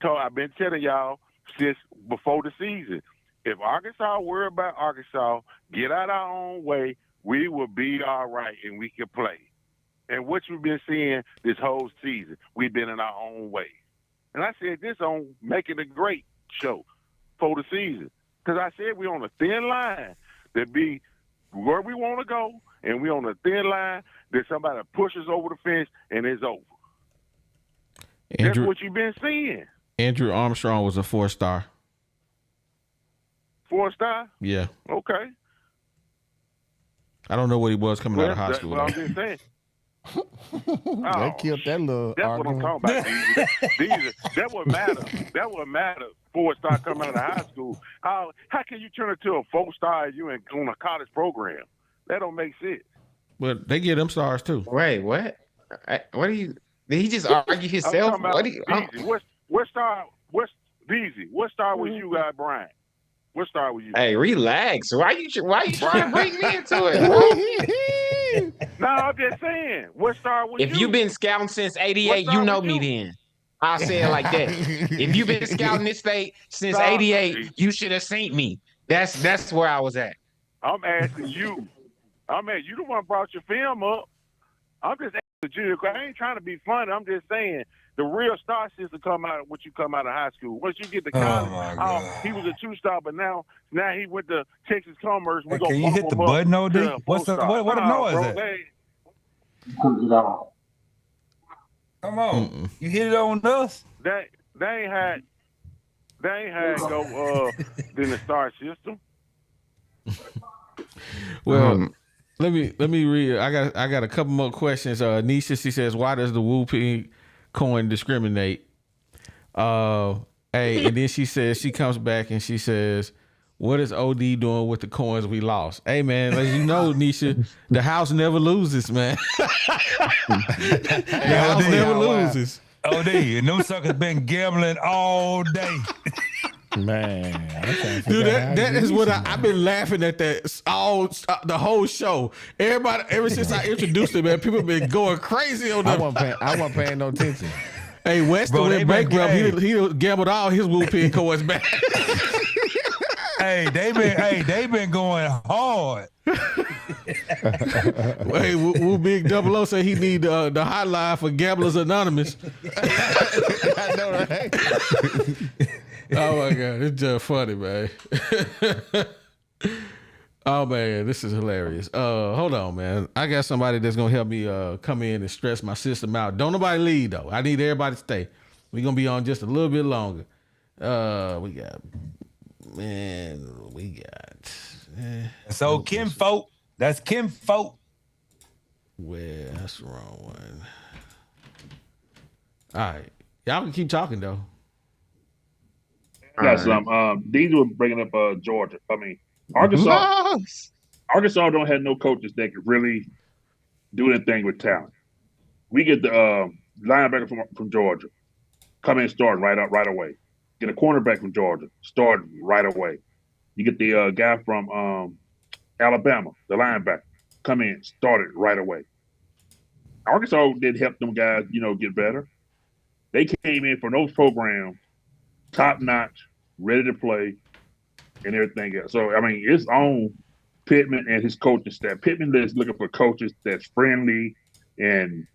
I've been telling y'all since before the season, if Arkansas worry about Arkansas, get out our own way, we will be all right and we can play. And what you've been seeing this whole season, we've been in our own way. And I said this on Making It Great show for the season. Because I said we're on a thin line to be where we want to go, and we're on a thin line then somebody pushes over the fence and it's over. Andrew, That's what you've been seeing. Andrew Armstrong was a 4-star. 4-star? Yeah. Okay. I don't know what he was coming out of high school. Well, I'm just saying. They killed that little That's argument. what I'm talking about. That would matter. That would matter. 4-star coming out of high school. How can you turn it to a 4-star if you in on a college program? That don't make sense. But they get them stars too. Wait, what? What are you? Did he just argue himself? What? What star? What's Deezy? What star was you, Brian? What star was you? Hey, relax. Why you trying to bring me into it? No, I'm just saying. What star was you? If you've been scouting since '88, you know me then. I'll say it like that. If you've been scouting this state since '88, you should have seen me. That's where I was at. I'm asking you. You the one brought your film up. I'm just asking you. I ain't trying to be funny. I'm just saying the real star system come out when you come out of high school. Once you get to college, he was a 2-star, but now he went to Texas Commerce. Hey, can you hit the button, OD? What a noise is that? Come on, you hit it on us. They ain't had go in the star system. Well, let me read. I got a couple more questions. Nisha, she says, why does the Whoopie coin discriminate? And then she says, she comes back and she says, what is OD doing with the coins we lost? Hey man, as you know, Nisha, the house never loses, man. The house never loses. OD, and them suckers been gambling all day. Man, dude, that is what I've been laughing at that all the whole show. Everybody, ever since I introduced it, man, people been going crazy on that. I wasn't paying no attention. Hey, Weston went bankrupt. He gambled all his Whoopie coins back. Hey, they been going hard. Hey, Woo Big 00 said he need the hotline for Gamblers Anonymous. I know, right? Oh my God, it's just funny, man. Oh man, this is hilarious. Hold on, man. I got somebody that's gonna help me come in and stress my system out. Don't nobody leave though. I need everybody to stay. We're gonna be on just a little bit longer. So Kim Folk. That's Kim Folk. Well, that's the wrong one. All right. Y'all can keep talking though. Got some. These were bringing up Georgia. I mean, Arkansas. Arkansas don't have no coaches that can really do anything with talent. We get the linebacker from Georgia, come in starting right away. Get a cornerback from Georgia, start right away. You get the guy from Alabama, the linebacker, come in, started right away. Arkansas did help them guys, get better. They came in for those programs, top notch, ready to play, and everything else. So I mean, it's on Pittman and his coaching staff. Pittman is looking for coaches that's friendly and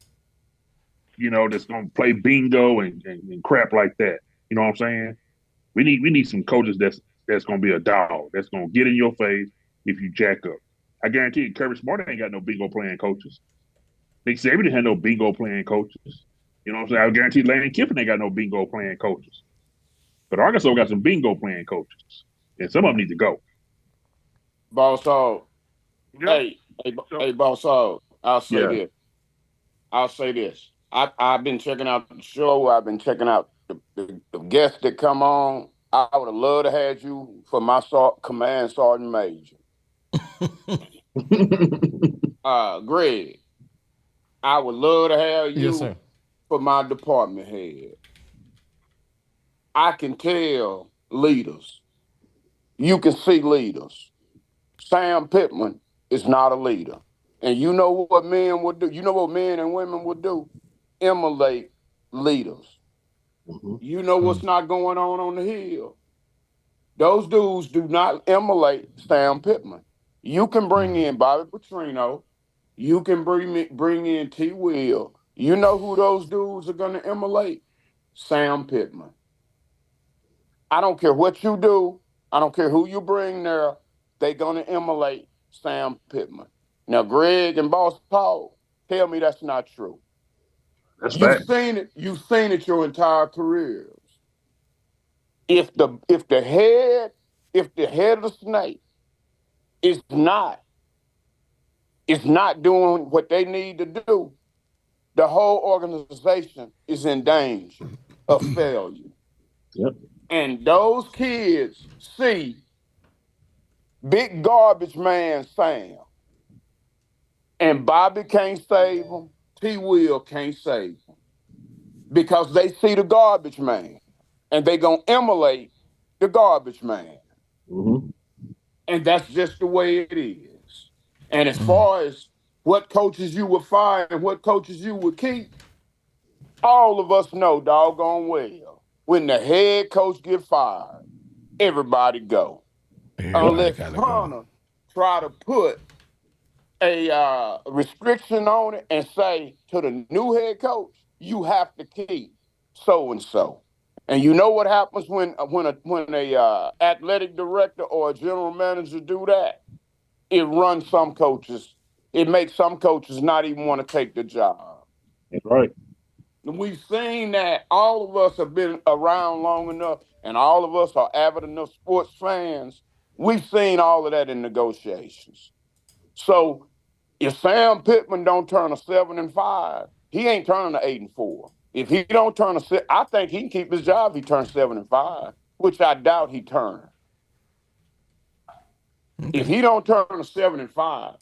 that's gonna play bingo and crap like that. You know what I'm saying? We need some coaches that's gonna be a dog, that's gonna get in your face if you jack up. I guarantee you, Kirby Smart ain't got no bingo playing coaches. Nick Saban didn't have no bingo playing coaches. You know what I'm saying? I guarantee Lane Kiffin ain't got no bingo playing coaches. But Arkansas got some bingo playing coaches, and some of them need to go. Boss Hog. Hey, Boss Hog. I'll say this. I've been checking out the show. I've been checking out the guests that come on. I would have loved to have you for my command sergeant major. Greg, I would love to have you for my department head. I can tell leaders. You can see leaders. Sam Pittman is not a leader. And you know what men would do? You know what men and women would do? Emulate leaders. Mm-hmm. You know what's not going on the Hill? Those dudes do not emulate Sam Pittman. You can bring in Bobby Petrino. You can bring in T. Will. You know who those dudes are going to emulate? Sam Pittman. I don't care what you do. I don't care who you bring there. They're going to emulate Sam Pittman. Now, Greg and Boss Paul, Tell me that's not true. That's You've fact. seen it. You've seen it your entire careers. If the head of the snake is not doing what they need to do, the whole organization is in danger of failure. Yep. And those kids see big garbage man Sam, and Bobby can't save them. T. Will can't save them because they see the garbage man, and they gonna emulate the garbage man. Mm-hmm. And that's just the way it is. And as far as what coaches you would fire and what coaches you would keep, all of us know doggone well when the head coach get fired, everybody go. Everybody Unless gotta Hunter go. try to put a restriction on it and say to the new head coach, you have to keep so and so. And you know what happens when a athletic director or a general manager do that? It runs some coaches. It makes some coaches not even want to take the job. That's right. And we've seen that. All of us have been around long enough, and all of us are avid enough sports fans. We've seen all of that in negotiations. So if Sam Pittman don't turn a 7-5, he ain't turning a 8-4. If he don't turn I think he can keep his job if he turns 7-5, which I doubt he turns. Okay. If he don't turn a 7-5,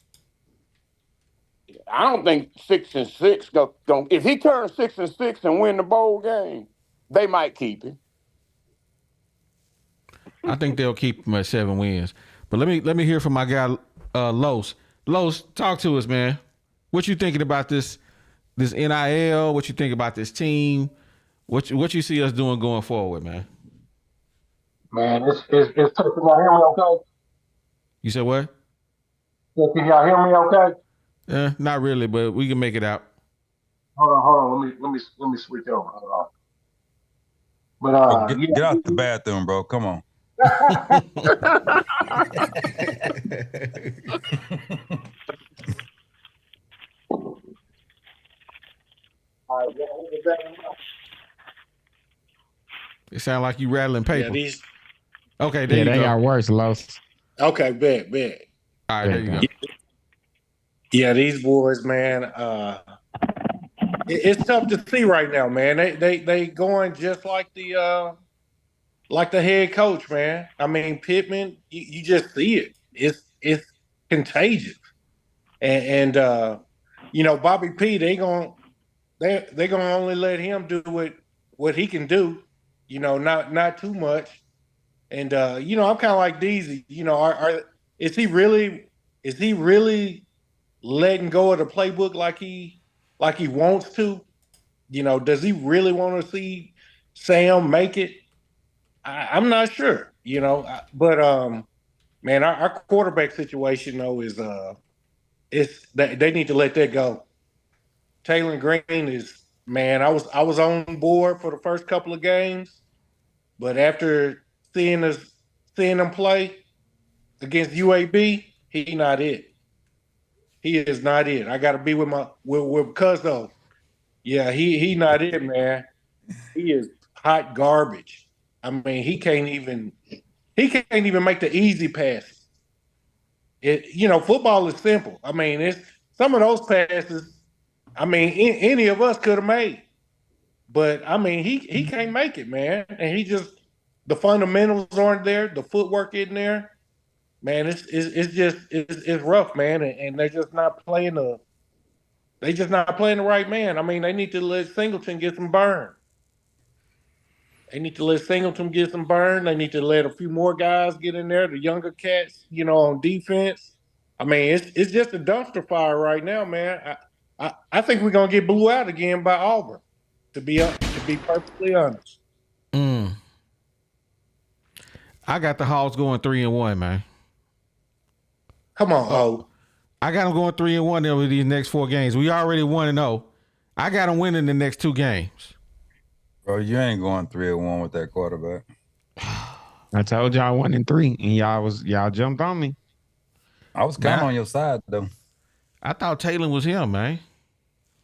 I don't think 6-6 going. If he turns 6-6 and win the bowl game, they might keep him. I think they'll keep him at 7 wins. But let me hear from my guy Los. Los, talk to us, man. What you thinking about this NIL? What you think about this team? What you see us doing going forward, man? Man, it's tough. Can y'all hear me okay? You said what? Yeah, can y'all hear me okay? Not really, but we can make it out. Hold on. Let me switch over. Hold on. But Get out the bathroom, bro. Come on. It sounds like you rattling paper. Yeah, these. Okay, there you they go. are worse, Los. Okay, bet. All right, there you go. Yeah, these boys, man. It's tough to see right now, man. They going just like the head coach, man. I mean, Pittman, you just see it. It's contagious, and Bobby P. They're gonna only let him do what he can do. Not too much. And I'm kind of like Deezy. Is he really letting go of the playbook like he wants to? Does he really want to see Sam make it? I'm not sure. But man, our quarterback situation though is they need to let that go. Taylor Green is, man. I was on board for the first couple of games, but after seeing them play against UAB, he not it. He is not it. I got to be with Cuzzo. Yeah, he not it, man. He is hot garbage. I mean, he can't even make the easy passes. Football is simple. I mean, it's some of those passes. I mean, any of us could have made, but I mean, he can't make it, man. And the fundamentals aren't there. The footwork isn't there. Man, it's rough, man, and they're just not playing the right man. I mean, they need to let Singleton get some burn. They need to let a few more guys get in there, the younger cats, on defense. I mean, it's just a dumpster fire right now, man. I think we're gonna get blew out again by Auburn, to be perfectly honest. I got the Hogs going 3-1, man. Come on, O. I got them going 3-1 over these next 4 games. We already 1-0. I got them winning the next 2 games. Bro, you ain't going 3-1 with that quarterback. I told y'all 1-3, and y'all jumped on me. I was kind of on your side though. I thought Taylor was him, man.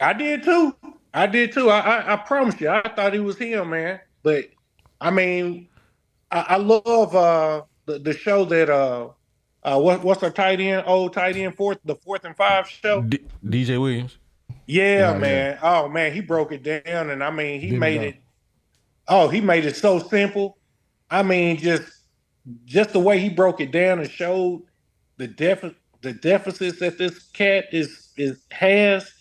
I did too. I promise you, I thought he was him, man. But I mean, I love the show that what's our tight end, old tight end, the fourth and five show. DJ Williams. Yeah, Yeah, man. Oh man, he broke it down, and I mean, he Dim it made down. it. Oh, he made it so simple. I mean, just the way he broke it down and showed the deficits that this cat has.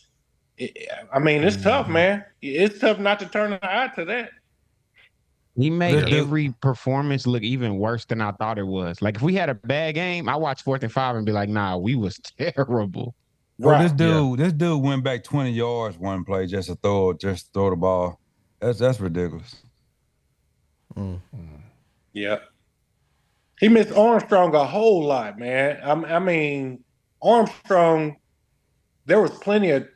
I mean, it's tough, man. It's tough not to turn an eye to that. He made This dude- every performance look even worse than I thought it was. Like if we had a bad game, I watch 4th and 5 and be like, nah, we was terrible. Oh, this dude went back 20 yards one play just to throw the ball. That's ridiculous. Yeah. He missed Armstrong a whole lot, man. I mean, Armstrong, there was plenty of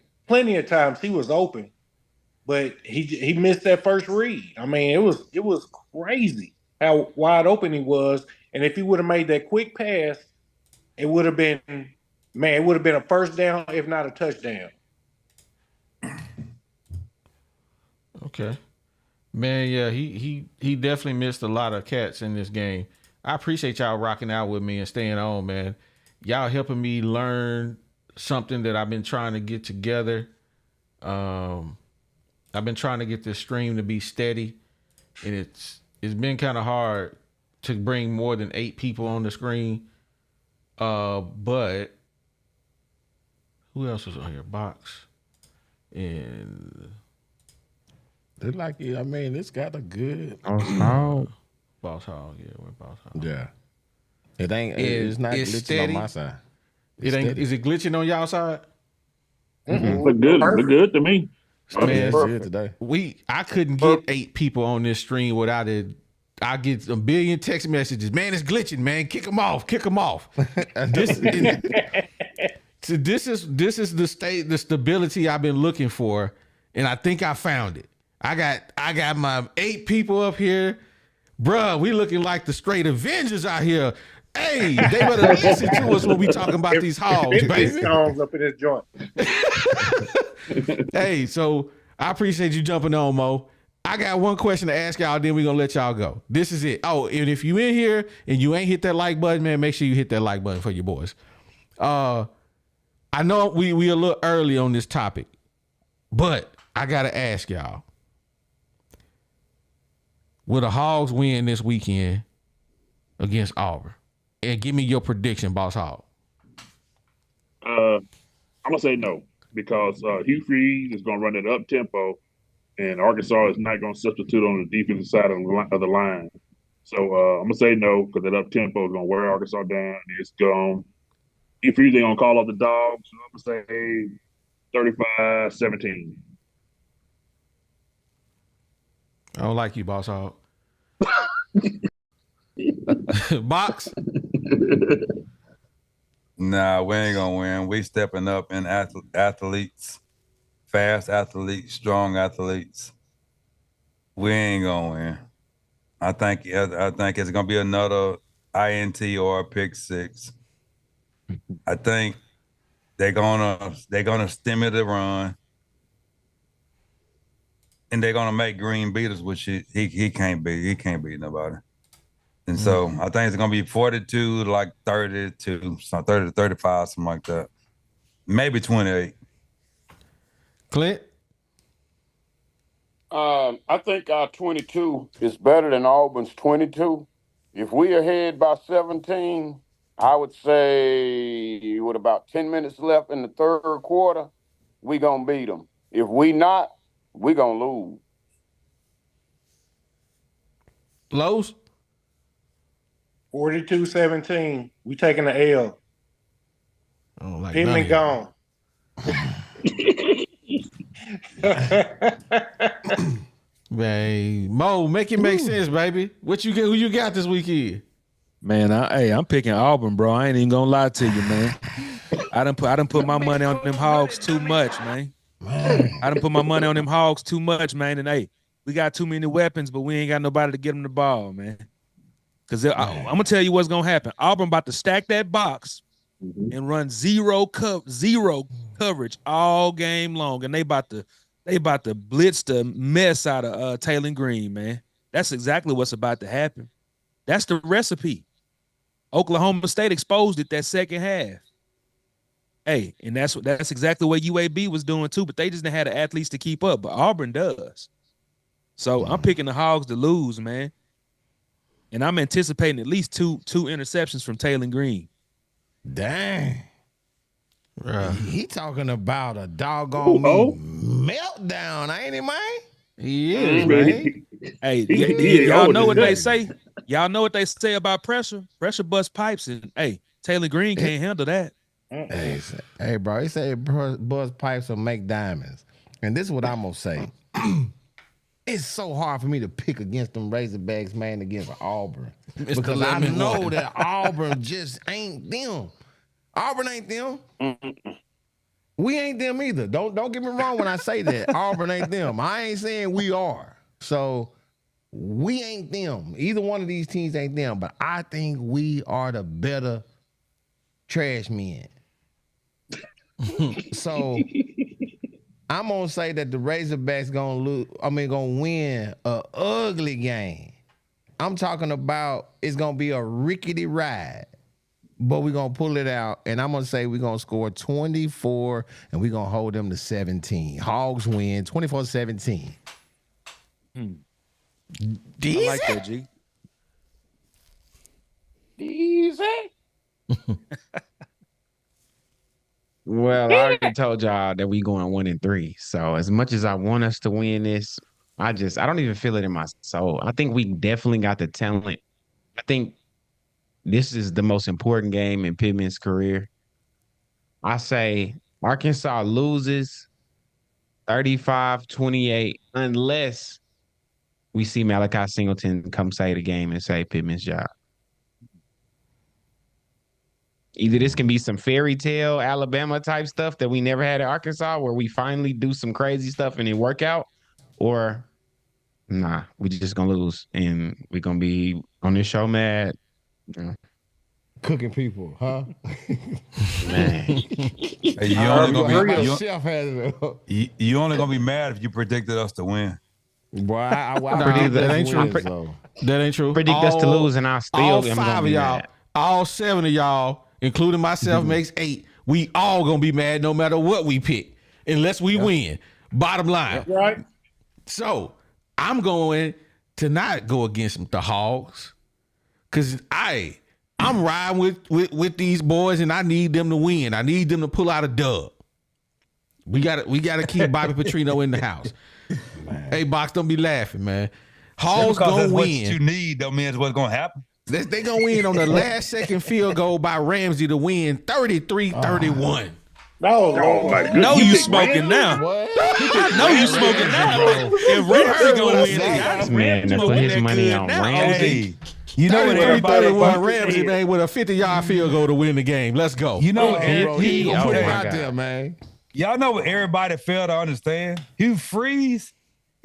times he was open, but he missed that first read. I mean, it was crazy how wide open he was. And if he would have made that quick pass, it would have been a first down, if not a touchdown. Okay. Man, yeah, he definitely missed a lot of cats in this game. I appreciate y'all rocking out with me and staying on, man. Y'all helping me learn something that I've been trying to get together. I've been trying to get this stream to be steady, and it's been kind of hard to bring more than 8 people on the screen. But who else was on here? Box and They're like, I mean, it's got a good Boss Hog. Yeah, we're Boss Hog. Yeah. It ain't. It's not it's glitching steady. on my side. It ain't. steady. Is it glitching on y'all side? Look good. Look good to me. Yeah, Man, it's good today. I couldn't get 8 people on this stream without it. I get a billion text messages. Man, it's glitching. Man, kick them off. Kick them off. This is the stability I've been looking for, and I think I found it. I got my 8 people up here, bruh. We looking like the straight Avengers out here. Hey, they better listen to us when we talking about these hogs, baby. Songs up in this joint. Hey, so I appreciate you jumping on, Mo. I got one question to ask y'all, then we're gonna let y'all go. This is it. Oh, and if you in here and you ain't hit that like button, man, make sure you hit that like button for your boys. I know we a little early on this topic, but I gotta ask y'all. Will the Hogs win this weekend against Auburn? And give me your prediction, Boss Hog. I'm gonna say no because Hugh Freeze is gonna run it up tempo, and Arkansas is not gonna substitute on the defensive side of the line. So I'm gonna say no because that up tempo is gonna wear Arkansas down. It's gone. Hugh Freeze ain't gonna call off the dogs. So I'm gonna say 35-17. I don't like you, Boss Hog. Box. Nah, we ain't gonna win. We stepping up in athletes, fast athletes, strong athletes. We ain't gonna win. I think it's gonna be another INT or a pick 6. I think they're gonna stimulate the run, and they're gonna make Green beat us, which he can't beat. He can't beat nobody. And so I think it's gonna be 42 to like 32, so 30 to 35, something like that. Maybe 28. Clint. I think our 22 is better than Auburn's 22. If we ahead by 17, I would say with about 10 minutes left in the third quarter, we gonna beat them. If we not, we gonna lose. Lowe's. 42-17. We taking the L. I don't like Him none and of y'all. gone. Man, Mo, make it make sense, baby. What you get? Who you got this weekend? Man, I'm picking Auburn, bro. I ain't even gonna lie to you, man. I done put my money on them Hogs too much, man. I done put my money on them Hogs too much, man. And hey, we got too many weapons, but we ain't got nobody to get them the ball, man. Because I'm gonna tell you what's gonna happen. Auburn about to stack that box and run zero coverage all game long, and they about to blitz the mess out of Taylor Green, man. That's exactly what's about to happen. That's the recipe. Oklahoma State exposed it that second half. Hey, and that's exactly what UAB was doing too, but they just didn't have the athletes to keep up. But Auburn does. So I'm picking the Hogs to lose, man. And I'm anticipating at least two interceptions from Taylor Green. Dang. He talking about a doggone meltdown, ain't he, man? He is, man. Hey, y'all know what they say? Y'all know what they say about pressure? Pressure busts pipes, and hey, Taylor Green can't handle that. Hey, bro, he said bust pipes will make diamonds. And this is what I'm going to say. It's so hard for me to pick against them Razorbacks, man, against Auburn. Because I know that Auburn just ain't them. Auburn ain't them. We ain't them either. Don't get me wrong when I say that. Auburn ain't them. I ain't saying we are. So we ain't them. Either one of these teams ain't them. But I think we are the better trash men. So I'm gonna say that the Razorbacks gonna win a ugly game. I'm talking about it's gonna be a rickety ride, but we're gonna pull it out, and I'm gonna say we're gonna score 24, and we're gonna hold them to 17. Hogs win 24-17. I like that, G. Easy. Well, I already told y'all that we going 1-3. So as much as I want us to win this, I don't even feel it in my soul. I think we definitely got the talent. I think this is the most important game in Pittman's career. I say Arkansas loses 35-28 unless we see Malachi Singleton come save the game and save Pittman's job. Either this can be some fairy tale Alabama type stuff that we never had at Arkansas where we finally do some crazy stuff and it work out, or nah, we just gonna lose and we're gonna be on this show mad. Cooking people, huh? Man. Hey, you only gonna be mad if you predicted us to win. Boy, I predicted that ain't true. That ain't true. Predict us to lose and I'll still all am 5 gonna of be y'all, mad. all 7 of y'all, including myself, makes 8. We all gonna be mad no matter what we pick, unless we win. Bottom line. Right. So I'm going to not go against the Hogs, because I'm riding with these boys, and I need them to win. I need them to pull out a dub. We gotta keep Bobby Petrino in the house. Man. Hey, Box, don't be laughing, man. Hogs gonna win. What you need don't mean it's what's gonna happen. They gonna win on the last second field goal by Ramsey to win 33-31. Oh my goodness. No, you smoking now. What? I know you smoking now. If Ramsey gonna win, This man that put his money on Ramsey. You know what everybody 31 Ramsey, man, with a 50-yard field goal to win the game. Let's go. You know, He gonna put it my out God. there, man. y'all know what everybody failed to understand? Hugh Freeze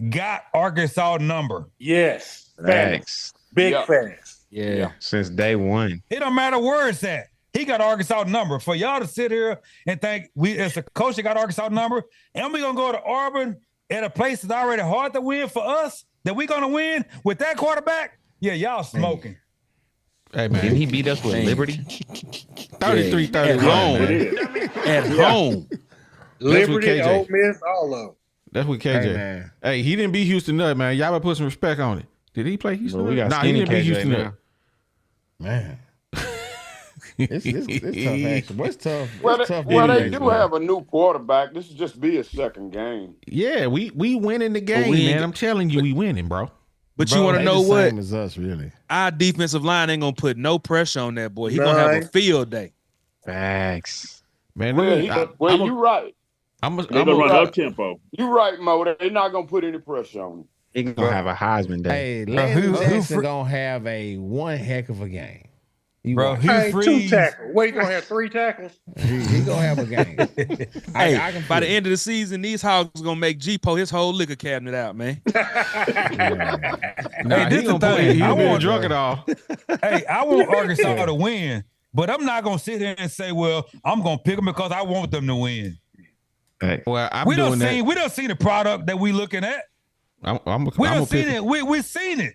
got Arkansas number. Yes. Facts. Big facts. Yeah. Since day one. It don't matter where it's at. He got Arkansas number. For y'all to sit here and think we as a coach that got Arkansas number, and we gonna go to Auburn at a place that's already hard to win for us, that we gonna win with that quarterback? Yeah, y'all smoking. Hey, man. Didn't he beat us with Liberty? 33-31. At home. Liberty, Ole Miss, all of them. That's what KJ. Hey, he didn't beat Houston Nutt, man. Y'all better put some respect on it. Did he play Houston Nutt? Nah, he didn't beat Houston Nutt. Man. It's tough action. What's tough? Well, It's tough they do have a new quarterback. This will just be a second game. Yeah, we winning the game, man. I'm telling you, we winning, bro. But you want to know what? Same as us, really. Our defensive line ain't gonna put no pressure on that boy. He gonna have a field day. Facts. Man, you're right. They're gonna run up tempo. You're right, Mo. They're not gonna put any pressure on him. He gonna have a Heisman day. Hey, Landon Jackson gonna have one heck of a game. Bro, Hey, 2 tackles. Wait, gonna have 3 tackles? He gonna have a game. Hey, by the end of the season, these Hogs gonna make G-Po his whole liquor cabinet out, man. Nah, this he gonna play. He been drunk it all. Hey, I want Arkansas to win, but I'm not gonna sit here and say, well, I'm gonna pick them because I want them to win. Hey. Well, I'm We doing don't that. we don't see the product that we looking at. We don't seen it. We seen it.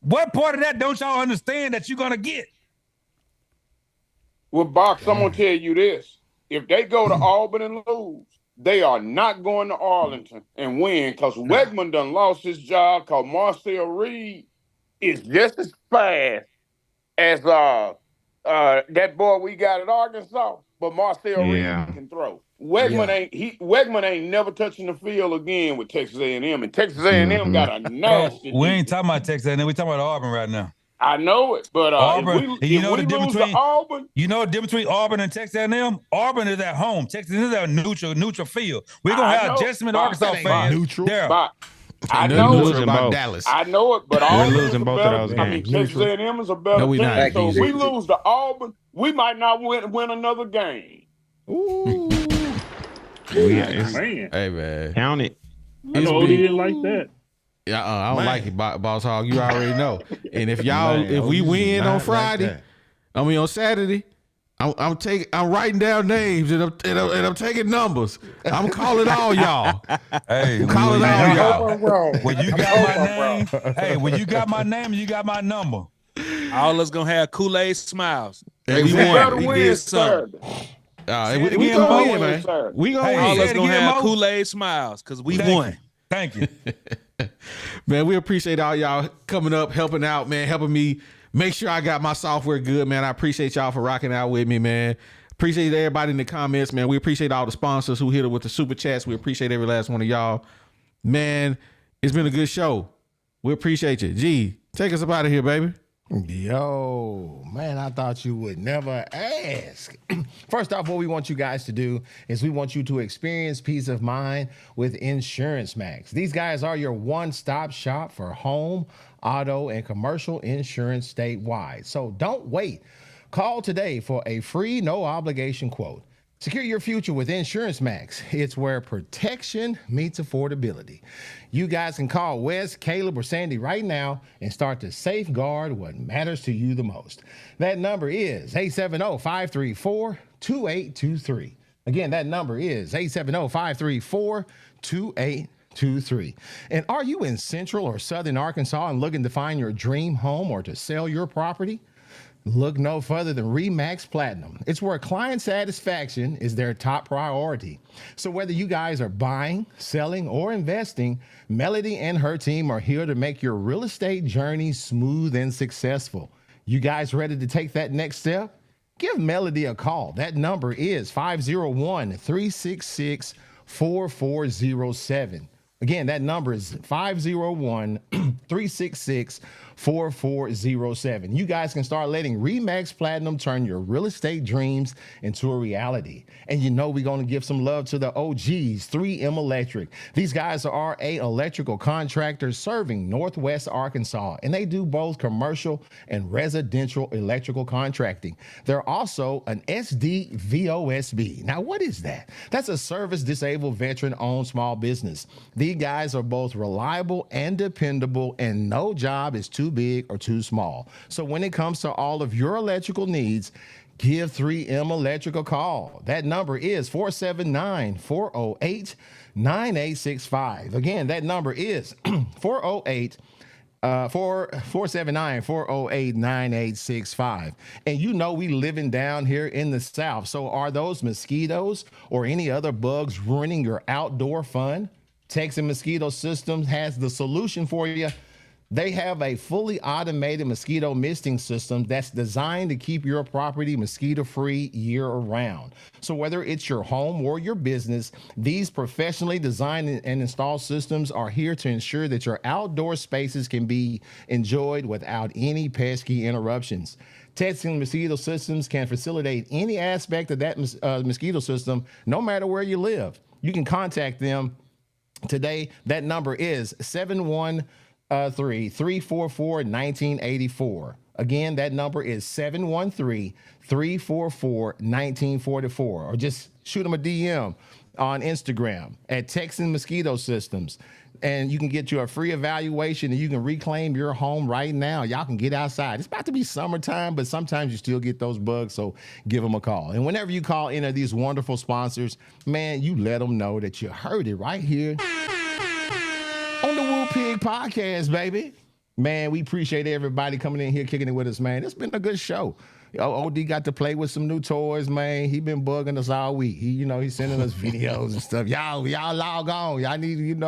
What part of that don't y'all understand that you're gonna get? Well, Box, I'm gonna tell you this: if they go to Auburn and lose, they are not going to Arlington and win because Wegman done lost his job because Marcel Reed is just as fast as that boy we got at Arkansas, but Marcel Reed can throw. Wegman ain't never touching the field again with Texas A&M, and Texas A&M got a nasty. We ain't talking about Texas A&M. We talking about Auburn right now. I know it, but Auburn. if we lose to Auburn, you know the difference between Auburn and Texas A&M. Auburn is at home. Texas is at a neutral field. We're gonna have Jessamine Arkansas fans neutral. there. I know it about Dallas. I know it, but Auburn losing is both better. of those I mean, games. Texas A&M is a better we team. not. So if we lose to Auburn, we might not win another game. Ooh. Man, Hey man, Count it. I know he didn't like that. Yeah, I don't like it, Boss Hog. You already know. And if Man, if we OG win on not Friday, like that. on Saturday, I'm writing down names and I'm taking numbers. I'm calling all y'all. Hey, calling all y'all. When you got my name, when you got my name, you got my number. All us gonna have Kool-Aid smiles. Hey, we better won. win did something. Saturday. We gonna win, man. Saturday. We gonna Hey, All win. us gonna again, have Mo. Kool-Aid smiles because we Thank won. you. Thank you. Man, we appreciate all y'all coming up, helping out, man, helping me make sure I got my software good, man. I appreciate y'all for rocking out with me, man. Appreciate everybody in the comments, man. We appreciate all the sponsors who hit it with the super chats. We appreciate every last one of y'all. Man, it's been a good show. We appreciate you. G, take us up out of here, baby. Yo, man, I thought you would never ask. First off, what we want you guys to do is we want you to experience peace of mind with Insurance Max. These guys are your one-stop shop for home, auto, and commercial insurance statewide. So don't wait. Call today for a free, no-obligation quote. Secure your future with Insurance Max. It's where protection meets affordability. You guys can call Wes, Caleb, or Sandy right now and start to safeguard what matters to you the most. That number is 870-534-2823. Again, that number is 870-534-2823. And are you in Central or Southern Arkansas and looking to find your dream home or to sell your property? Look no further than RE/MAX Platinum. It's where client satisfaction is their top priority. So whether you guys are buying, selling, or investing, Melody and her team are here to make your real estate journey smooth and successful. You guys ready to take that next step? Give Melody a call. That number is 501-366-4407. Again, that number is 501-366-4407. You guys can start letting RE/MAX Platinum turn your real estate dreams into a reality. And you know we're going to give some love to the OGs, 3M Electric. These guys are a electrical contractor serving Northwest Arkansas, and they do both commercial and residential electrical contracting. They're also an SDVOSB. Now, what is that? That's a service disabled veteran-owned small business. These guys are both reliable and dependable, and no job is too big or too small. So when it comes to all of your electrical needs, give 3M Electric a call. That number is 479-408-9865. Again, that number is 479-408-9865. And you know we living down here in the South. So are those mosquitoes or any other bugs ruining your outdoor fun? Texan Mosquito Systems has the solution for you. They have a fully automated mosquito misting system that's designed to keep your property mosquito-free year-round. So whether it's your home or your business, these professionally designed and installed systems are here to ensure that your outdoor spaces can be enjoyed without any pesky interruptions. Texan Mosquito Systems can facilitate any aspect of that mosquito system, no matter where you live. You can contact them today. That number is 713-344-1984. Again, that number is 713-344-1944. Or just shoot them a DM on Instagram at Texan Mosquito Systems. And you can get you a free evaluation and you can reclaim your home right now. Y'all can get outside. It's about to be summertime, but sometimes you still get those bugs, so give them a call. And whenever you call any of these wonderful sponsors, man, you let them know that you heard it right here on the Woo Pig Podcast, baby. Man, we appreciate everybody coming in here, kicking it with us, man. It's been a good show. OD got to play with some new toys, man. He been bugging us all week. He's sending us videos and stuff. Y'all log on. Y'all need,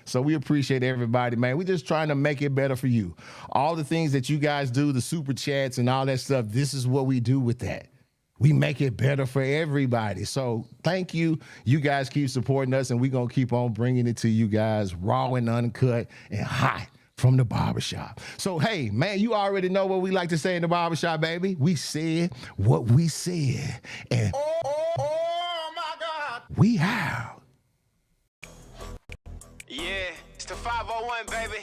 So we appreciate everybody, man. We just trying to make it better for you. All the things that you guys do, the super chats and all that stuff, this is what we do with that. We make it better for everybody. So thank you. You guys keep supporting us, and we're going to keep on bringing it to you guys raw and uncut and hot from the barbershop. So, hey, man, you already know what we like to say in the barbershop, baby. We said what we said. And oh my God, we out. Yeah, it's the 501, baby.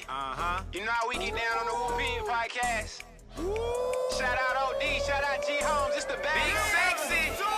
You know how we get down on the Woo Pig Podcast. Shout out OD, shout out G Homes, it's the bad. Big sexy.